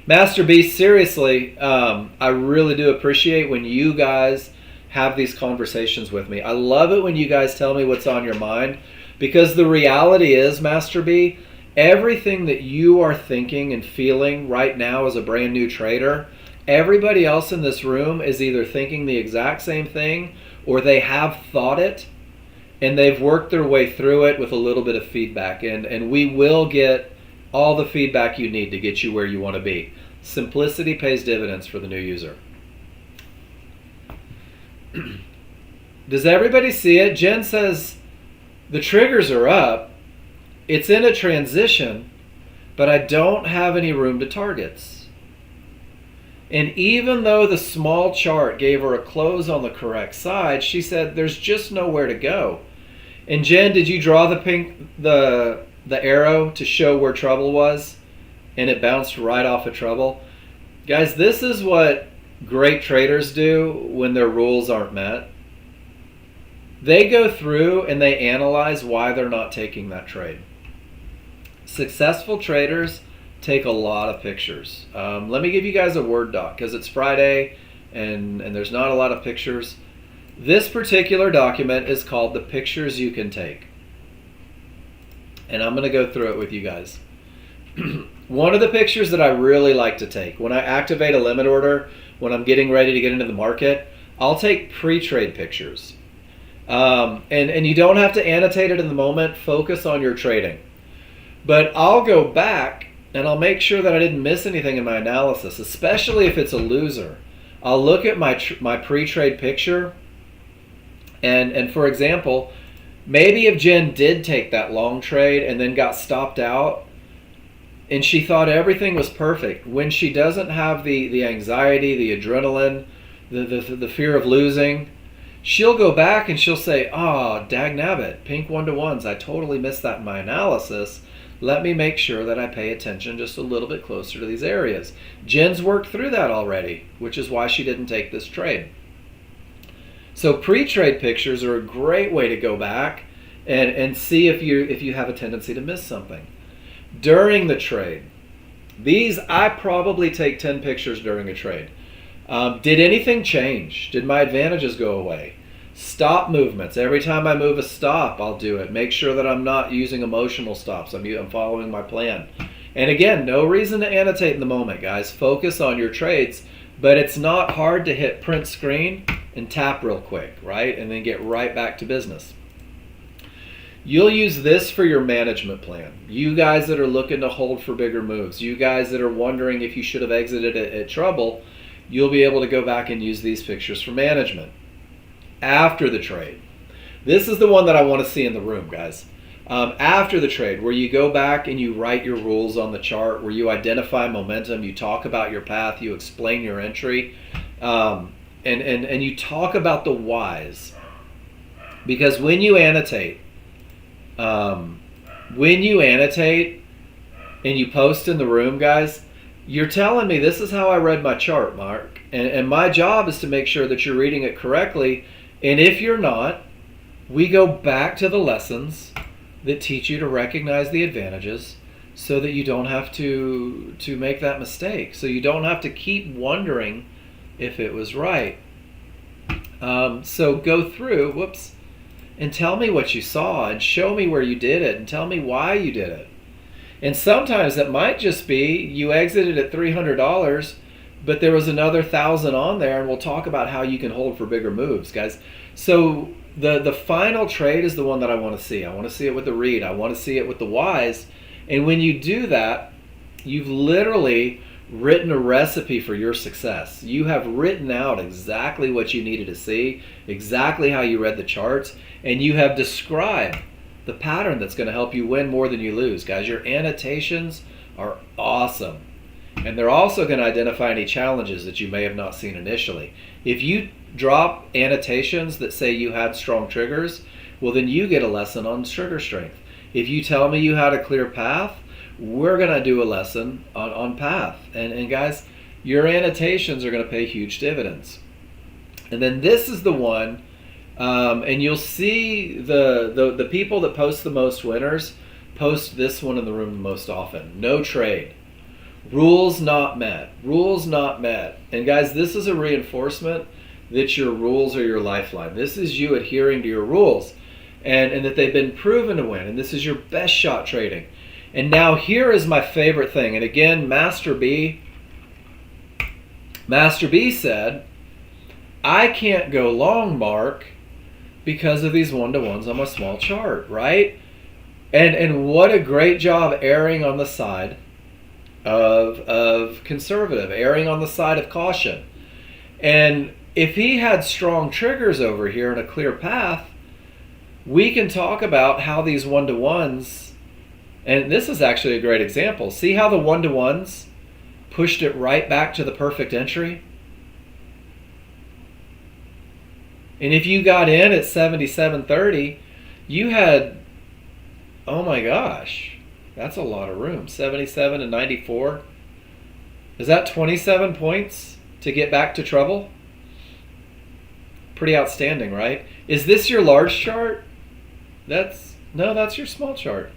S1: Master Beast, seriously, I really do appreciate when you guys have these conversations with me. I love it when you guys tell me what's on your mind, because the reality is, Master B, everything that you are thinking and feeling right now as a brand new trader, everybody else in this room is either thinking the exact same thing, or they have thought it and they've worked their way through it with a little bit of feedback. And we will get all the feedback you need to get you where you want to be. Simplicity pays dividends for the new user. Does everybody see it? Jen says the triggers are up. It's in a transition, but I don't have any room to targets. And even though the small chart gave her a close on the correct side, she said there's just nowhere to go. And Jen, did you draw the arrow to show where trouble was? And it bounced right off of trouble. Guys, this is what great traders do when their rules aren't met. They go through and they analyze why they're not taking that trade. Successful traders take a lot of pictures. Let me give you guys a Word doc because it's Friday and there's not a lot of pictures. This particular document is called the Pictures You Can Take. And I'm going to go through it with you guys. One of the pictures that I really like to take when I activate a limit order, when I'm getting ready to get into the market, I'll take pre-trade pictures. And you don't have to annotate it in the moment. Focus on your trading. But I'll go back and I'll make sure that I didn't miss anything in my analysis, especially if it's a loser. I'll look at my pre-trade picture, and for example, maybe if Jen did take that long trade and then got stopped out, and she thought everything was perfect, when she doesn't have the anxiety, the adrenaline, the fear of losing, she'll go back and she'll say, "Oh, dagnabbit, pink 1-to-1s. I totally missed that in my analysis. Let me make sure that I pay attention just a little bit closer to these areas." Jen's worked through that already, which is why she didn't take this trade. So pre-trade pictures are a great way to go back and see if you have a tendency to miss something. During the trade, I probably take 10 pictures during a trade. Did anything change? Did my advantages go away? Stop movements. Every time I move a stop, I'll do it. Make sure that I'm not using emotional stops. I'm following my plan. And again, no reason to annotate in the moment, guys. Focus on your trades, but it's not hard to hit print screen and tap real quick, right? And then get right back to business. You'll use this for your management plan. You guys that are looking to hold for bigger moves, you guys that are wondering if you should have exited at trouble, you'll be able to go back and use these pictures for management. After the trade, this is the one that I want to see in the room, guys. After the trade, where you go back and you write your rules on the chart, where you identify momentum, you talk about your path, you explain your entry, and you talk about the whys. Because when you annotate and you post in the room, guys, you're telling me this is how I read my chart, Mark. And my job is to make sure that you're reading it correctly. And if you're not, we go back to the lessons that teach you to recognize the advantages so that you don't have to make that mistake. So you don't have to keep wondering if it was right. So go through, and tell me what you saw and show me where you did it and tell me why you did it. And sometimes it might just be you exited at $300, but there was another 1,000 on there, and we'll talk about how you can hold for bigger moves, guys. So the final trade is the one that I want to see. I want to see it with the read. I want to see it with the whys. And when you do that, you've literally written a recipe for your success. You have written out exactly what you needed to see, exactly how you read the charts, and you have described the pattern that's going to help you win more than you lose. Guys, your annotations are awesome. And they're also going to identify any challenges that you may have not seen initially. If you drop annotations that say you had strong triggers, well, then you get a lesson on trigger strength. If you tell me you had a clear path, we're going to do a lesson on path. And guys, your annotations are going to pay huge dividends. And then this is the one, and you'll see the people that post the most winners post this one in the room the most often. No trade. Rules not met. Rules not met. And guys, this is a reinforcement that your rules are your lifeline. This is you adhering to your rules and that they've been proven to win. And this is your best shot trading. And now here is my favorite thing. And again, Master B said, I can't go long, Mark, because of these 1-to-1s on my small chart, right? And what a great job erring on the side of conservative, erring on the side of caution. And if he had strong triggers over here and a clear path, we can talk about how these 1-to-1s, and this is actually a great example. See how the 1-to-1s pushed it right back to the perfect entry? And if you got in at 77.30, you had, oh my gosh, that's a lot of room. 77 and 94. Is that 27 points to get back to trouble? Pretty outstanding, right? Is this your large chart? That's your small chart.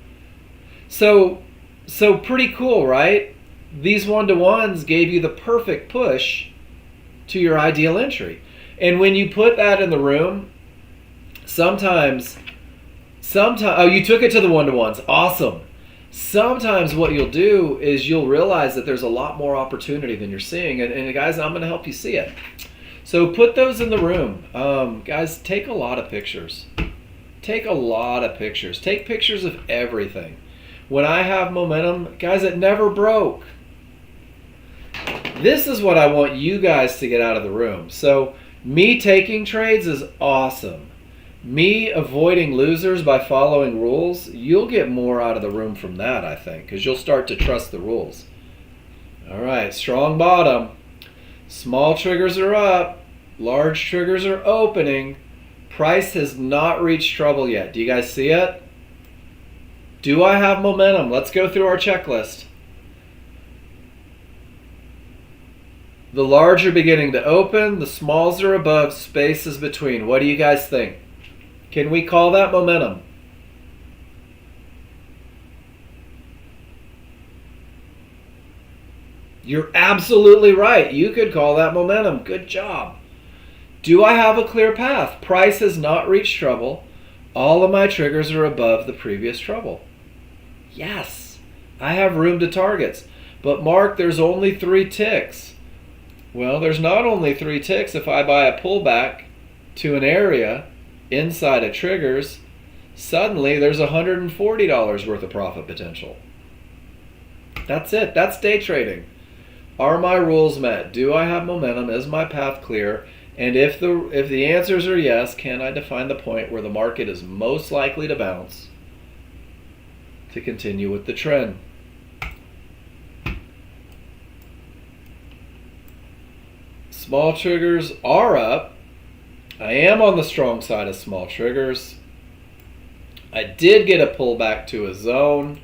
S1: So pretty cool, right? These 1-to-1s gave you the perfect push to your ideal entry. And when you put that in the room, sometimes, oh, you took it to the 1-to-1s. Awesome. Sometimes what you'll do is you'll realize that there's a lot more opportunity than you're seeing. And guys, I'm going to help you see it. So put those in the room. Guys, take a lot of pictures. Take a lot of pictures. Take pictures of everything. When I have momentum, guys, it never broke. This is what I want you guys to get out of the room. So me taking trades is awesome. Me avoiding losers by following rules, you'll get more out of the room from that, I think, because you'll start to trust the rules. All right, strong bottom. Small triggers are up. Large triggers are opening. Price has not reached trouble yet. Do you guys see it? Do I have momentum? Let's go through our checklist. The large are beginning to open. The smalls are above. Space is between. What do you guys think? Can we call that momentum? You're absolutely right. You could call that momentum. Good job. Do I have a clear path? Price has not reached trouble. All of my triggers are above the previous trouble. Yes, I have room to targets. But Mark, there's only 3 ticks. Well, there's not only 3 ticks if I buy a pullback to an area inside of triggers. Suddenly there's $140 worth of profit potential. That's it. That's day trading. Are my rules met? Do I have momentum? Is my path clear? And if the answers are yes, can I define the point where the market is most likely to bounce to continue with the trend? Small triggers are up. I am on the strong side of small triggers. I did get a pullback to a zone.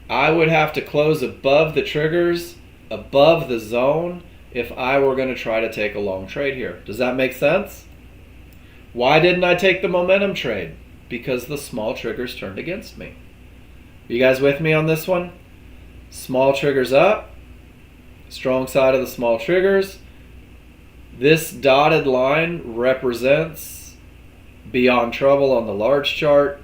S1: I would have to close above the triggers, above the zone, if I were going to try to take a long trade here. Does that make sense? Why didn't I take the momentum trade? Because the small triggers turned against me. You guys with me on this one? Small triggers up, strong side of the small triggers. This dotted line represents beyond trouble on the large chart.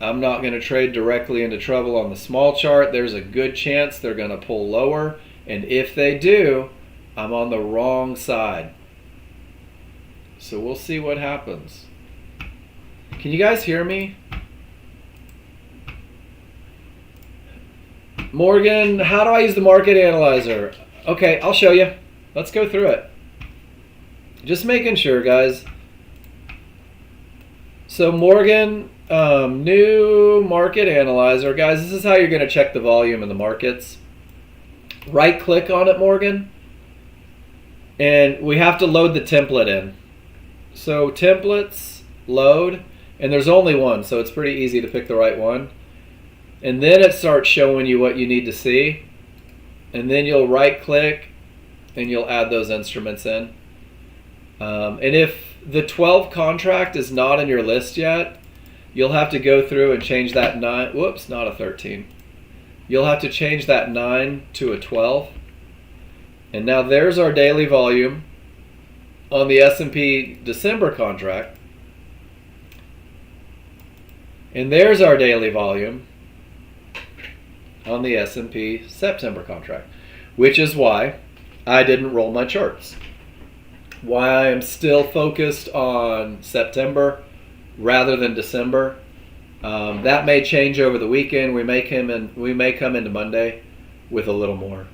S1: I'm not going to trade directly into trouble on the small chart. There's a good chance they're going to pull lower. And if they do, I'm on the wrong side. So we'll see what happens. Can you guys hear me? Morgan, how do I use the market analyzer? Okay, I'll show you. Let's go through it. Just making sure, guys. So Morgan, new market analyzer. Guys, this is how you're going to check the volume in the markets. Right click on it, Morgan. And we have to load the template in. So templates, load, and there's only one, so it's pretty easy to pick the right one. And then it starts showing you what you need to see. And then you'll right click and you'll add those instruments in. And if the 12 contract is not in your list yet, you'll have to go through and change that 9. Whoops, not a 13. You'll have to change that 9 to a 12. And now there's our daily volume on the S&P December contract. And there's our daily volume on the S&P September contract, which is why I didn't roll my charts. Why I am still focused on September rather than December. That may change over the weekend. We may come into Monday with a little more.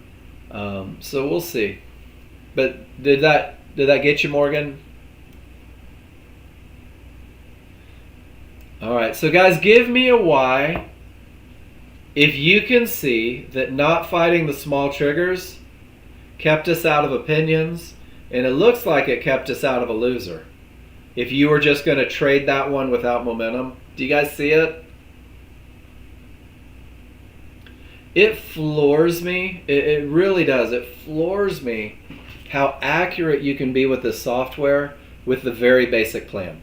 S1: So we'll see. But did that get you, Morgan? All right. So guys, give me a why if you can see that not fighting the small triggers kept us out of opinions, and it looks like it kept us out of a loser. If you were just going to trade that one without momentum. Do you guys see it? It floors me. It really does. It floors me how accurate you can be with this software with the very basic plan.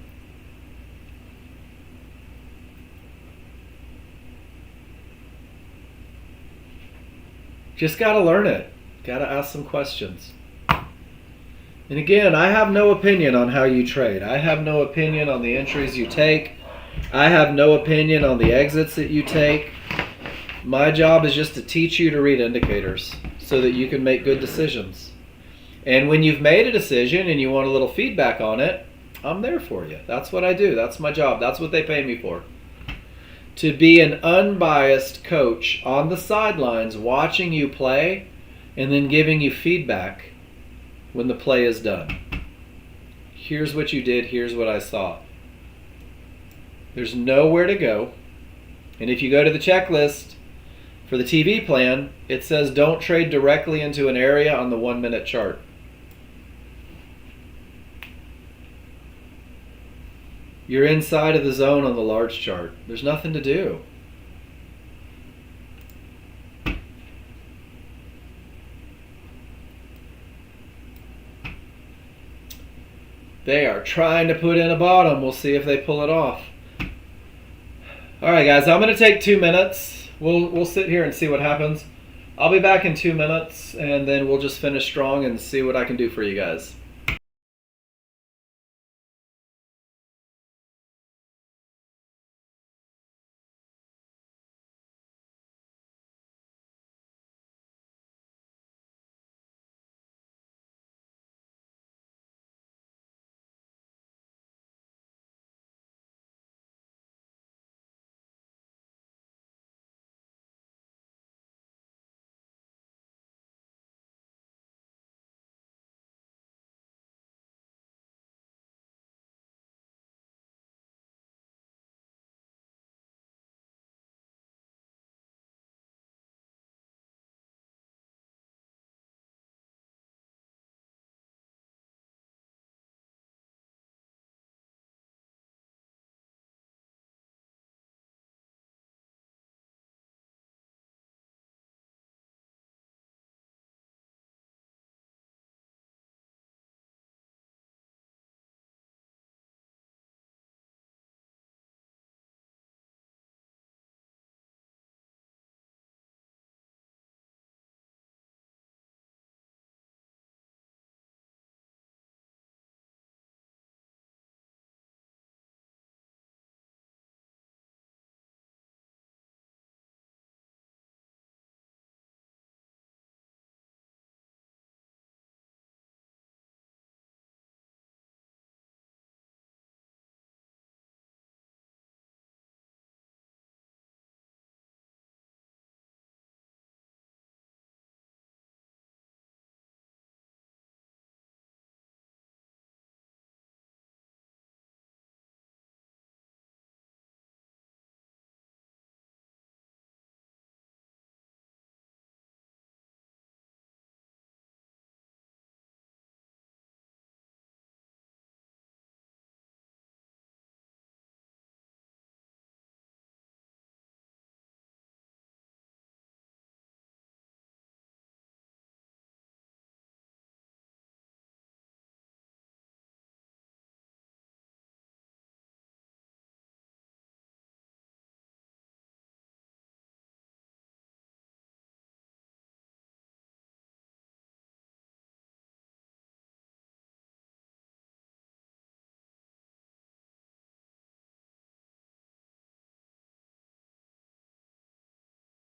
S1: Just got to learn it. Got to ask some questions. And again, I have no opinion on how you trade. I have no opinion on the entries you take. I have no opinion on the exits that you take. My job is just to teach you to read indicators so that you can make good decisions. And when you've made a decision and you want a little feedback on it, I'm there for you. That's what I do. That's my job. That's what they pay me for. To be an unbiased coach on the sidelines watching you play and then giving you feedback when the play is done. Here's what you did. Here's what I saw. There's nowhere to go. And if you go to the checklist for the TV plan, it says don't trade directly into an area on the 1 minute chart. You're inside of the zone on the large chart. There's nothing to do. They are trying to put in a bottom. We'll see if they pull it off. All right, guys, I'm going to take 2 minutes. We'll sit here and see what happens. I'll be back in 2 minutes, and then we'll just finish strong and see what I can do for you guys.